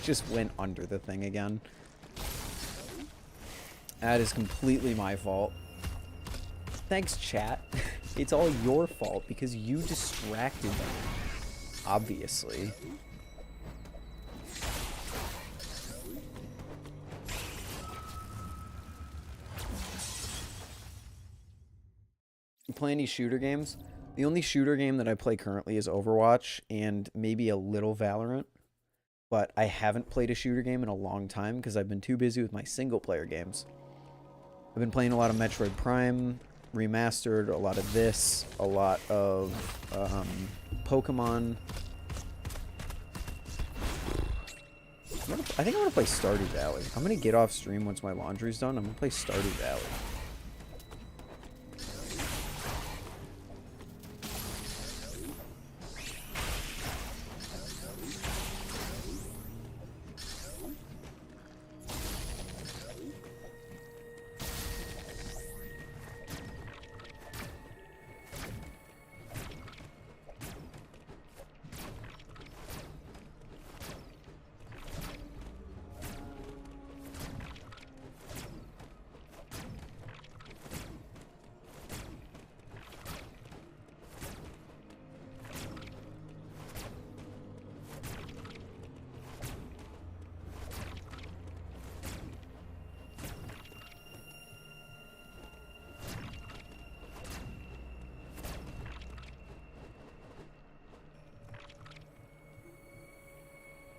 just went under the thing again. That is completely my fault. Thanks, chat. It's all your fault because you distracted me. Obviously. You play any shooter games? The only shooter game that I play currently is Overwatch and maybe a little Valorant. But I haven't played a shooter game in a long time because I've been too busy with my single-player games. I've been playing a lot of Metroid Prime, Remastered, a lot of this, a lot of Pokemon. I think I'm going to play Stardew Valley. I'm going to get off stream once my laundry's done. I'm going to play Stardew Valley.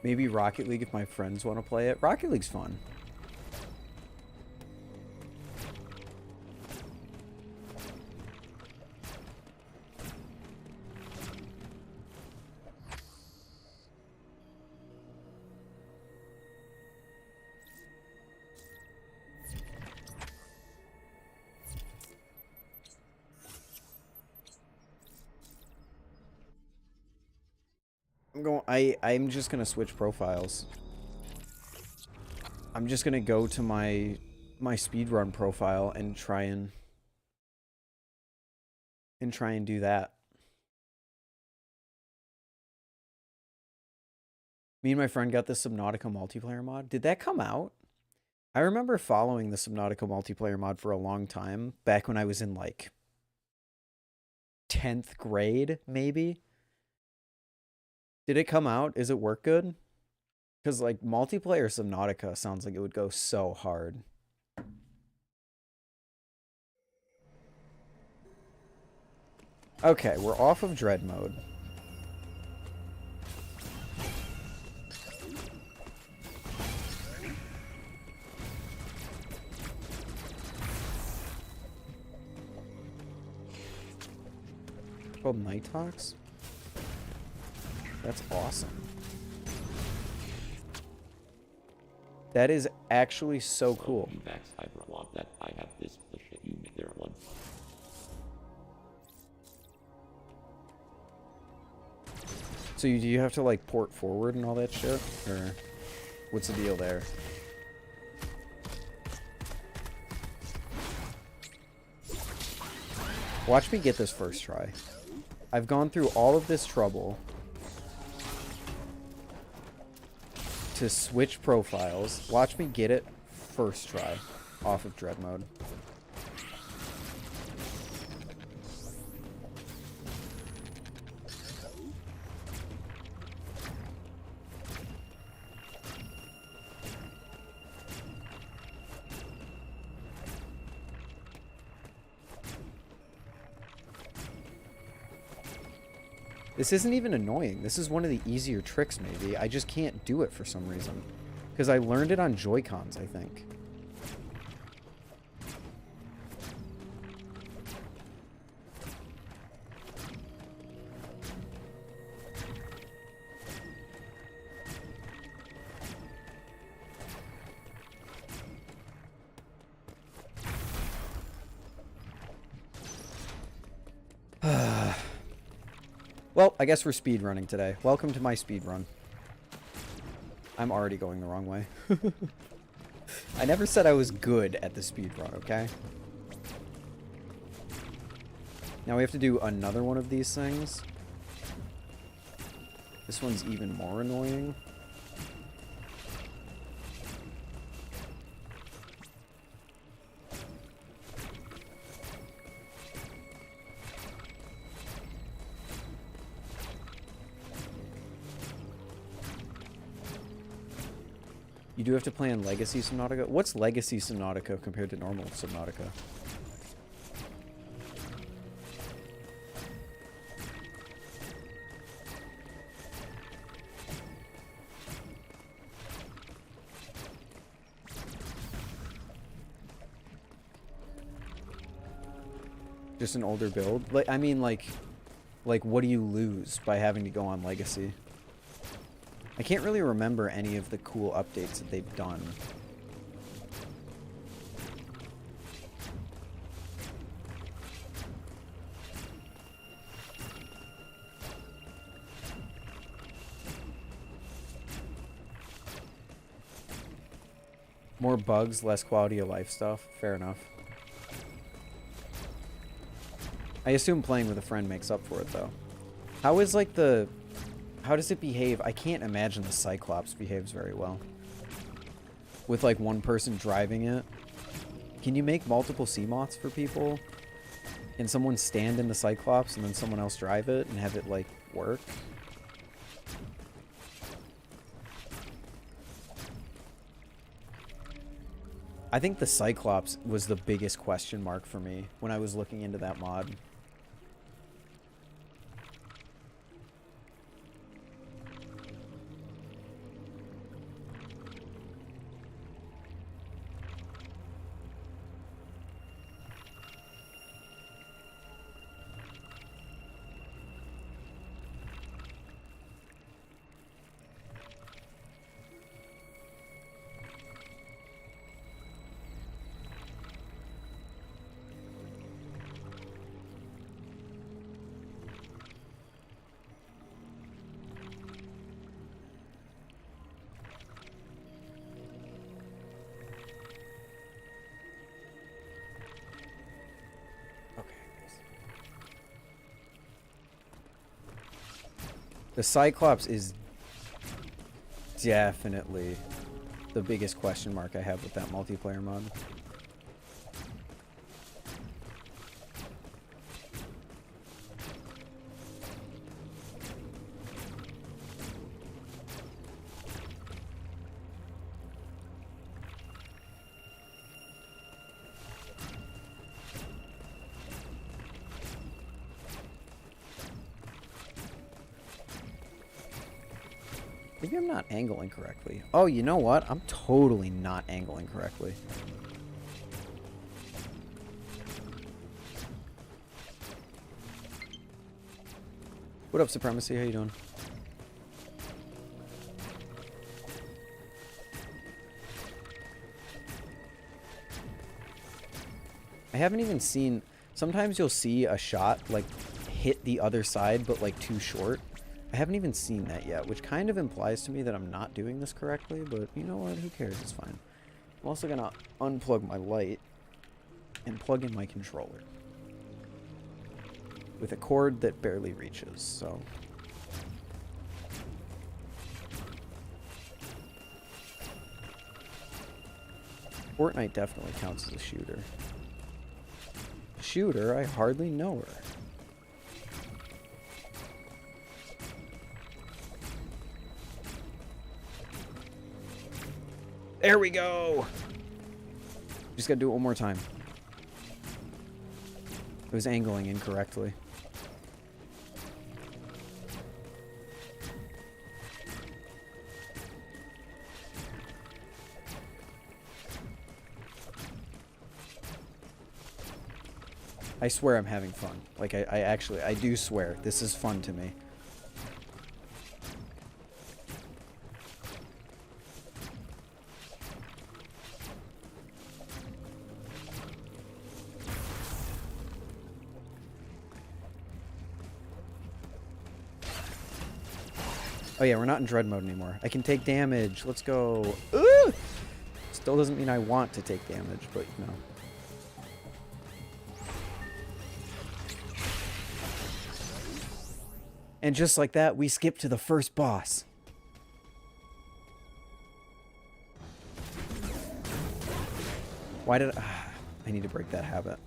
Maybe Rocket League if my friends want to play it. Rocket League's fun. I'm just gonna switch profiles. I'm just gonna go to my speedrun profile and try and do that. Me and my friend got the Subnautica multiplayer mod. Did that come out? I remember following the Subnautica multiplayer mod for a long time, back when I was in like 10th grade, maybe. Did it come out? Is it work good? Because, like, multiplayer Subnautica sounds like it would go so hard. Okay, we're off of Dread mode. Called Nighthawks? That's awesome. That is actually so cool. I want that. I have this. You there one. So do you have to like port forward and all that shit, or what's the deal there? Watch me get this first try. I've gone through all of this trouble to switch profiles. Watch me get it first try off of dread mode. This isn't even annoying. This is one of the easier tricks, maybe. I just can't do it for some reason. Because I learned it on Joy-Cons, I think. Well, I guess we're speedrunning today. Welcome to my speedrun. I'm already going the wrong way. I never said I was good at the speedrun, okay? Now we have to do another one of these things. This one's even more annoying. You do have to play on Legacy Subnautica? What's Legacy Subnautica compared to normal Subnautica? Just an older build? Like, I mean, like, what do you lose by having to go on Legacy? I can't really remember any of the cool updates that they've done. More bugs, less quality of life stuff. Fair enough. I assume playing with a friend makes up for it, though. How is, like, the... How does it behave? I can't imagine the Cyclops behaves very well. With, like, one person driving it. Can you make multiple sea moths for people? Can someone stand in the Cyclops and then someone else drive it and have it, like, work? I think the Cyclops was the biggest question mark for me when I was looking into that mod. The Cyclops is definitely the biggest question mark I have with that multiplayer mod. Maybe I'm not angling correctly. Oh, you know what? I'm totally not angling correctly. What up, Supremacy? How you doing? I haven't even seen... Sometimes you'll see a shot, like, hit the other side, but, like, too short. I haven't even seen that yet, which kind of implies to me that I'm not doing this correctly, but you know what? Who cares? It's fine. I'm also going to unplug my light and plug in my controller. with a cord that barely reaches, so... Fortnite definitely counts as a shooter. Shooter? I hardly know her. There we go! Just gotta do it one more time. It was angling incorrectly. I swear I'm having fun. Like, I do swear. This is fun to me. Oh yeah, we're not in dread mode anymore. I can take damage. Let's go. Ooh! Still doesn't mean I want to take damage, but you know. And just like that, we skip to the first boss. Why did I need to break that habit.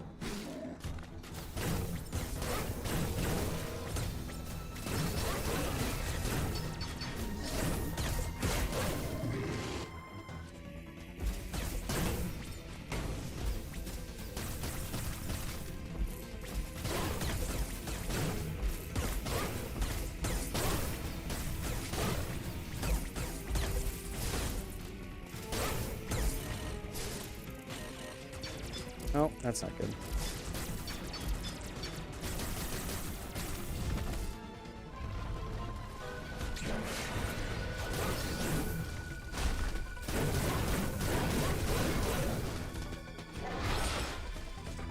Oh, that's not good.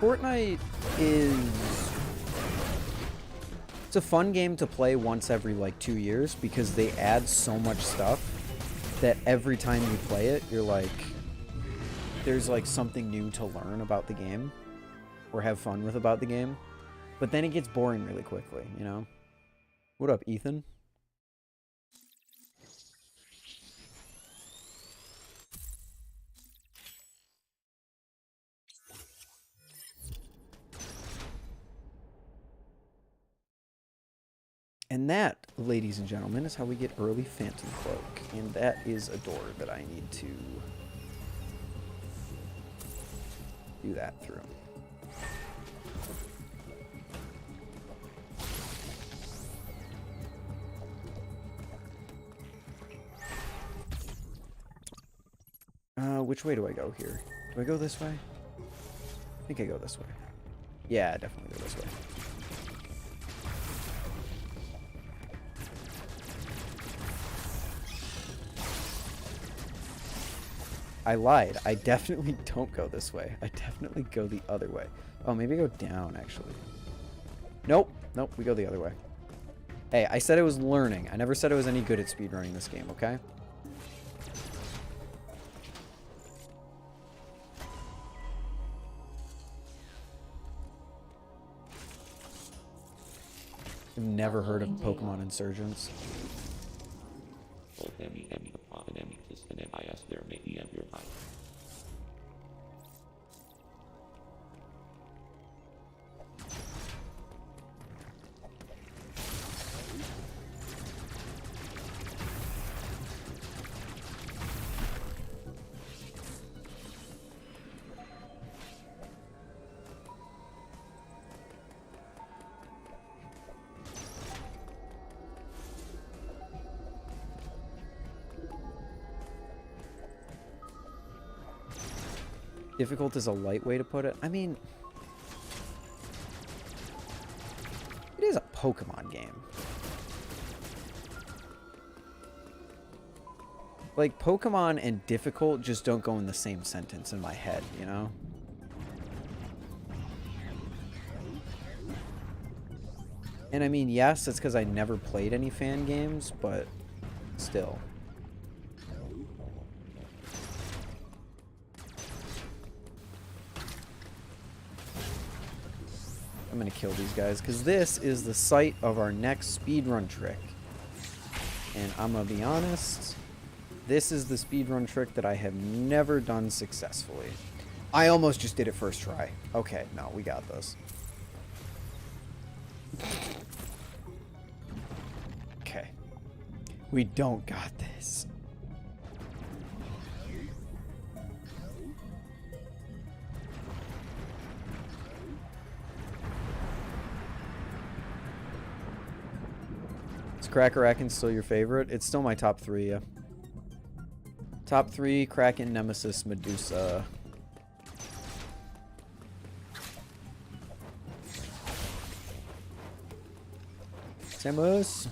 Fortnite is... It's a fun game to play once every like 2 years because they add so much stuff that every time you play it, you're like... There's like something new to learn about the game or have fun with about the game, but then it gets boring really quickly, you know? What up, Ethan? And that, ladies and gentlemen, is how we get early Phantom Cloak, and that is a door that I need to do that through. Which way do I go here? Do I go this way? I think I go this way. Yeah, I definitely go this way. I lied. I definitely don't go this way. I definitely go the other way. Oh, maybe I go down, actually. Nope. Nope, we go the other way. Hey, I said I was learning. I never said I was any good at speedrunning this game, okay? I've never heard of Pokemon Insurgents. Difficult is a light way to put it. I mean, it is a Pokemon game. Like, Pokemon and difficult just don't go in the same sentence in my head, you know? And I mean, yes, it's because I never played any fan games, but still. I'm gonna kill these guys, because this is the site of our next speedrun trick. And I'm gonna be honest, this is the speedrun trick that I have never done successfully. I almost just did it first try. Okay, no, we got this. Okay. We don't got this. Is Raken still your favorite? It's still my top 3, yeah. Top 3, Kraken, Nemesis, Medusa. Samus.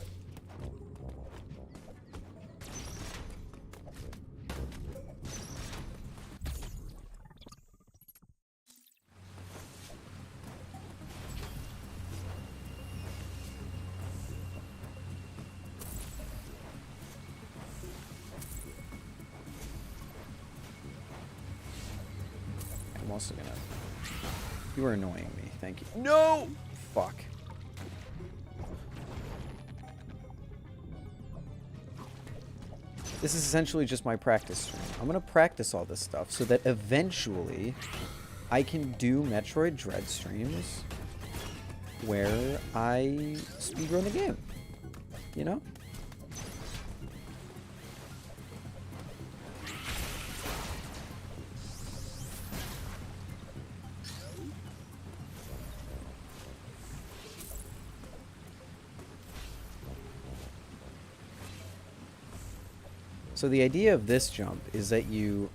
I'm also gonna... You are annoying me, thank you. No! Fuck. This is essentially just my practice stream. I'm gonna practice all this stuff so that eventually I can do Metroid Dread streams where I speedrun the game. You know? So the idea of this jump is that you...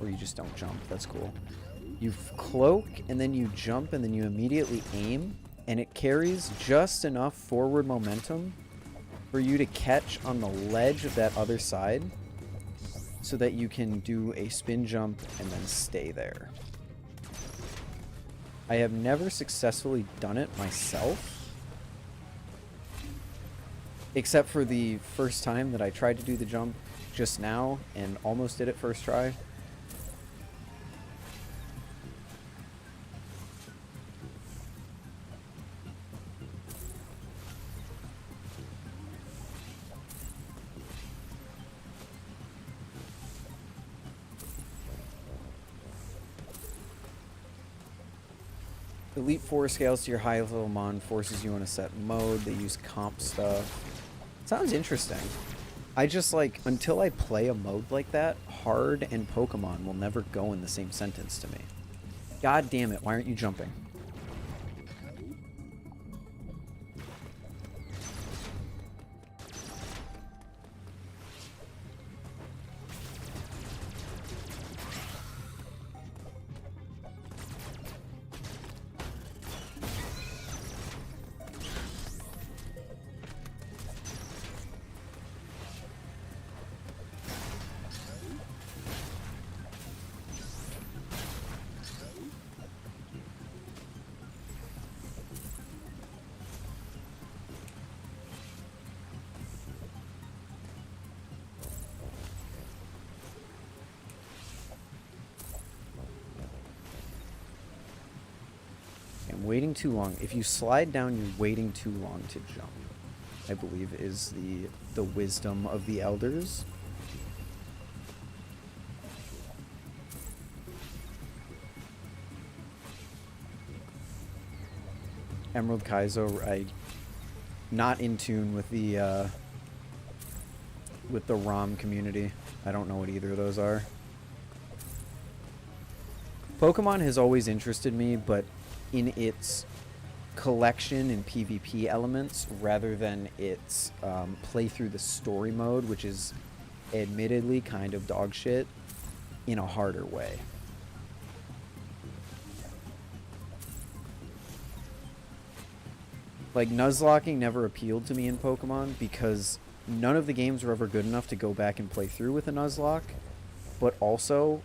Or you just don't jump, that's cool. You cloak, and then you jump, and then you immediately aim, and it carries just enough forward momentum for you to catch on the ledge of that other side so that you can do a spin jump and then stay there. I have never successfully done it myself, except for the first time that I tried to do the jump just now and almost did it first try. Elite 4 scales to your high level mon, forces you on a set mode. They use comp stuff. Sounds interesting. I just like, until I play a mode like that, hard and Pokemon will never go in the same sentence to me. God damn it, why aren't you jumping? Waiting too long. If you slide down, you're waiting too long to jump, I believe is the wisdom of the elders. Emerald Kaizo, I not in tune with the ROM community. I don't know what either of those are. Pokemon has always interested me, but in its collection and PvP elements rather than its play through the story mode, which is admittedly kind of dog shit in a harder way. Like, Nuzlocking never appealed to me in Pokemon because none of the games were ever good enough to go back and play through with a Nuzlocke, but also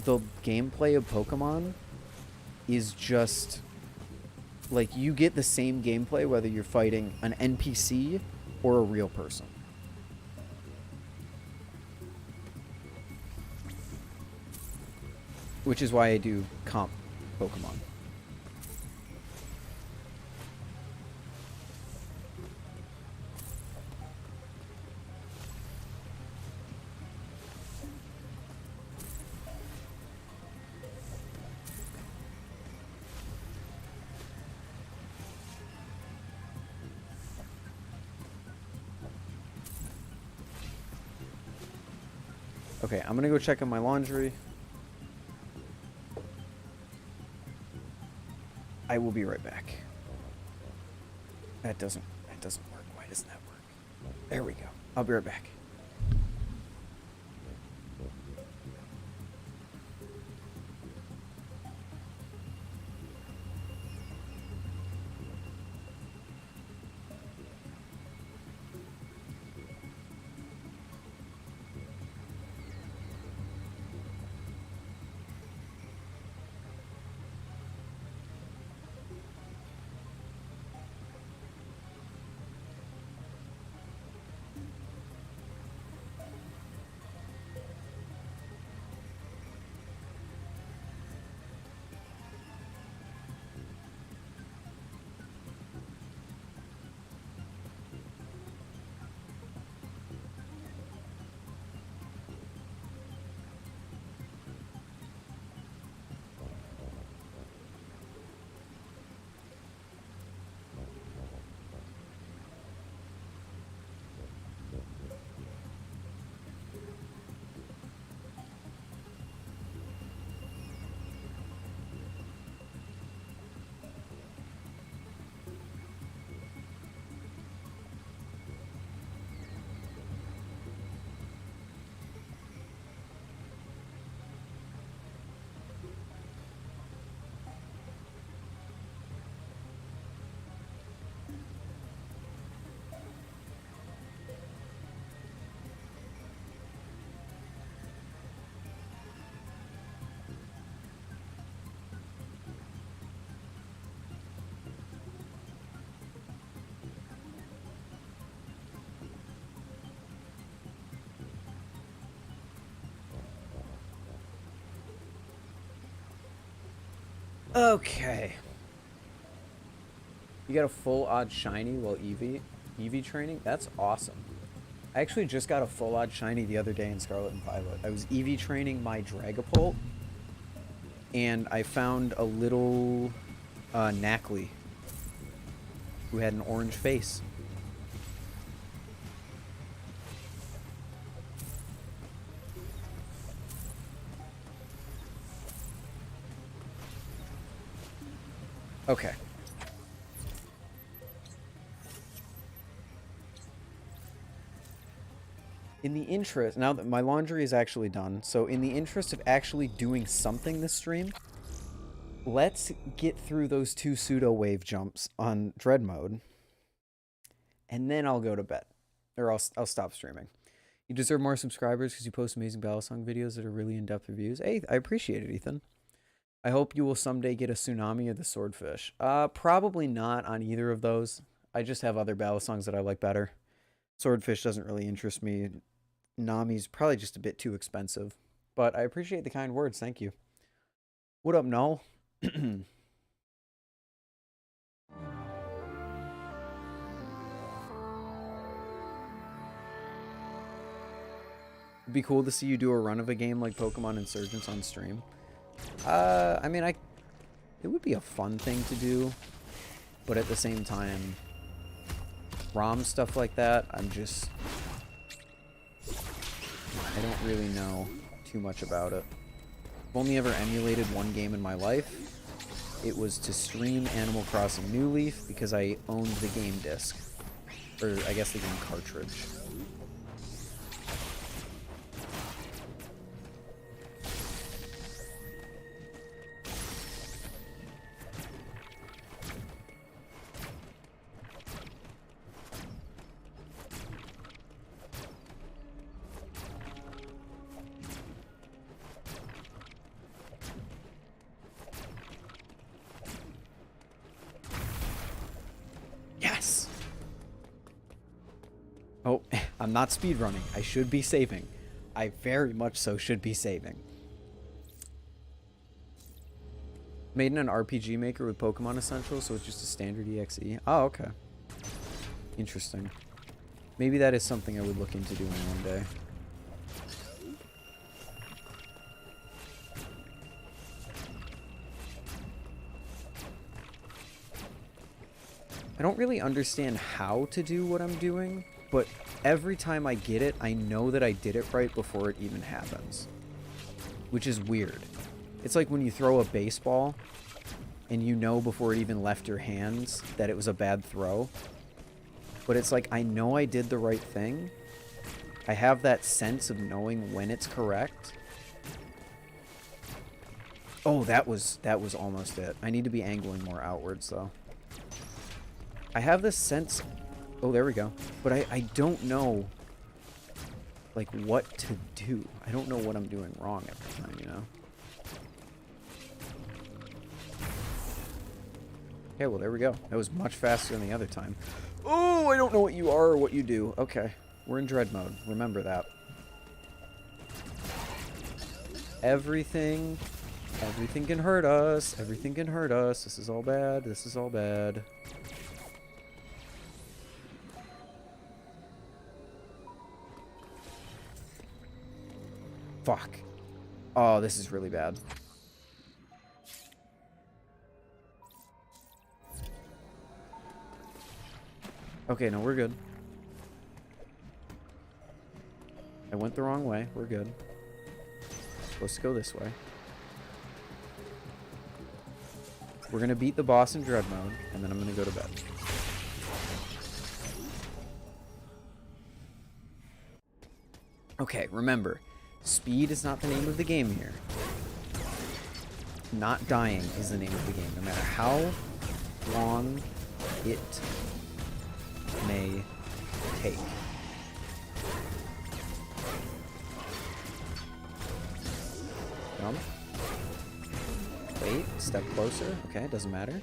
the gameplay of Pokemon is just like, you get the same gameplay whether you're fighting an NPC or a real person. Which is why I do comp Pokemon. Okay, I'm gonna go check on my laundry. I will be right back. That doesn't work. Why doesn't that work? There we go. I'll be right back. Okay. You got a full odd shiny while EV training? That's awesome. I actually just got a full odd shiny the other day in Scarlet and Violet. I was EV training my Dragapult, and I found a little Knackley who had an orange face. Okay. In the interest, now that my laundry is actually done, so in the interest of actually doing something this stream, let's get through those 2 pseudo wave jumps on Dread mode, and then I'll go to bed, or I'll stop streaming. You deserve more subscribers because you post amazing balisong videos that are really in-depth reviews. Hey, I appreciate it, Ethan. I hope you will someday get a tsunami of the swordfish. Probably not on either of those. I just have other balisongs that I like better. Swordfish doesn't really interest me. Nami's probably just a bit too expensive. But I appreciate the kind words. Thank you. What up, Null? It'd be cool to see you do a run of a game like Pokemon Insurgence on stream. I mean, it would be a fun thing to do, but at the same time, ROM stuff like that, I don't really know too much about it. I've only ever emulated one game in my life. It was to stream Animal Crossing New Leaf because I owned the game disc, or I guess the game cartridge. Oh, I'm not speedrunning. I should be saving. I very much so should be saving. Made in an RPG Maker with Pokemon Essentials, so it's just a standard EXE. Oh, okay. Interesting. Maybe that is something I would look into doing one day. I don't really understand how to do what I'm doing. but every time I get it, I know that I did it right before it even happens. Which is weird. It's like when you throw a baseball and you know before it even left your hands that it was a bad throw. But it's like, I know I did the right thing. I have that sense of knowing when it's correct. Oh, that was almost it. I need to be angling more outwards, though. I have this sense... Oh, there we go. But I don't know, like, what to do. I don't know what I'm doing wrong every time, you know? Okay, well, there we go. That was much faster than the other time. Oh, I don't know what you are or what you do. Okay, we're in dread mode. Remember that. Everything can hurt us. Everything can hurt us. This is all bad. This is all bad. Fuck. Oh, this is really bad. Okay, no, we're good. I went the wrong way. We're good. Supposed to go this way. We're gonna beat the boss in dread mode, and then I'm gonna go to bed. Okay, remember, speed is not the name of the game here. Not dying is the name of the game, no matter how long it may take. Jump. Wait, step closer. Okay, doesn't matter.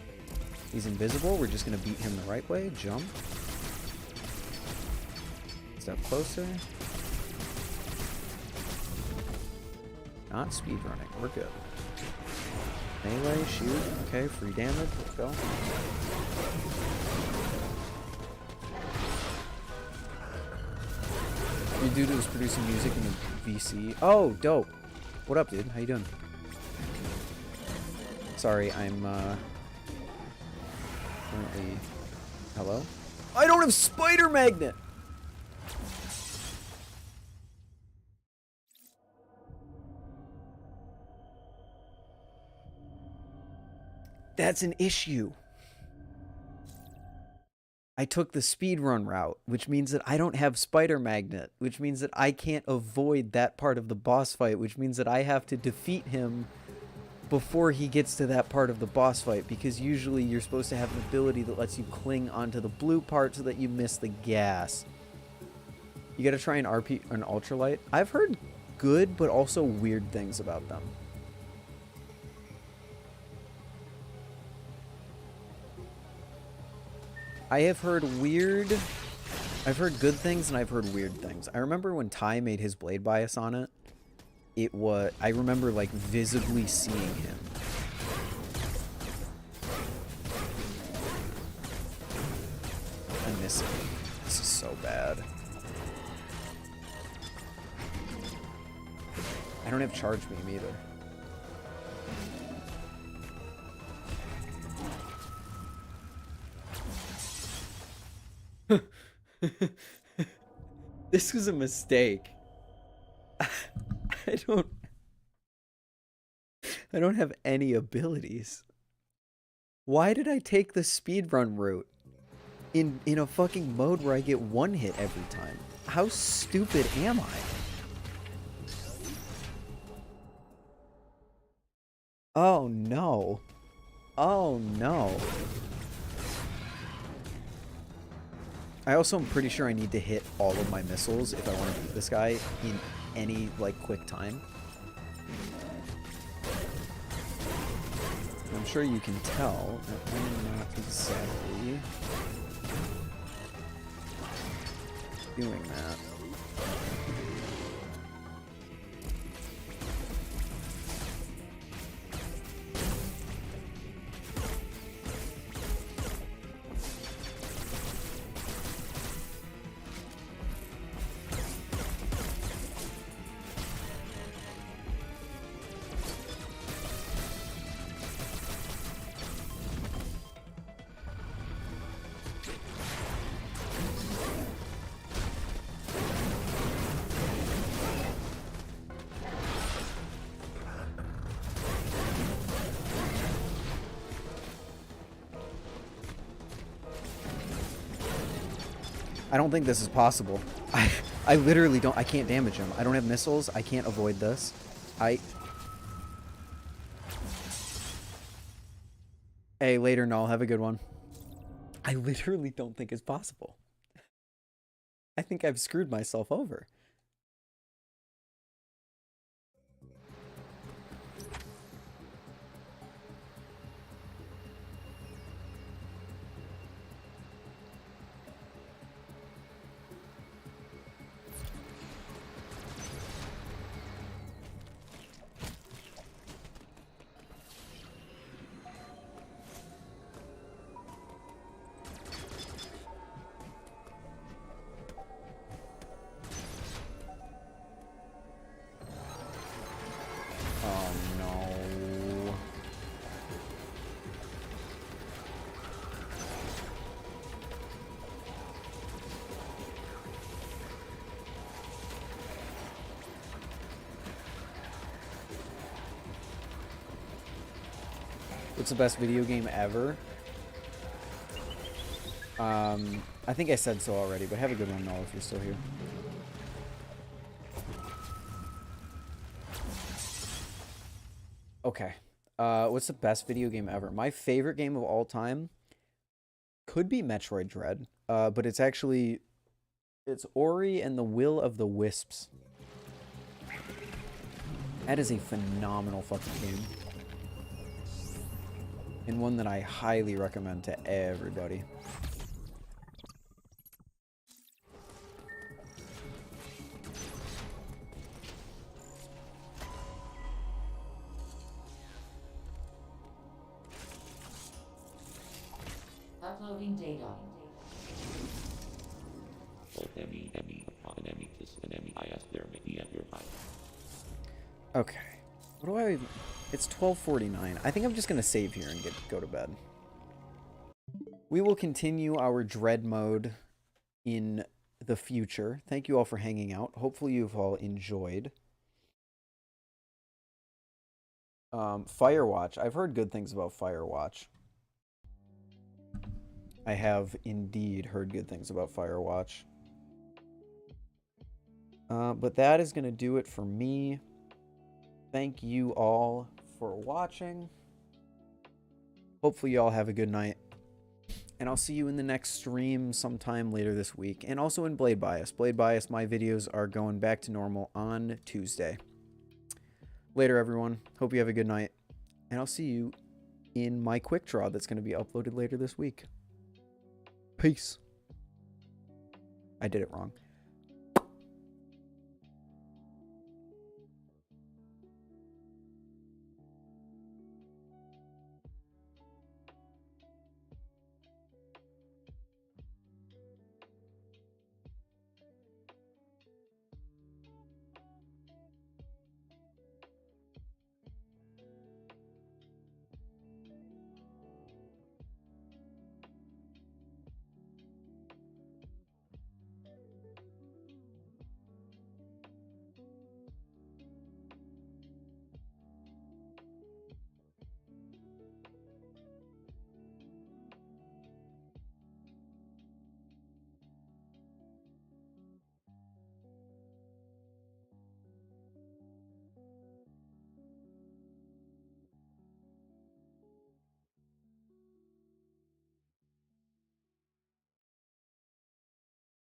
He's invisible. We're just going to beat him the right way. Jump. Step closer. Not speed running. We're good. Melee, shoot. Okay, free damage. Let's go. Your dude was producing music in the VC. Oh, dope. What up, dude? How you doing? Sorry, I'm currently... Hello? I don't have spider magnet! That's an issue. I took the speedrun route, which means that I don't have spider magnet, which means that I can't avoid that part of the boss fight, which means that I have to defeat him before he gets to that part of the boss fight, because usually you're supposed to have an ability that lets you cling onto the blue part so that you miss the gas. You gotta try an ultralight. I've heard good but also weird things about them. I have heard weird... I've heard good things and I've heard weird things. I remember when Ty made his blade bias on it. It was... I remember, like, visibly seeing him. I miss him. This is so bad. I don't have charge beam either. This was a mistake. I don't have any abilities. Why did I take the speedrun route in a fucking mode where I get one hit every time? How stupid am I? Oh no. Oh no. I also am pretty sure I need to hit all of my missiles if I want to beat this guy in any, like, quick time. I'm sure you can tell that I'm not exactly doing that. I don't think this is possible. I literally don't. I can't damage him. I don't have missiles. I can't avoid this. Hey, later, Null. Have a good one. I literally don't think it's possible. I think I've screwed myself over. What's the best video game ever? I think I said so already, but have a good one, Null, if you're still here. Okay. What's the best video game ever? My favorite game of all time could be Metroid Dread, but it's actually... It's Ori and the Will of the Wisps. That is a phenomenal fucking game. And one that I highly recommend to everybody. Uploading data. Okay. What do I... It's 12:49. I think I'm just going to save here and go to bed. We will continue our dread mode in the future. Thank you all for hanging out. Hopefully you've all enjoyed. Firewatch. I've heard good things about Firewatch. I have indeed heard good things about Firewatch. But that is going to do it for me. Thank you all for watching. Hopefully you all have a good night. And I'll see you in the next stream sometime later this week. And also in Blade Bias. Blade Bias, my videos are going back to normal on Tuesday. Later, everyone. Hope you have a good night. And I'll see you in my quick draw that's going to be uploaded later this week. Peace. I did it wrong.